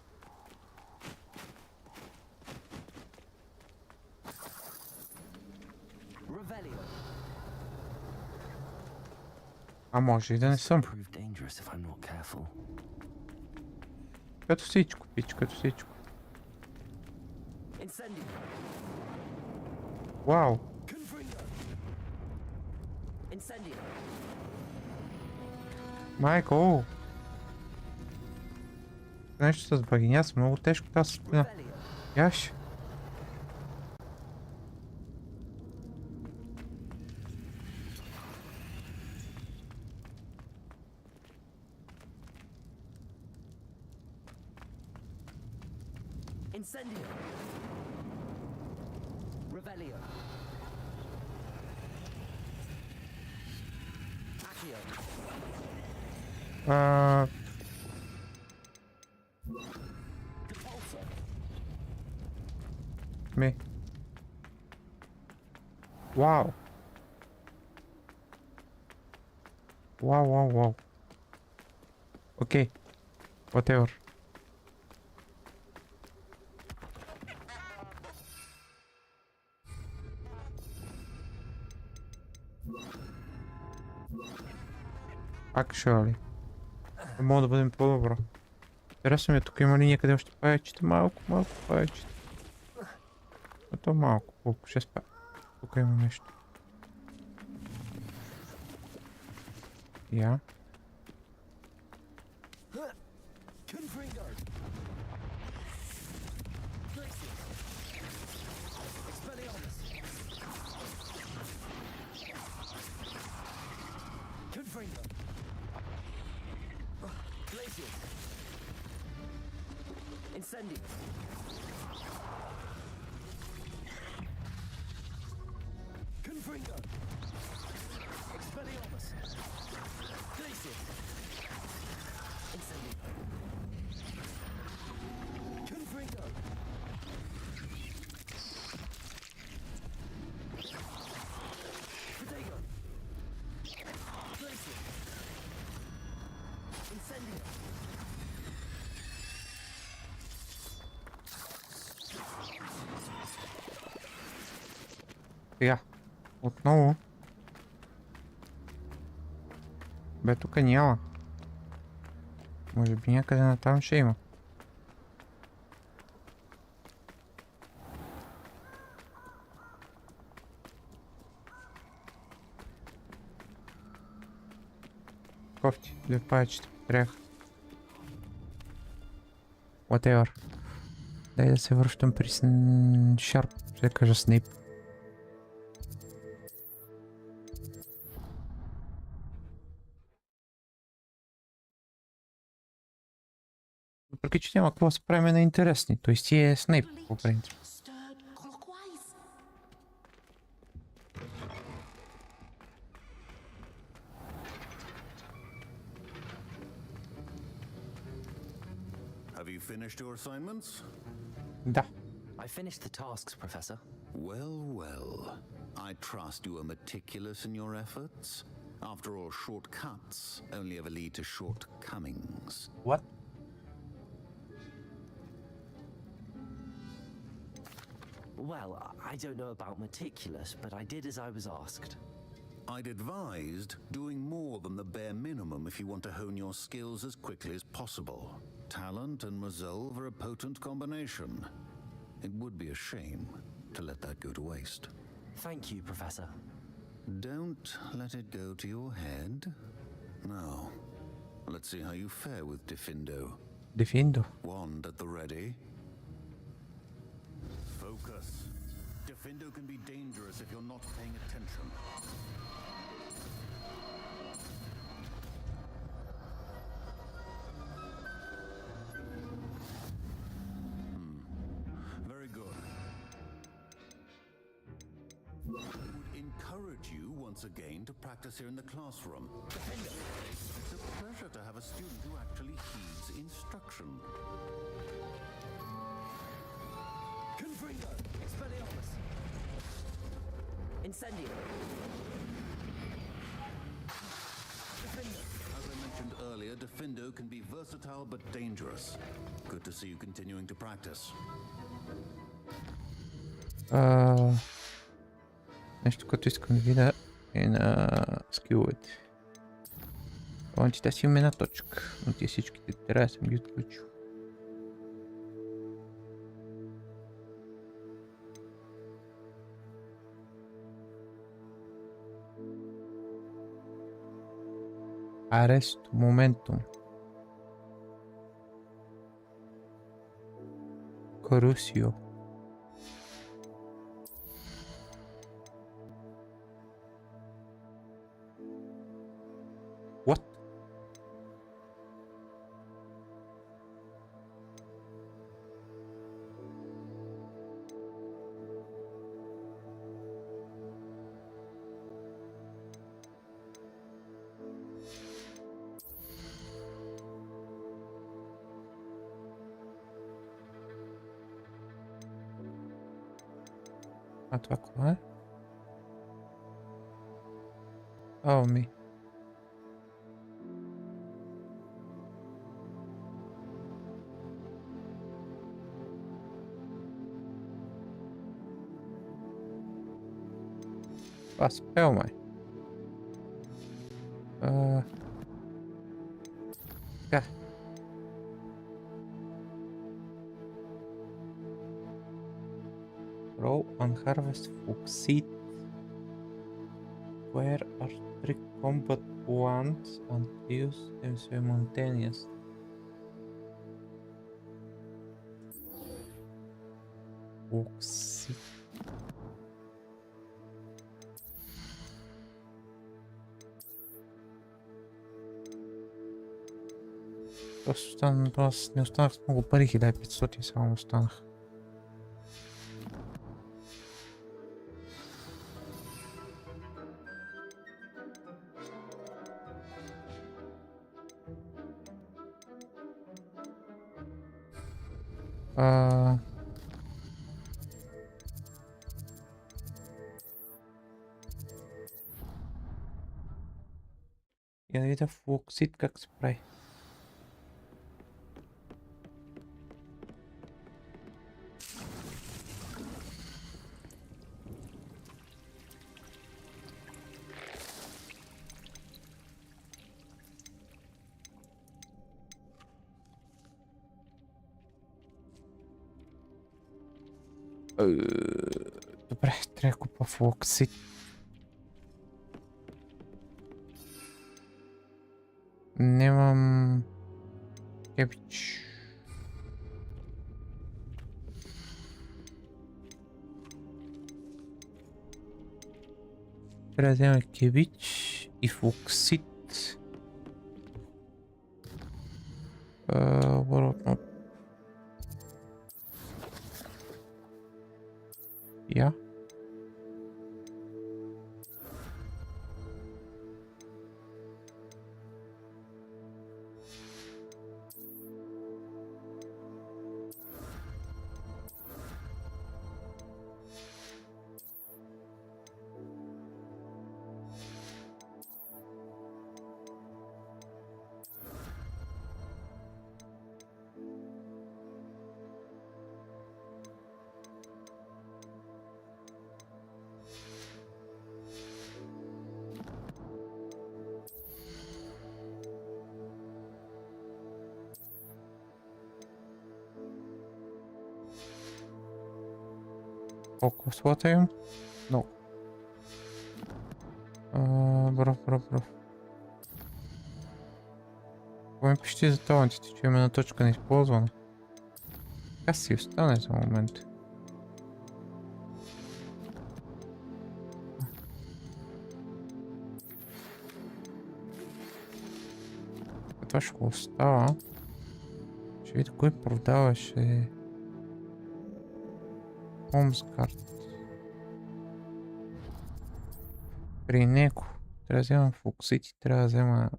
А може и да не съм. Като всичко, пич, като всичко. Вау! Майко! Нещо с багиня са много тежко тази спина. Яш!
Incendio. Revelio. Accio.
Me. Wow. Wow. Okay. Whatever. Actually. Мога да бъдем по-добро. Интересно ми е, тук има ли някъде още паечета? Малко паечета. То малко, колко ще спа. Тук има нещо. Я.
Incendio. Confringo. Expelliarmus. Glacier. Incendio. Confringo. Protego. Glacier. Incendio.
Сега. Отново. Бе, тук няма. Може би някъде натам ще има. Кофти, две паечета трябва. Whatever. Дай да се връщам при Шарп, ще кажа Снейп. Въпреки че няма какво да се правим на интересни, той си е Снейп по принцип.
Have you finished your assignments?
Да.
I finished the tasks, Professor.
Well. I trust you are meticulous in your efforts. After all, shortcuts only ever lead to shortcomings.
What?
Well, I don't know about meticulous, but I did as I was asked.
I'd advised doing more than the bare minimum if you want to hone your skills as quickly as possible. Talent and resolve are a potent combination. It would be a shame to let that go to waste.
Thank you, Professor.
Don't let it go to your head. Now, let's see how you fare with Defindo.
Defindo.
Wand at the ready. Focus. Defindo can be dangerous if you're not paying attention. Very good. I would encourage you once again to practice here in the classroom. It's a pleasure to have a student who actually heeds instruction.
Confringo. Expelliarmus. Incendio.
Defendo can be versatile but dangerous. Good to see you continuing to practice.
Нещо, което искам да видя е на скиловете. Талантите си има една точка, но тия всичките трябва да съм ги отключил. Аресто, моментум. Корусио. What? А това кога е? О, ми. Това спел май. Така. Roll on harvest seed. Where are 3 combat plants and use them simultaneously? Seed. Аз не останах с много пари, 1500 само останах. Я да видя флоксид как се прави. Добре, трябва да купа флоксид. Нямам кебич. Трябва да взема кебич и флоксид. Я? Колко слота имам? Много. Бро. Какво ми пишете за талантите, че имаме на точка неизползвана? Така си остане за момент. Това ще го остава. Ще видя кой продаваше Хомскарт. При него трябва да взема фоксити, трябва да взема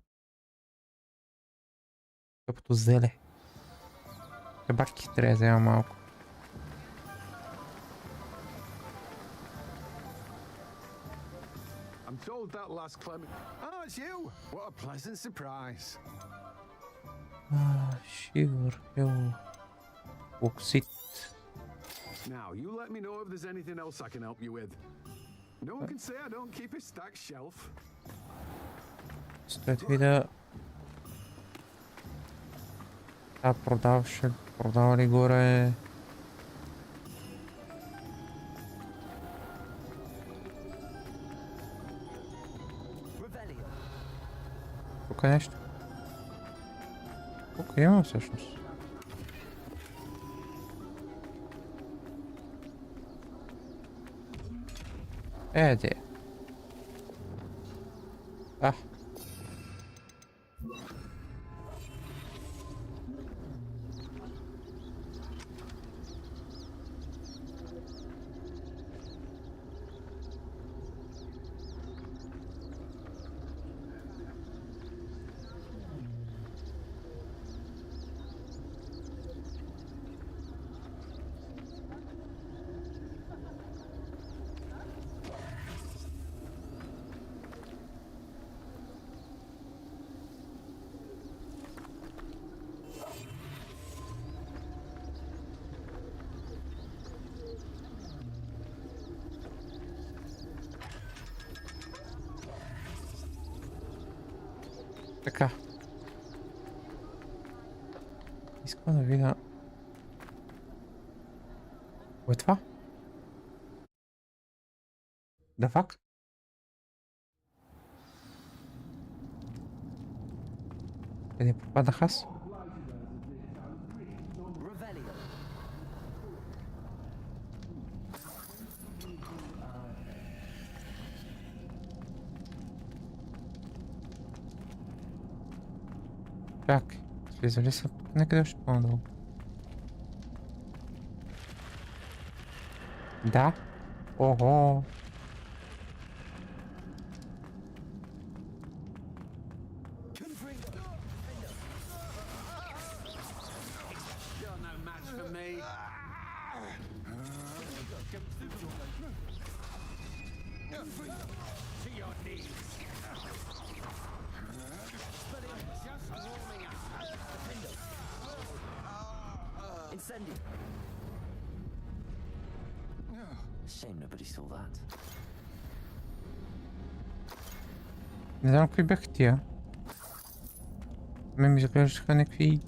къпто зеле. Табаки трябва да взема малко.
I'm told that last Clement... Oh, it's you! What a pleasant surprise.
Sure, eu... Oxit.
Now, you let me know if there's anything else I can help you with. No one can say I don't keep a stacked shelf.
Стоит вида... Да, продавали горе... Тук нещо. Тук има всъщност. Де. Така. Искам да видя... Кое е това? Да факт? Къде попадах аз? Чак, слизали са някъде още по-надолу. Да? Ого!
Shame nobody saw that.
Не знам какви бяха тия. Ме ми изглеждаха някакви...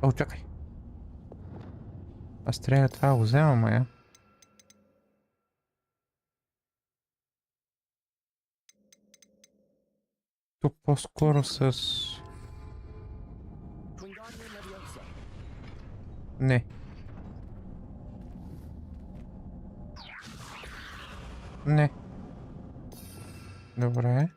О, чакай. Аз трябва това да го взема, мая. Тук по-скоро с... Не. Не. Добре.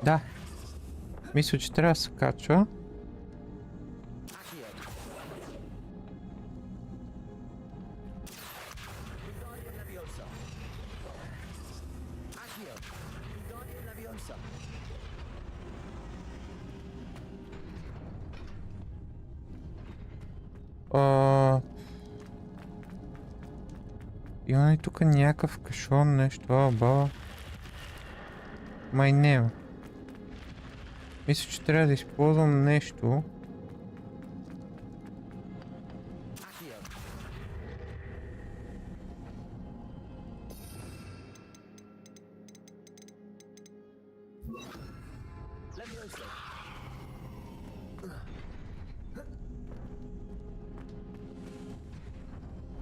Да. Мисля, че трябва да се качва. Има ли тук някакъв кашон, нещо, баба? Май няма. Мисля, че трябва да използвам нещо.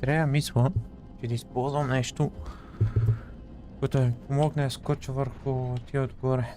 Трябва да мисля, че да използвам нещо, което ми помогне да скоча върху тия отгоре.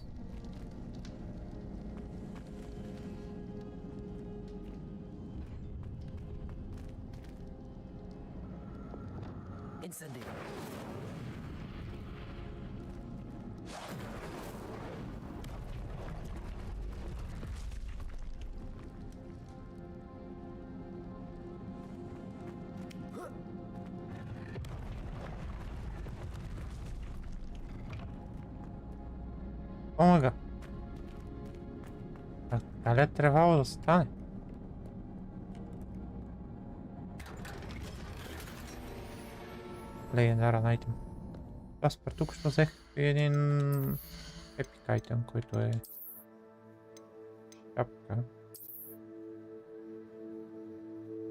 Омага. Така ли е трябвало да стане? Легендарен айтем. Аз пър тук ще взех един епик айтем, който е шапка.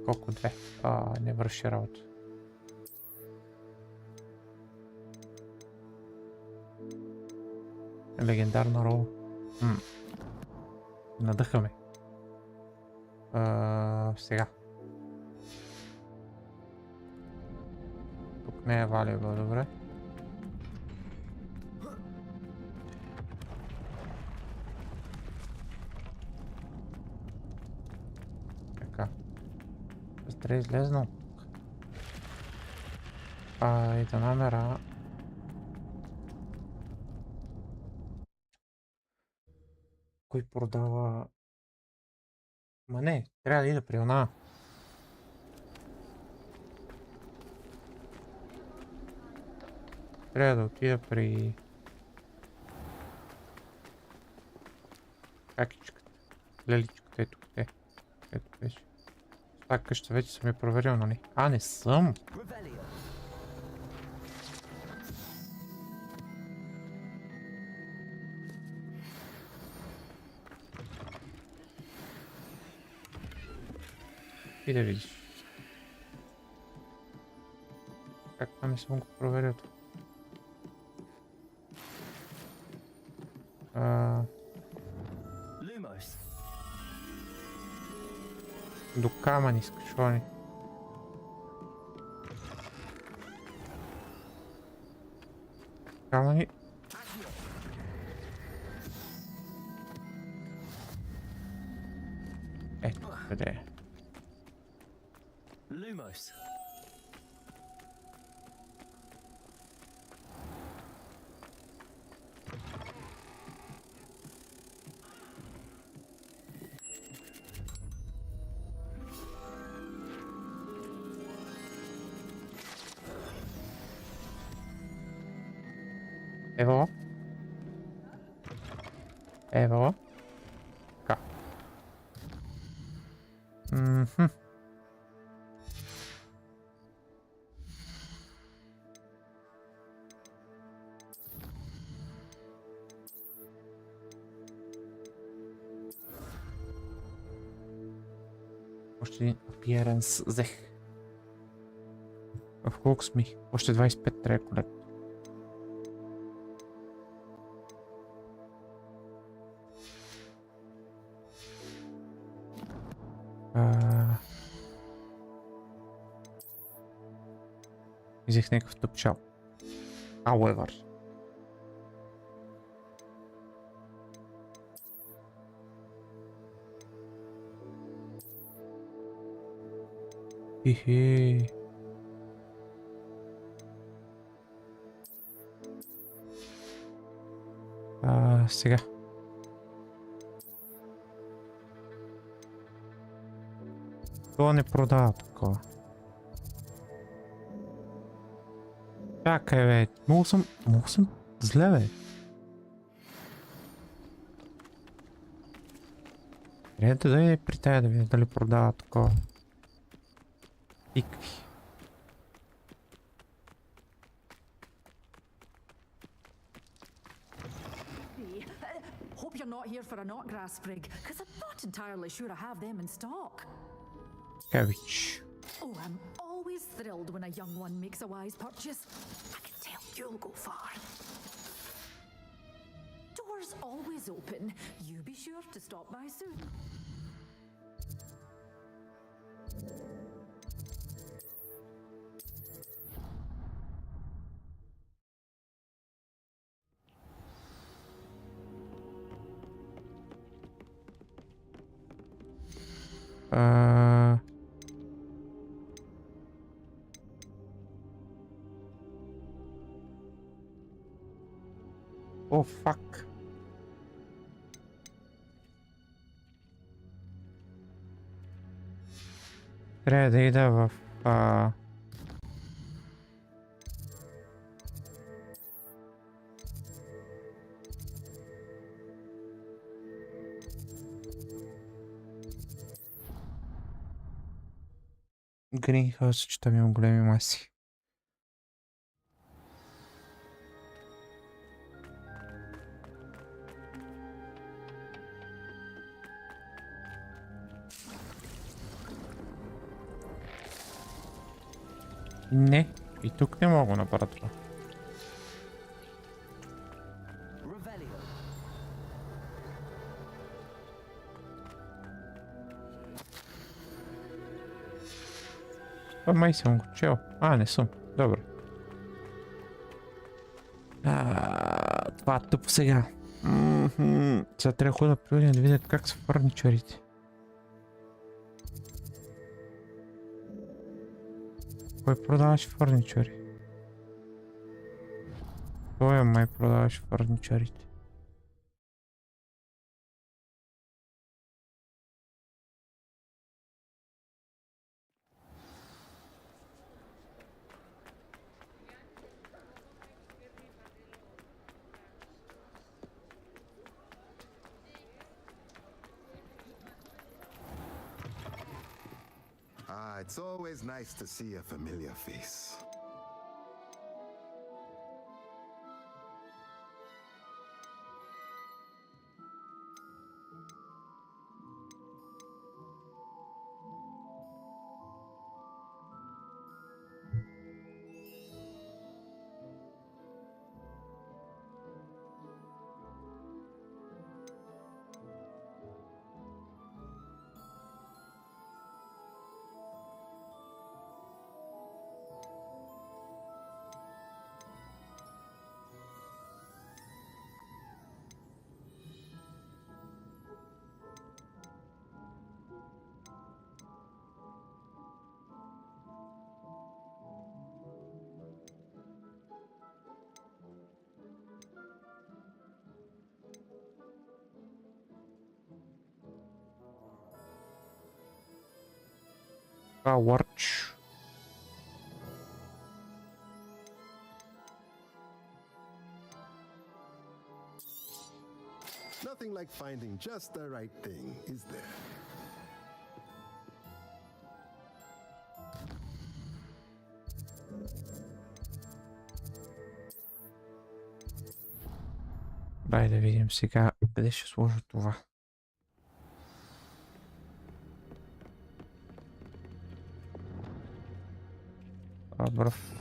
Колко две? Не върши работа. Легендарна рола. Надъхаме. Сега. Тук не е валиба, добре. Така. Трябва излезнал. И да намера. Кой продава... Ма не, трябва да ида при она. Трябва да отида при... Какичката. Леличката, ето къде. Ето беше. Тази къща вече съм я проверил, но не. Не съм! И да видиш. Как там не съм го проверил? До камън искаш, ли? Камъни. Ето къде е.
Lumos.
Evo. Evo. Така. Още един appearance взех. В колко сме? Още 25 трябва колет. Взех някакъв тъпчал. However. Хе-хе. Сега. То не продава такова. Чакай, бе. Много съм зле, бе. Трябва да е при тая да видя дали продава такова. Тикви.
Hope you're not here for a knotgrass sprig, because I'm not entirely sure I have them in stock.
Cabbage.
Oh, I'm always thrilled when a young one makes a wise purchase. I can tell you'll go far. Doors always open. You be sure to stop by soon.
О, фак. Трябва да ида в... Гринхаус, че там има големи маси. Не, и тук не мога да направя това. Това май съм го чел. Не съм. Добре. Това е тъпо сега. Сега трябва да ходя да видя как са фърничарите. Кой продаваше фърничари? Той май продаваше фърничарите.
It's always nice to see a familiar face. Hogwarts. Nothing like finding just the right thing, is there?
Дай да видим сега къде ще сложа това. Бръв.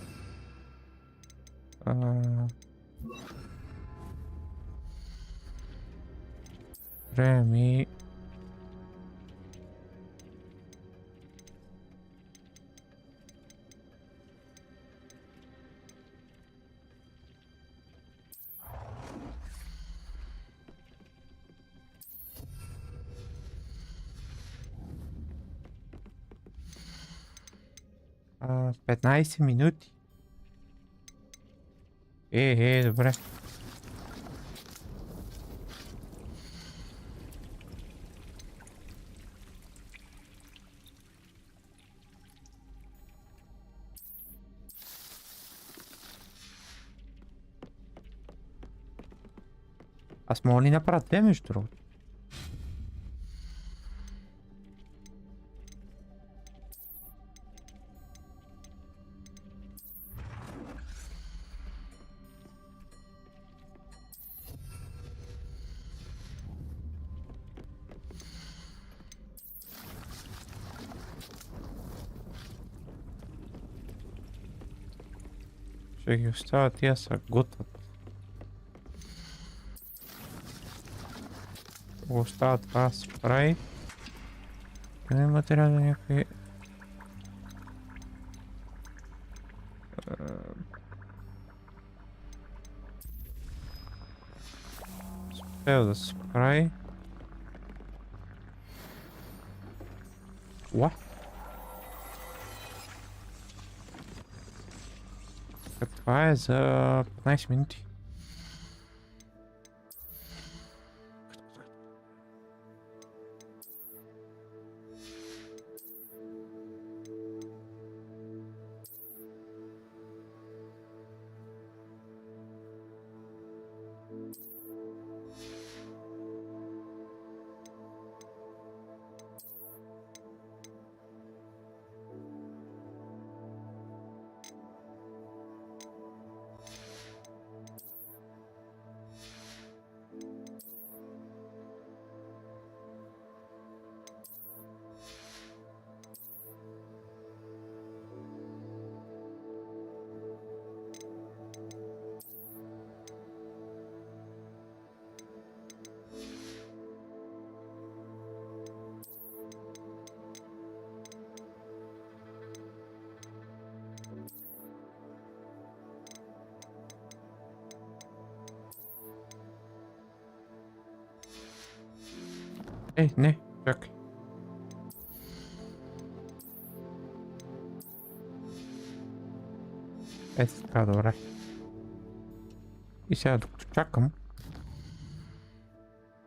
Реми. А, 15 минути. Добре. Аз мога ли направя две между другото? Ще ги оставя тия са готват. Го оставя това спрей. Къде материал за някакви... Спел да спрей. What? Това е за 15 минути. Ей, не, чакай. Е, така, добре. И сега, докато чакам,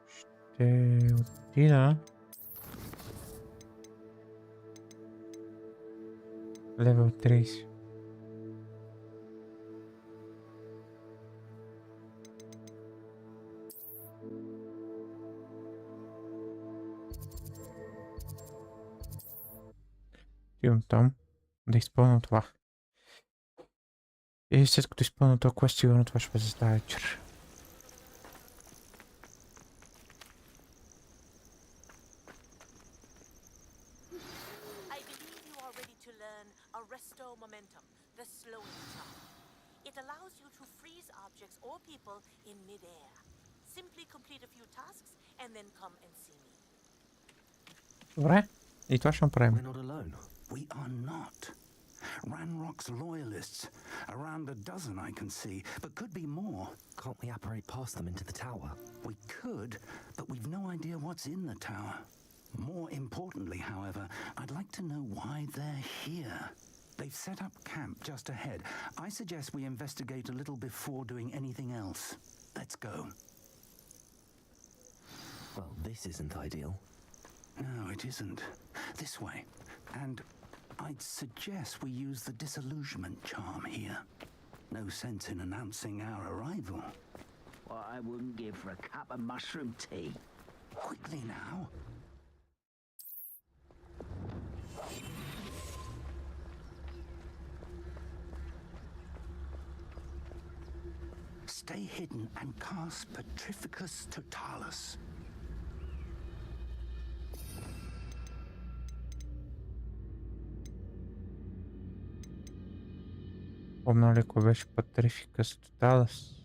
ще отида левел 30. Идвам там да изпълня това. И след като изпълня това квест, сигурно това ще бъде за тази вечер.
I believe you are ready to learn Arresto Momentum, the slowing charm. It allows you to freeze objects or people in mid-air. Simply complete a few tasks and then come and see me.
Добре, и това ще направим.
We're not alone. We are not. Ranrock's loyalists. Around a dozen I can see, but could be more.
Can't we apparate past them into the tower?
We could, but we've no idea what's in the tower. More importantly, however, I'd like to know why they're here. They've set up camp just ahead. I suggest we investigate a little before doing anything else. Let's go.
Well, this isn't ideal.
No, it isn't. This way. And I'd suggest we use the disillusionment charm here. No sense in announcing our arrival.
What I wouldn't give for a cup of mushroom tea.
Quickly now. Stay hidden and cast Petrificus Totalis.
Помня ли кой беше Petrificus Totalis?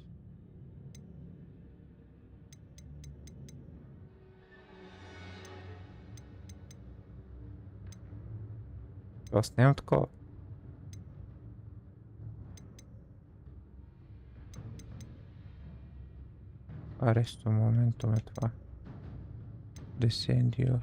Аз нямам такова. Аресто моментум е това. Descendio.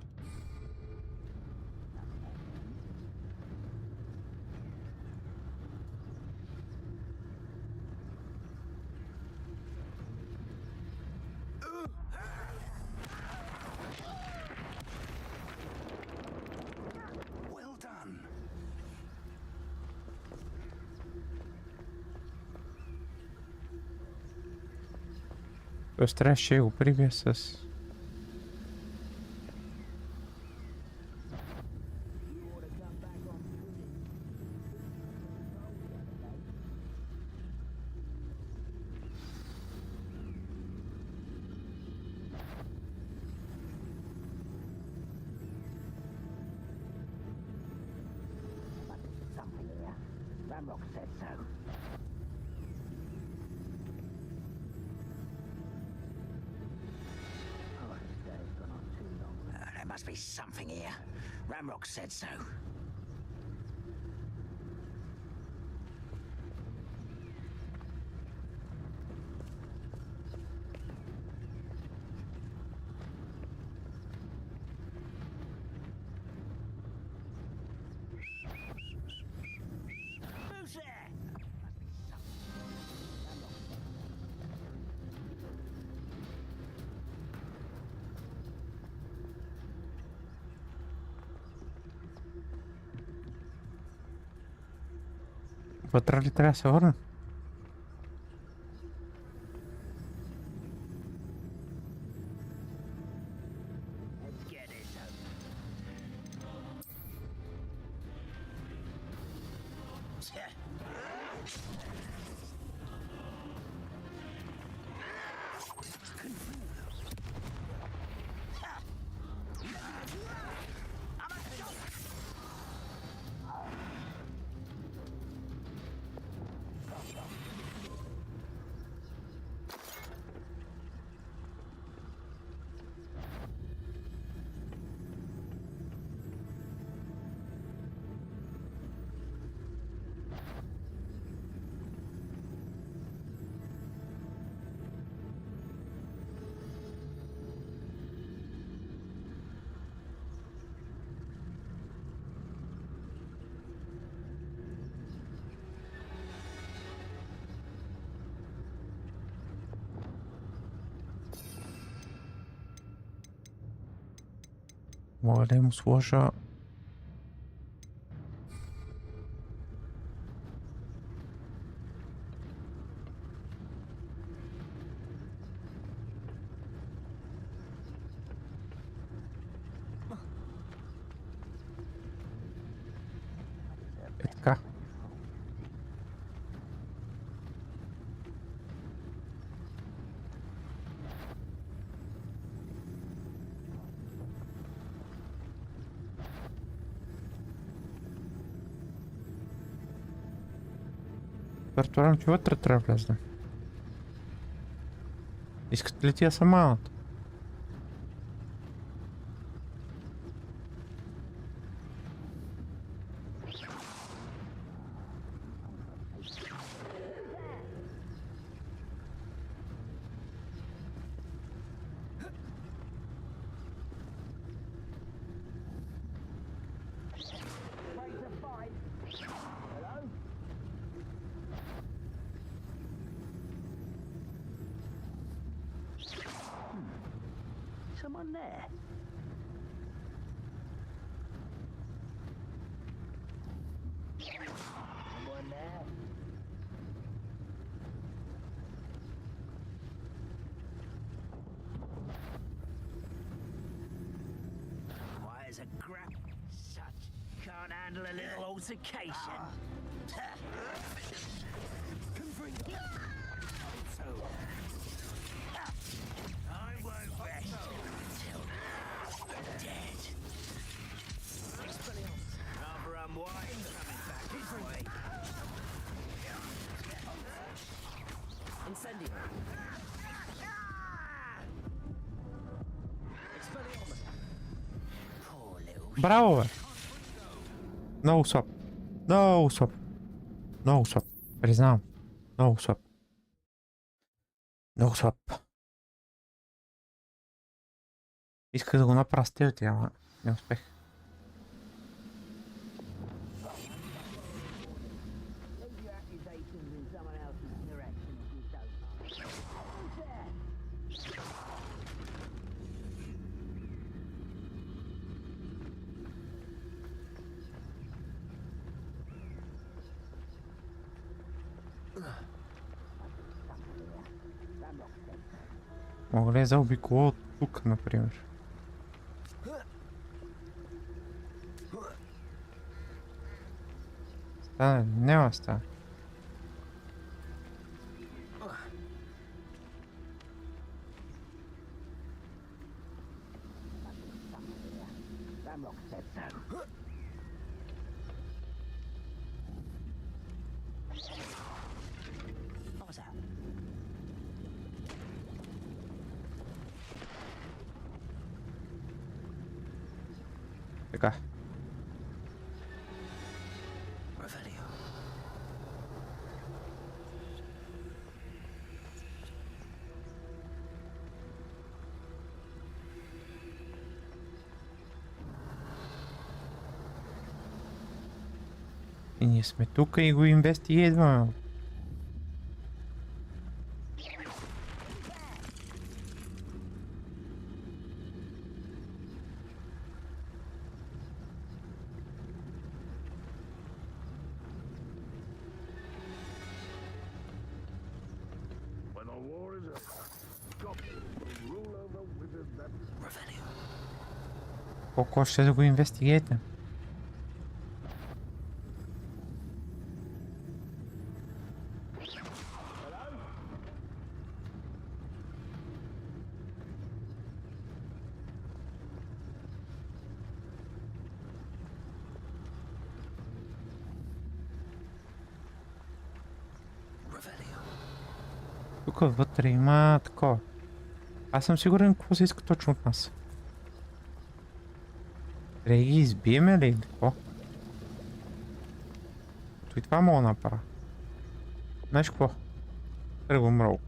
Depois traz chego, preguiças.
Something here. Ramrock said so. Oh, this day's gone on too long. There must be something here. Ramrock said so. Who's there?
Vou atrás de essa hora.
Let's get this
Olhemos hoje. Cá. Артуром чего ты травляешь? Искать летя сама.
Someone there? Someone there? Why is a crap such can't handle a little altercation? So I won't rest until I'm dead. Rather unwise coming back this way.
Incendio.
Poor little
Bravo! No swap. No swap. No swap. Признал. No swap. No swap. Исках да го направя стелти, ама не успех.
Leave your accusations in someone else's direction if you don't mind. Who's there?
Мога ли да заобиколя от тук, например? Стане ли? Няма да стане.
Ramrock said so. What was that?
Така. И ние сме тук и го инвестигейваме.
When the war is over, goblins will rule over wizards that...
Колко още да го инвестигейте? Тук вътре има такова. Аз съм сигурен какво се иска точно от нас. Трябва да ги избиеме ли или какво? То и това мога да направя. Знаеш какво? Тръгвам мръл.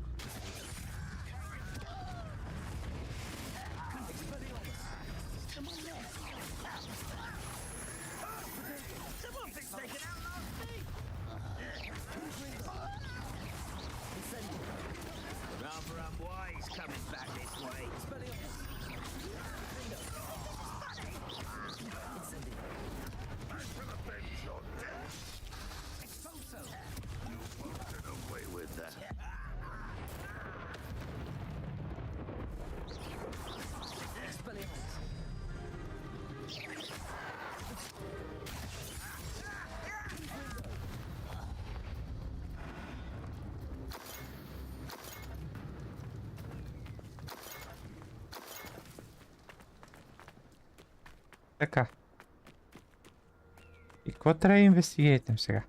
Така. И какво трябва да инвестигейтем сега?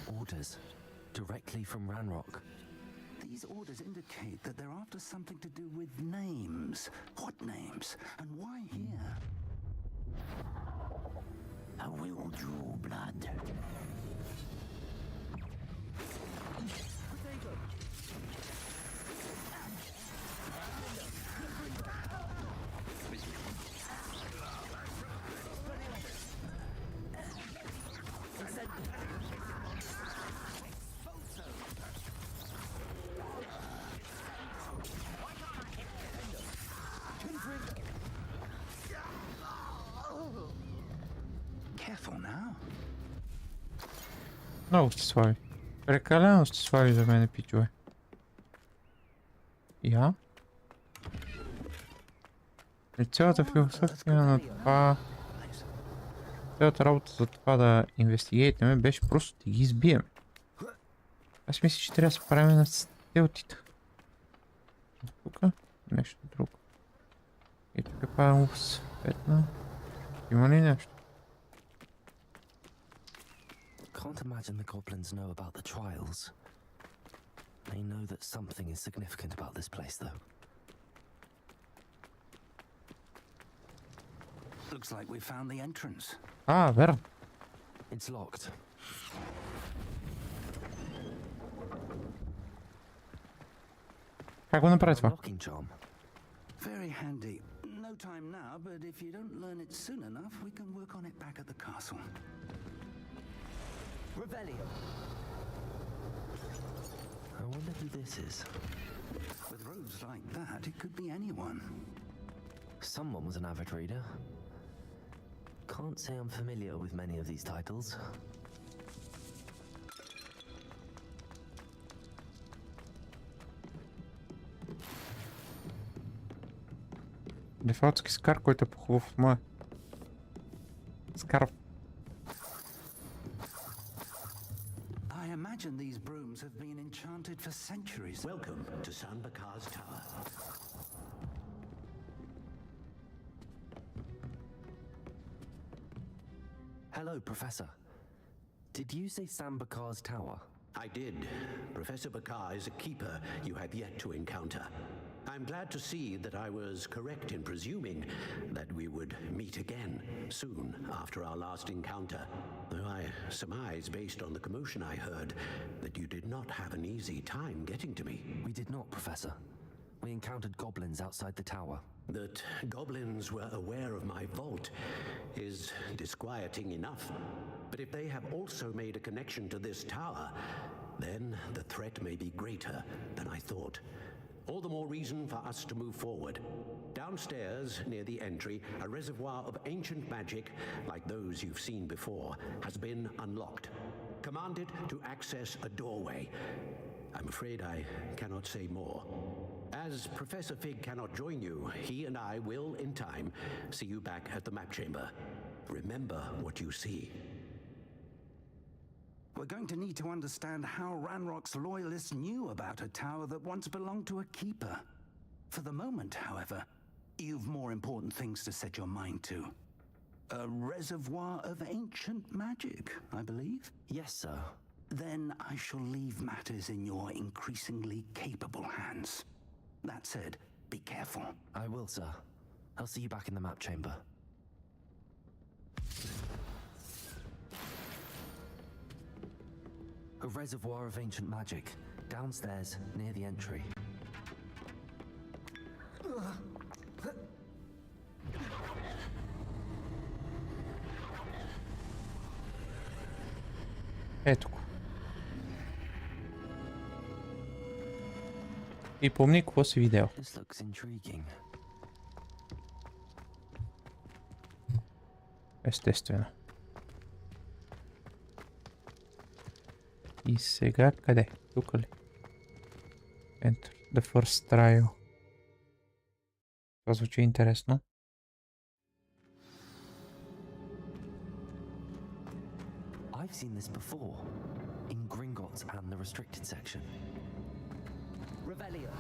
Orders directly from Ranrock.
These orders indicate that they're after something to do with names. What names? And why here?
I will draw blood.
Careful now.
Много сте слаби. Прекалено сте слаби за мене, пичове. Я? И цялата философия на това... Цялата работа за това да инвестигейтаме беше просто да ги избием. Аз мисля, че трябва да се правим на стелтите. Тук нещо друго. И тук е падам светна. Има ли нещо?
Can't imagine the goblins know about the trials. They know that something is significant about this place, though.
Looks like we found the entrance.
А, верно.
It's locked.
Как го направи това?
Locking charm.
Very handy. No time now, but if you don't learn it soon enough, we can work on it back at the castle.
Revelio. I wonder who this is.
With robes like that, it could be anyone.
Someone was an avid reader. Can't say I'm familiar with many of these titles.
Дефалтски скар, който е по-хубав от моя. Скар.
I imagine these brooms have been enchanted for centuries.
Welcome to Sanbakar's Tower.
Hello, Professor. Did you say Sambakar's Tower?
I did. Professor Bakar is a keeper you have yet to encounter. I'm glad to see that I was correct in presuming that we would meet again soon after our last encounter. Though I surmise, based on the commotion I heard, that you did not have an easy time getting to me.
We did not, Professor. We encountered goblins outside the tower.
That goblins were aware of my vault is disquieting enough. But if they have also made a connection to this tower, then the threat may be greater than I thought. All the more reason for us to move forward. Downstairs, near the entry, a reservoir of ancient magic, like those you've seen before, has been unlocked. Commanded to access a doorway. I'm afraid I cannot say more. As Professor Fig cannot join you, he and I will, in time, see you back at the map chamber. Remember what you see.
We're going to need to understand how Ranrock's loyalists knew about a tower that once belonged to a keeper. For the moment, however, you've more important things to set your mind to. A reservoir of ancient magic, I believe?
Yes, sir.
Then I shall leave matters in your increasingly capable hands. That said, be careful.
I will, sir. I'll see you back in the map chamber. A reservoir of ancient magic, downstairs near the entry.
Ето го. И помни какво си видял.
This looks intriguing.
Естествено. И сега къде? Тук ли? Enter the first trial. Това звучи интересно.
I've seen this before, in Gringotts and the restricted section. Revelio.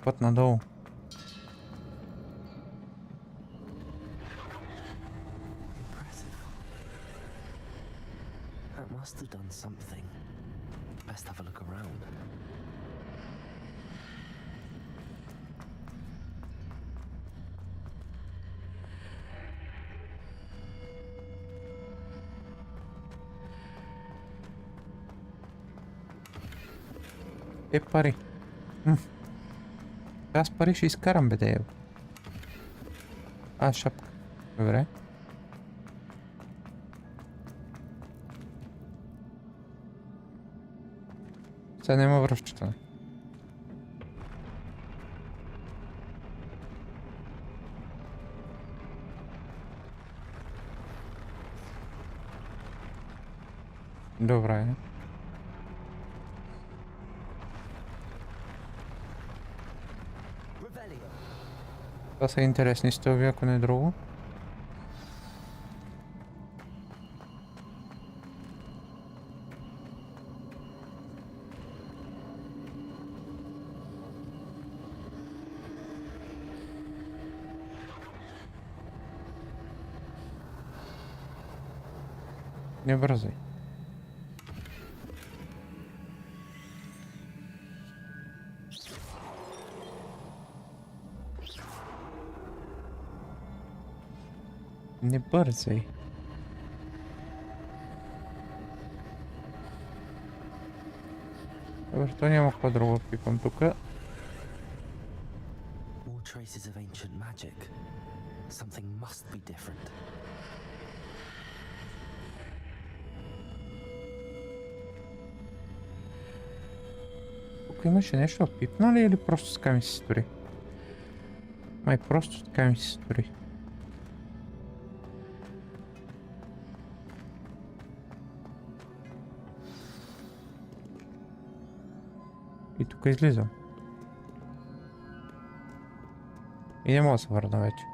Път надолу.
Impressive. That must have done something. Best have a look around.
Пари. Аз пари ще изкарам, бе, дея. Шапка. Добре. Сега няма връщане. Добре. Това са интересни стълби, ако не е друго. Не бързай. Не бързай. Добре, то няма какво друго пипам тук.
More traces of ancient magic. Something must be different.
Тук имаше нещо пипнали или просто така ми се стори? Май просто така ми се стори. И тук излизам. И не мога да се върна вече.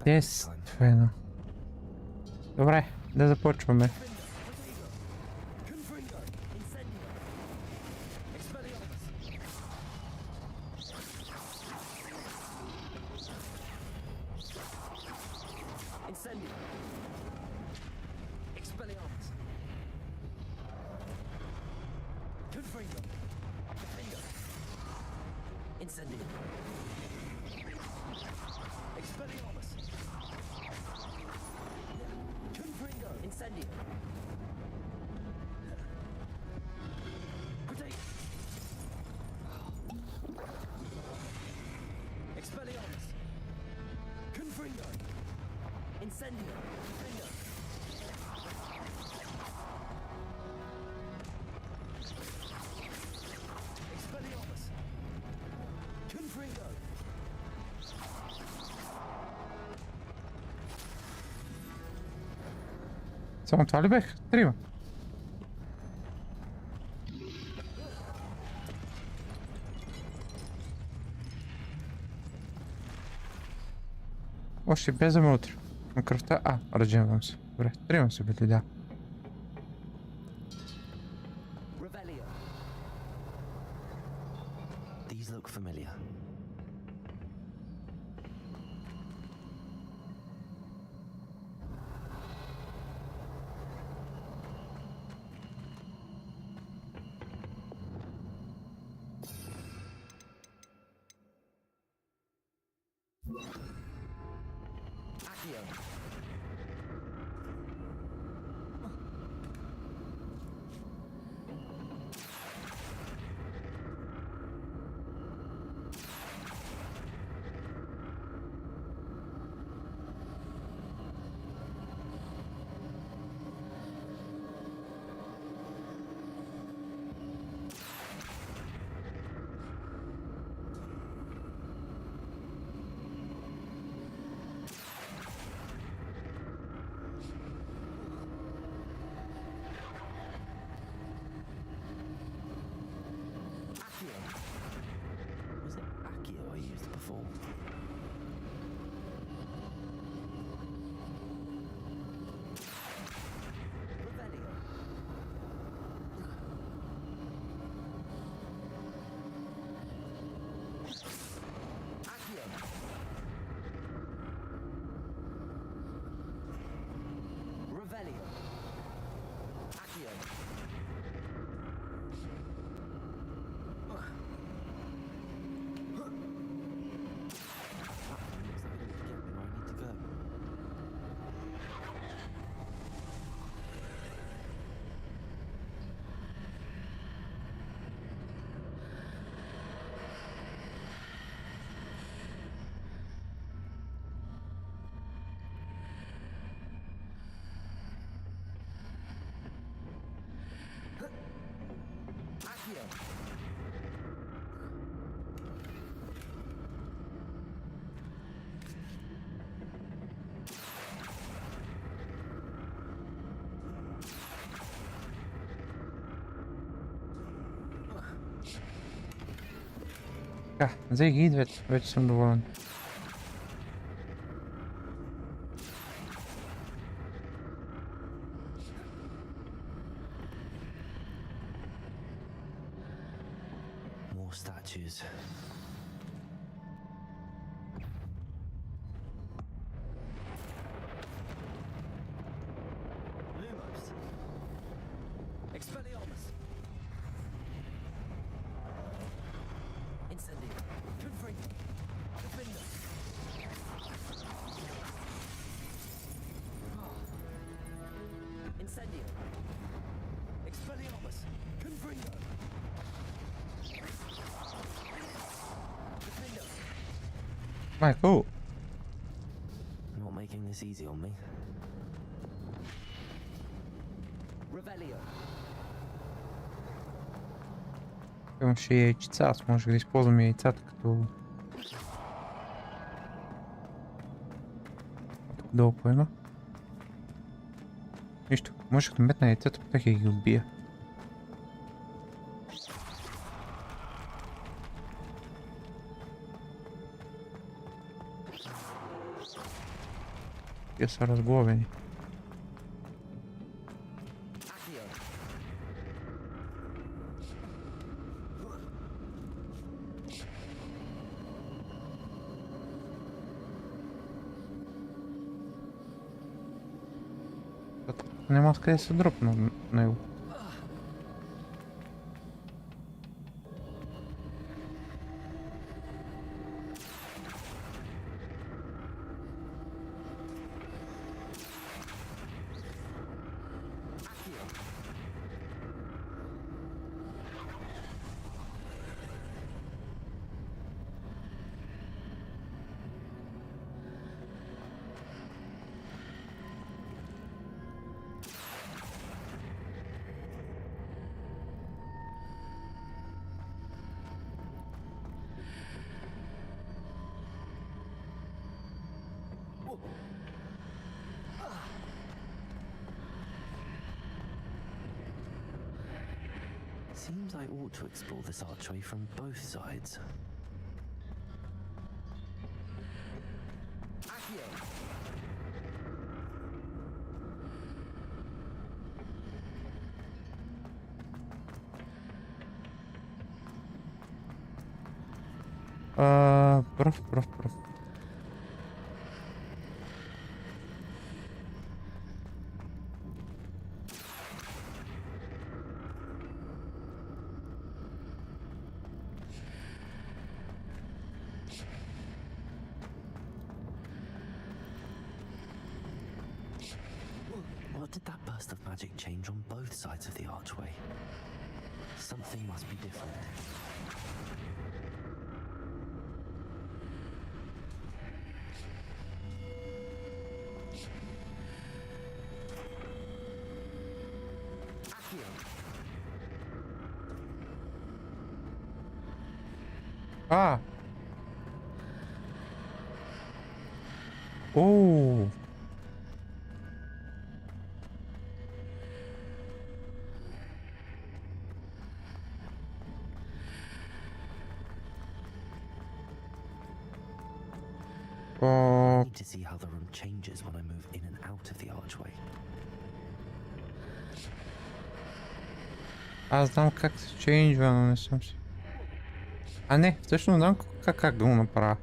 Естествено. Добре, да започваме. Само това ли бех? Трима. Още без да ме утре. На кръвта. Радженвам се. Добре, трима са били, да. Така, взех ги и двете, вече съм доволен. Michael.
Not making this easy on me.
Revelio.
Имам ще и яйчица, аз може да използвам яйцата като... Долу поема. Нищо, можех да метна яйцата, пътях и ги убия. Те са разглобени. Няма къде се дропна на него.
Seems I ought to explore this archway from both sides.
Пръв.
What did that burst of magic change on both sides of the archway? Something must be different.
А! Оу!
I need to see how the room changes when I move in and out of the archway.
Аз знам как се чейнджва, но не съм си. А не, всъщност знам как да го направя.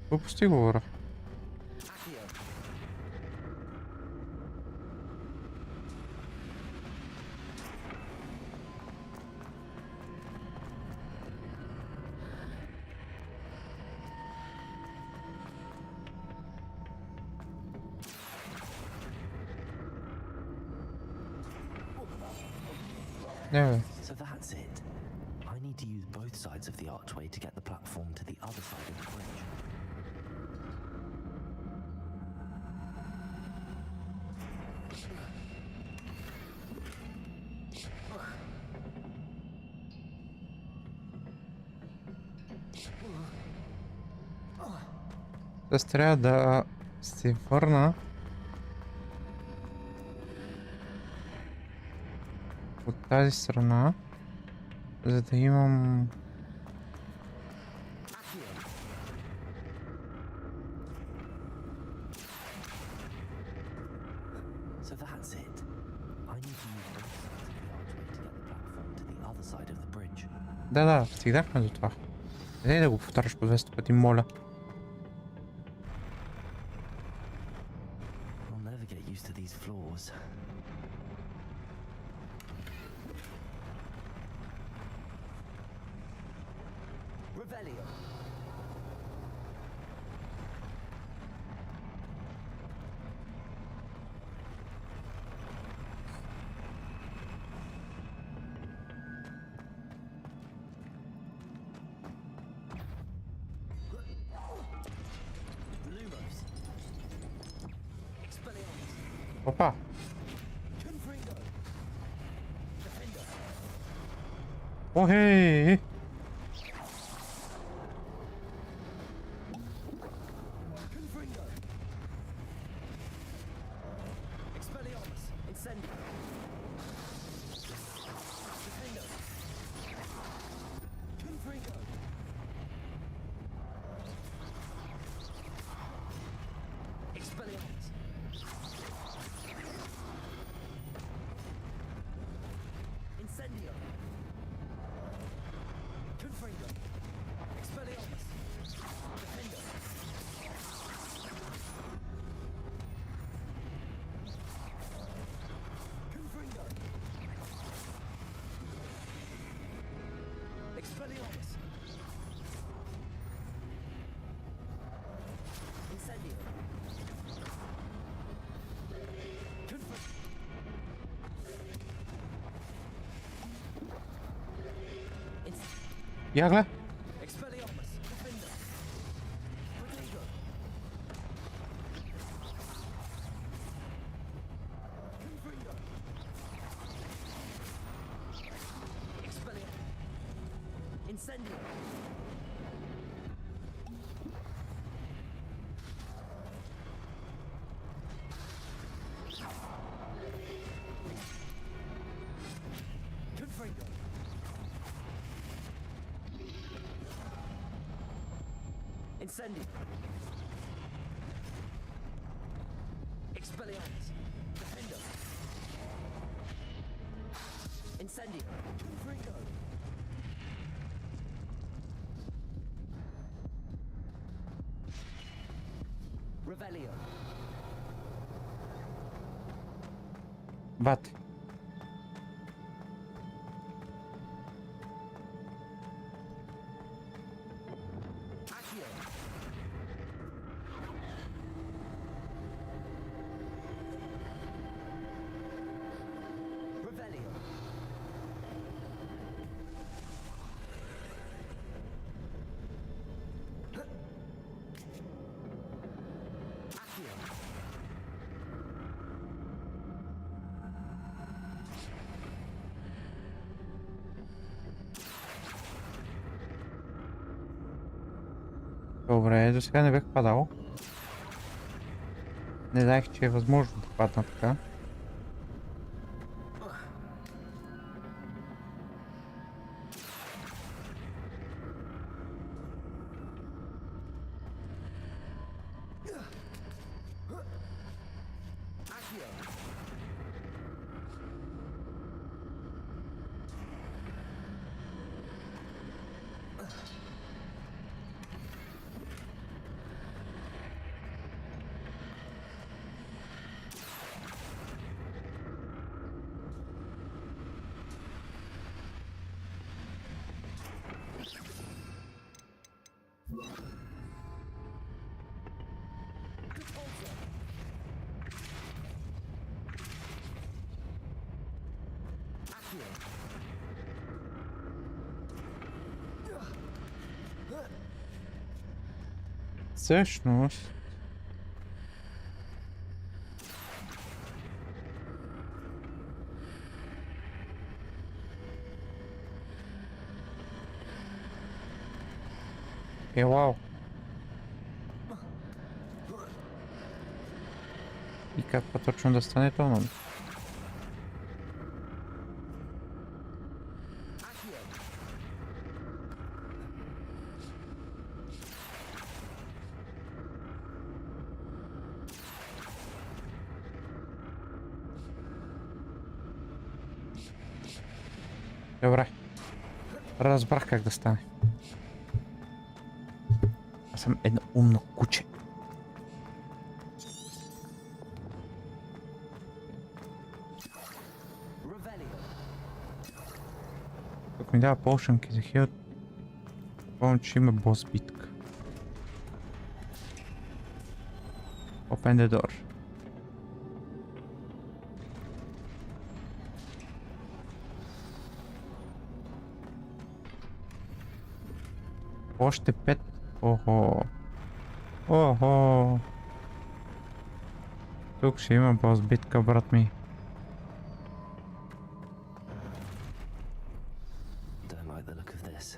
Глупости говоря. Yeah.
So that's it. I need to use both sides of the archway to get the platform to the other side of the bridge.
Аз трябва да се върна от тази страна, за да имам...
So that's it. I need to use both sides of the archway to get the platform to the other side of the bridge.
Да, стигнахме до това. Не да го повтаряш по 200 пъти, моля.
I'll never get used to these floors.
Revelio.
Опа! Окей! Бягла.
Incendio. Expelliarmus. Defender. Incendio. Confringo. Revelio.
What? Добре, до сега не бях падал. Не знаех, че е възможно да падна така. Всъщност... Вау. И как по-точно да стане това, мам? Добре. Разбрах как да стане. Аз съм едно умно куче. Тук ми дава полшанки за хилът. Помня, че има бос битка. Open the door. Още 5. Охо. Охо. Тук ще има бос битка, брат ми.
Don't like the look of this.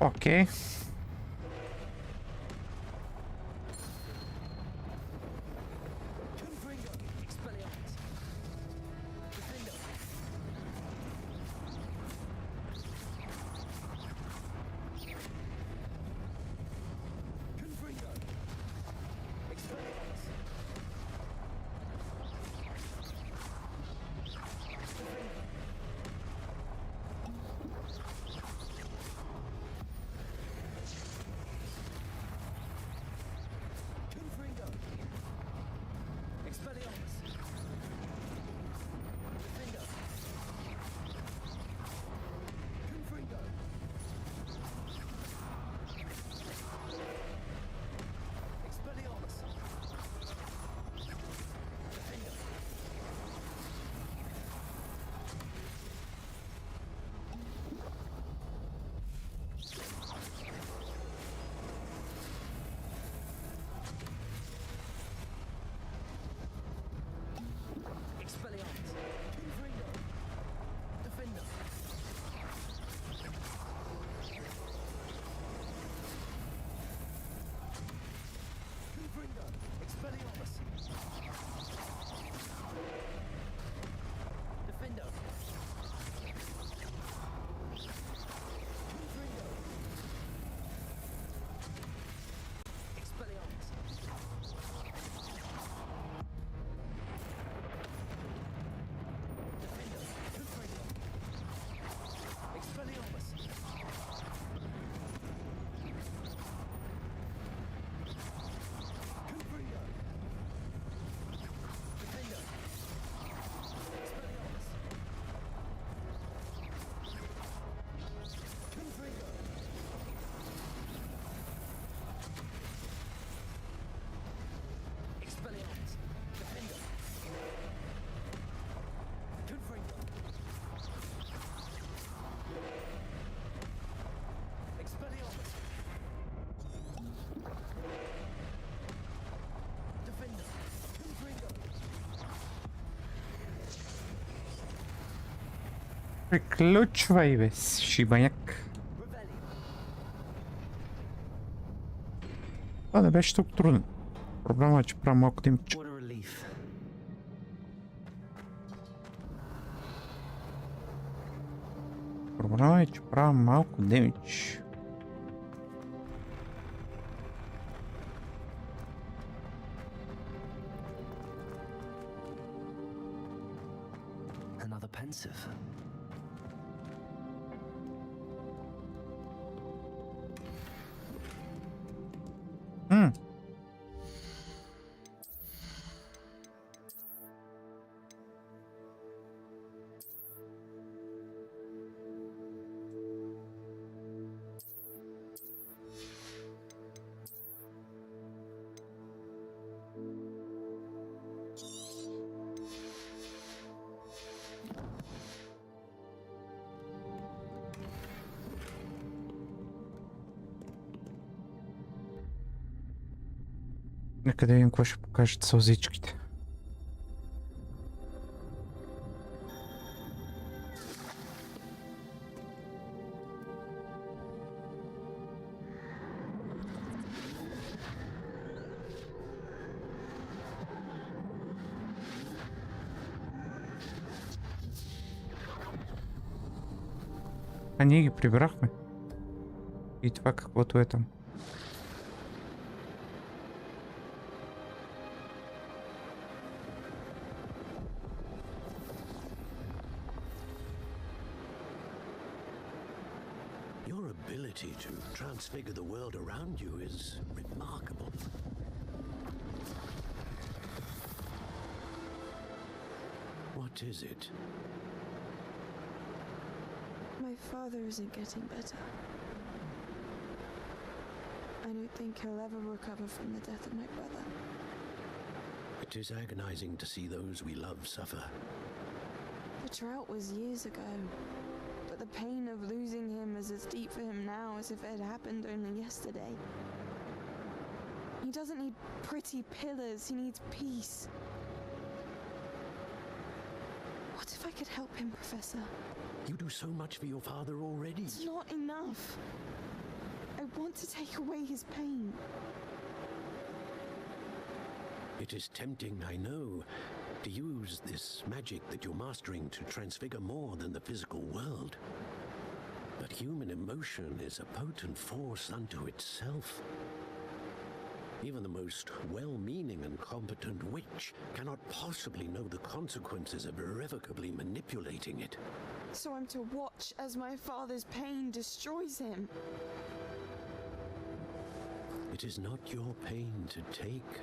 Окей. Приключвай, бе, шибаняк. Това не беше толкова трудно. Проблемът е, че правя малко димче. Проблемът е, че правя малко демидж.
Another pensive.
Нека да видим какво ще покажат сълзичките. А ние ги прибрахме. И това каквото е там.
Your ability to transfigure the world around you is remarkable. What is it?
My father isn't getting better. I don't think he'll ever recover from the death of my brother.
It is agonizing to see those we love suffer.
The drought was years ago, but the pain of losing him is as deep for him now as if it had happened only yesterday. He doesn't need pretty pillars, he needs peace. What if I could help him, Professor?
You do so much for your father already.
It's not enough. I want to take away his pain.
It is tempting, I know, to use this magic that you're mastering to transfigure more than the physical world. But human emotion is a potent force unto itself. Even the most well-meaning and competent witch cannot possibly know the consequences of irrevocably manipulating it.
So I'm to watch as my father's pain destroys him.
It is not your pain to take.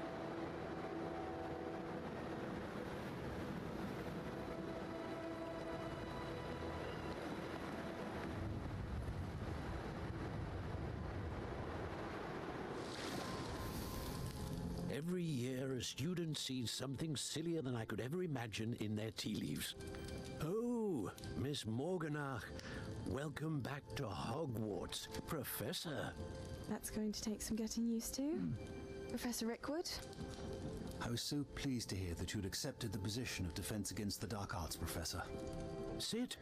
Every year, a student sees something sillier than I could ever imagine in their tea leaves. Oh, Miss Morganach, welcome back to Hogwarts, Professor.
That's going to take some getting used to. Professor Rickwood?
I was so pleased to hear that you'd accepted the position of Defense Against the Dark Arts, Professor.
Sit,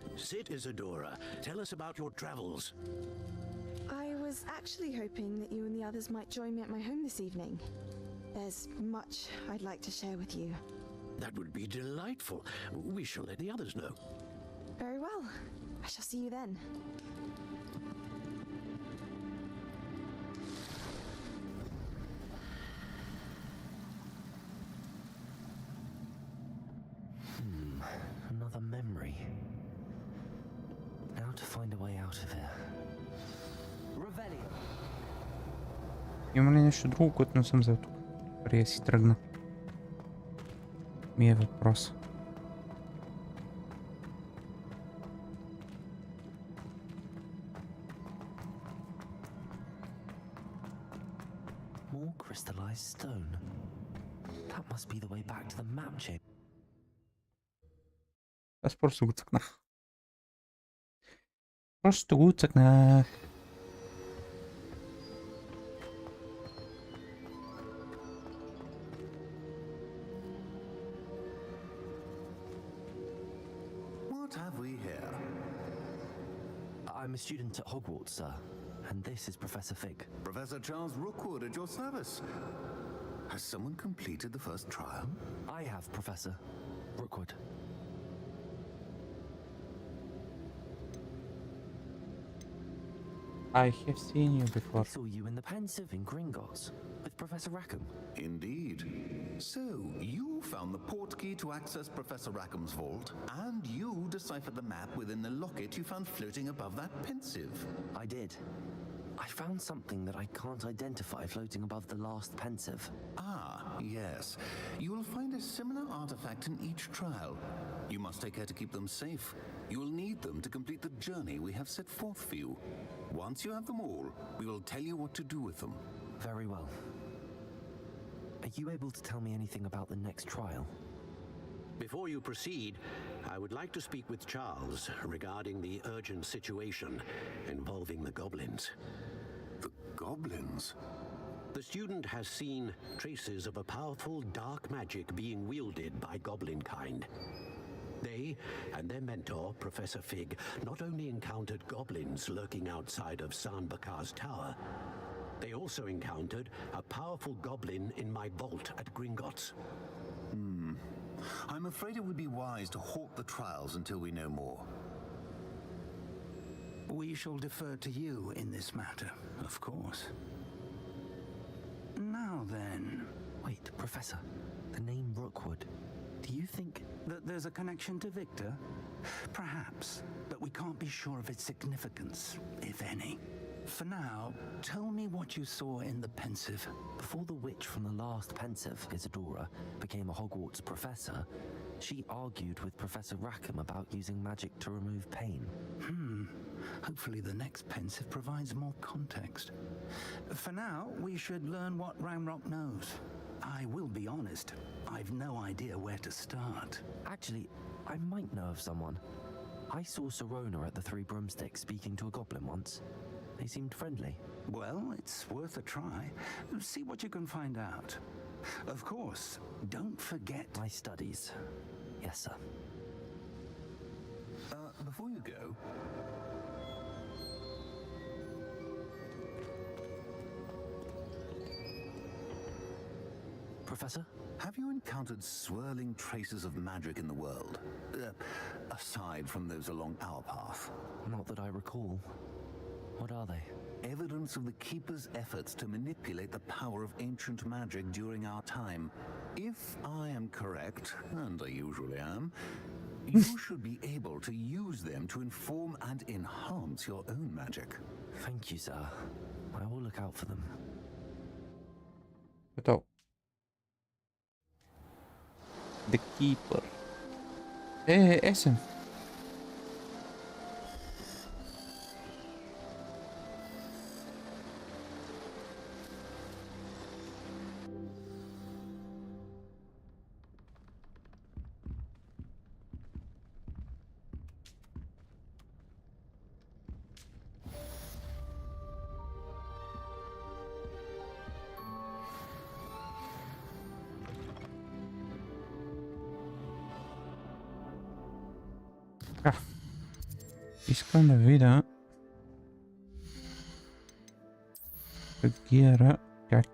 Isadora. Tell us about your travels.
I was actually hoping that you and the others might join me at my home this evening. There's much I'd like to share with you.
That would be delightful. We shall let the others know.
Very well. I shall see you then.
Another memory. Now to find a way out of here. Revelio.
Има ли нещо друго, което не съм взел тук? Преди да си тръгна. Ми е въпрос.
More crystallized stone. That must be the way back to the map chip.
Аз просто го цъкнах. Просто го цъкнах.
What have we here?
I'm a student at Hogwarts, sir, and this is Professor Fig.
Professor Charles Rookwood at your service. Has someone completed the first trial?
I have, Professor Rookwood.
I have seen you before.
I saw you in the Pensive in Gringotts with Professor Rackham.
Indeed. So, you found the port key to access Professor Rackham's vault, and you deciphered the map within the locket you found floating above that Pensive.
I did. I found something that I can't identify floating above the last Pensive.
Ah, yes. You will find a similar artifact in each trial. You must take care to keep them safe. You will need them to complete the journey we have set forth for you. Once you have them all, we will tell you what to do with them.
Very well. Are you able to tell me anything about the next trial?
Before you proceed, I would like to speak with Charles regarding the urgent situation involving the goblins.
The goblins?
The student has seen traces of a powerful dark magic being wielded by goblin kind. They and their mentor, Professor Fig, not only encountered goblins lurking outside of San Bakar's tower, they also encountered a powerful goblin in my vault at Gringotts.
I'm afraid it would be wise to halt the trials until we know more.
We shall defer to you in this matter, of course. Now then...
Wait, Professor. The name Rookwood. Do you think...
that there's a connection to Victor? Perhaps, but we can't be sure of its significance, if any. For now, tell me what you saw in the Pensive.
Before the witch from the last Pensive, Isadora, became a Hogwarts professor, she argued with Professor Rackham about using magic to remove pain.
Hopefully the next Pensive provides more context. For now, we should learn what Ranrock knows. I will be honest, I've no idea where to start.
Actually, I might know of someone. I saw Serona at the Three Broomsticks speaking to a goblin once. They seemed friendly.
Well, it's worth a try. See what you can find out. Of course, don't forget...
my studies. Yes, sir.
Before you go...
Professor?
Have you encountered swirling traces of magic in the world? Aside from those along our path?
Not that I recall. What are they?
Evidence of the Keeper's efforts to manipulate the power of ancient magic during our time. If I am correct, and I usually am, you should be able to use them to inform and enhance your own magic.
Thank you, sir. I will look out for them.
Готов. The Keeper. Esam. Искам да видя гира как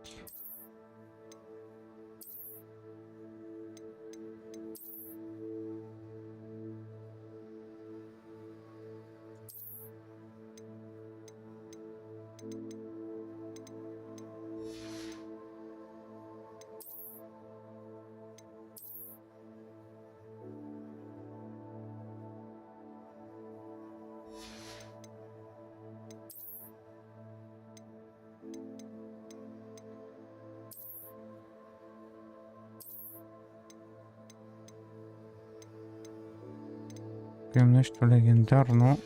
имам нещо легендарно,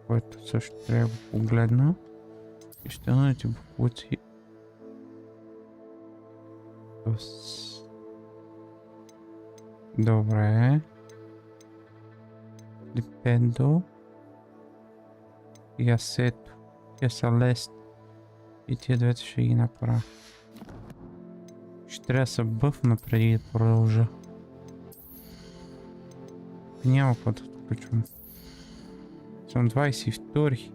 което също трябва да погледна. И ще наjdете буклуци. Добре. Липендо. И асето. Тия са лест. И тия двете ще ги направя. Ще трябва да се бъфна преди да продължа. Няма какво да отключвам. Съм 22.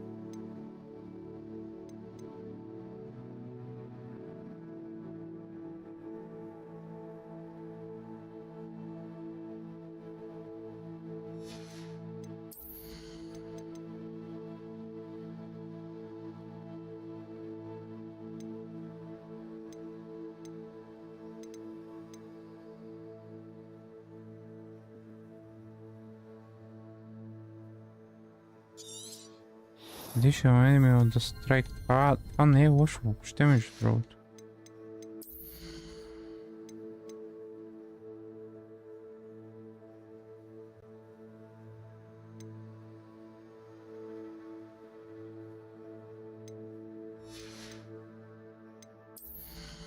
Additional enemy on the strike. Това не е лошо въобще, между другото.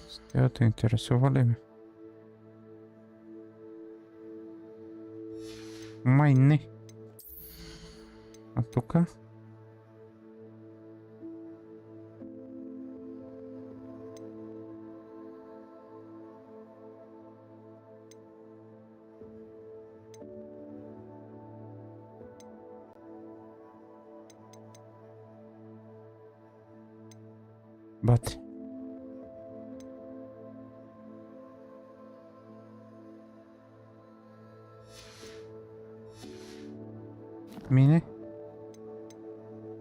Стелата интересува ли ме? Май не. А тука? Бати. Мине.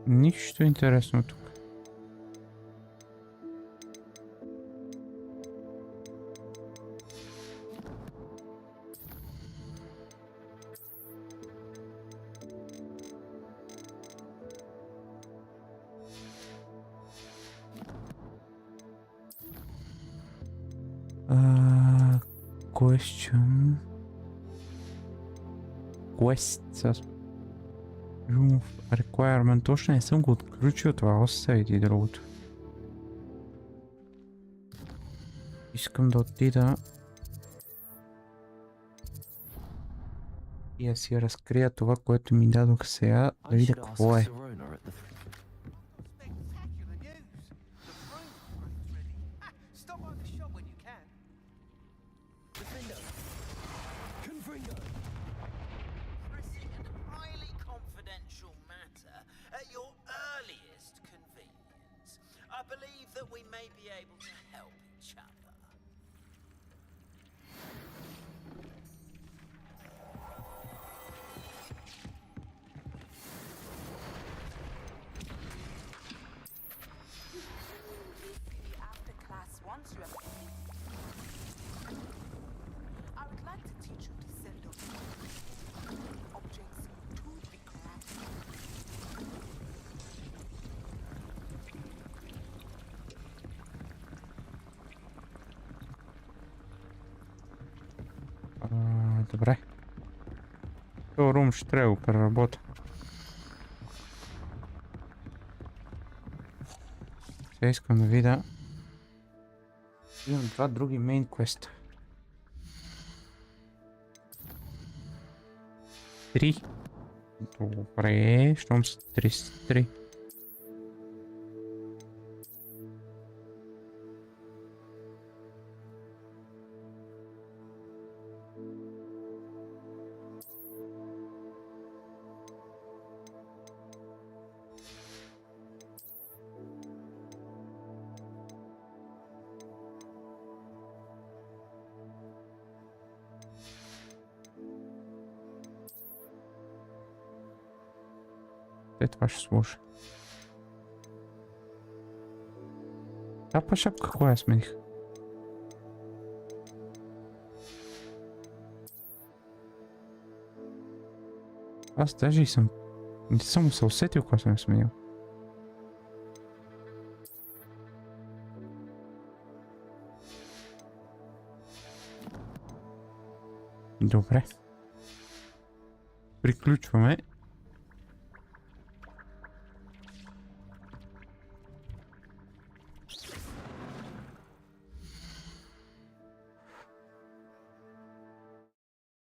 Нищо интересно тук. Question. Quest. Room requirement. Точно не съм го отключил това. Осейд и другото. Искам да отида и да си разкрия това, което ми дадох сега, да видя какво е. Добре. Това рум ще трябва да го преработя. Сега искам да видя. Имам два други мейн квеста. 3. Добре, щом са 33. Това ще служи. Тапа шапка, кога я смених? Аз даже и съм... Не съм се усетил, кога съм я сменил. Добре. Приключваме.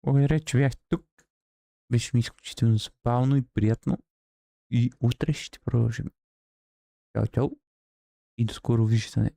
Благодаря, че бях тук. Беше ми изключително забавно и приятно. И утре ще продължим. Чао, чао. И до скоро виждане.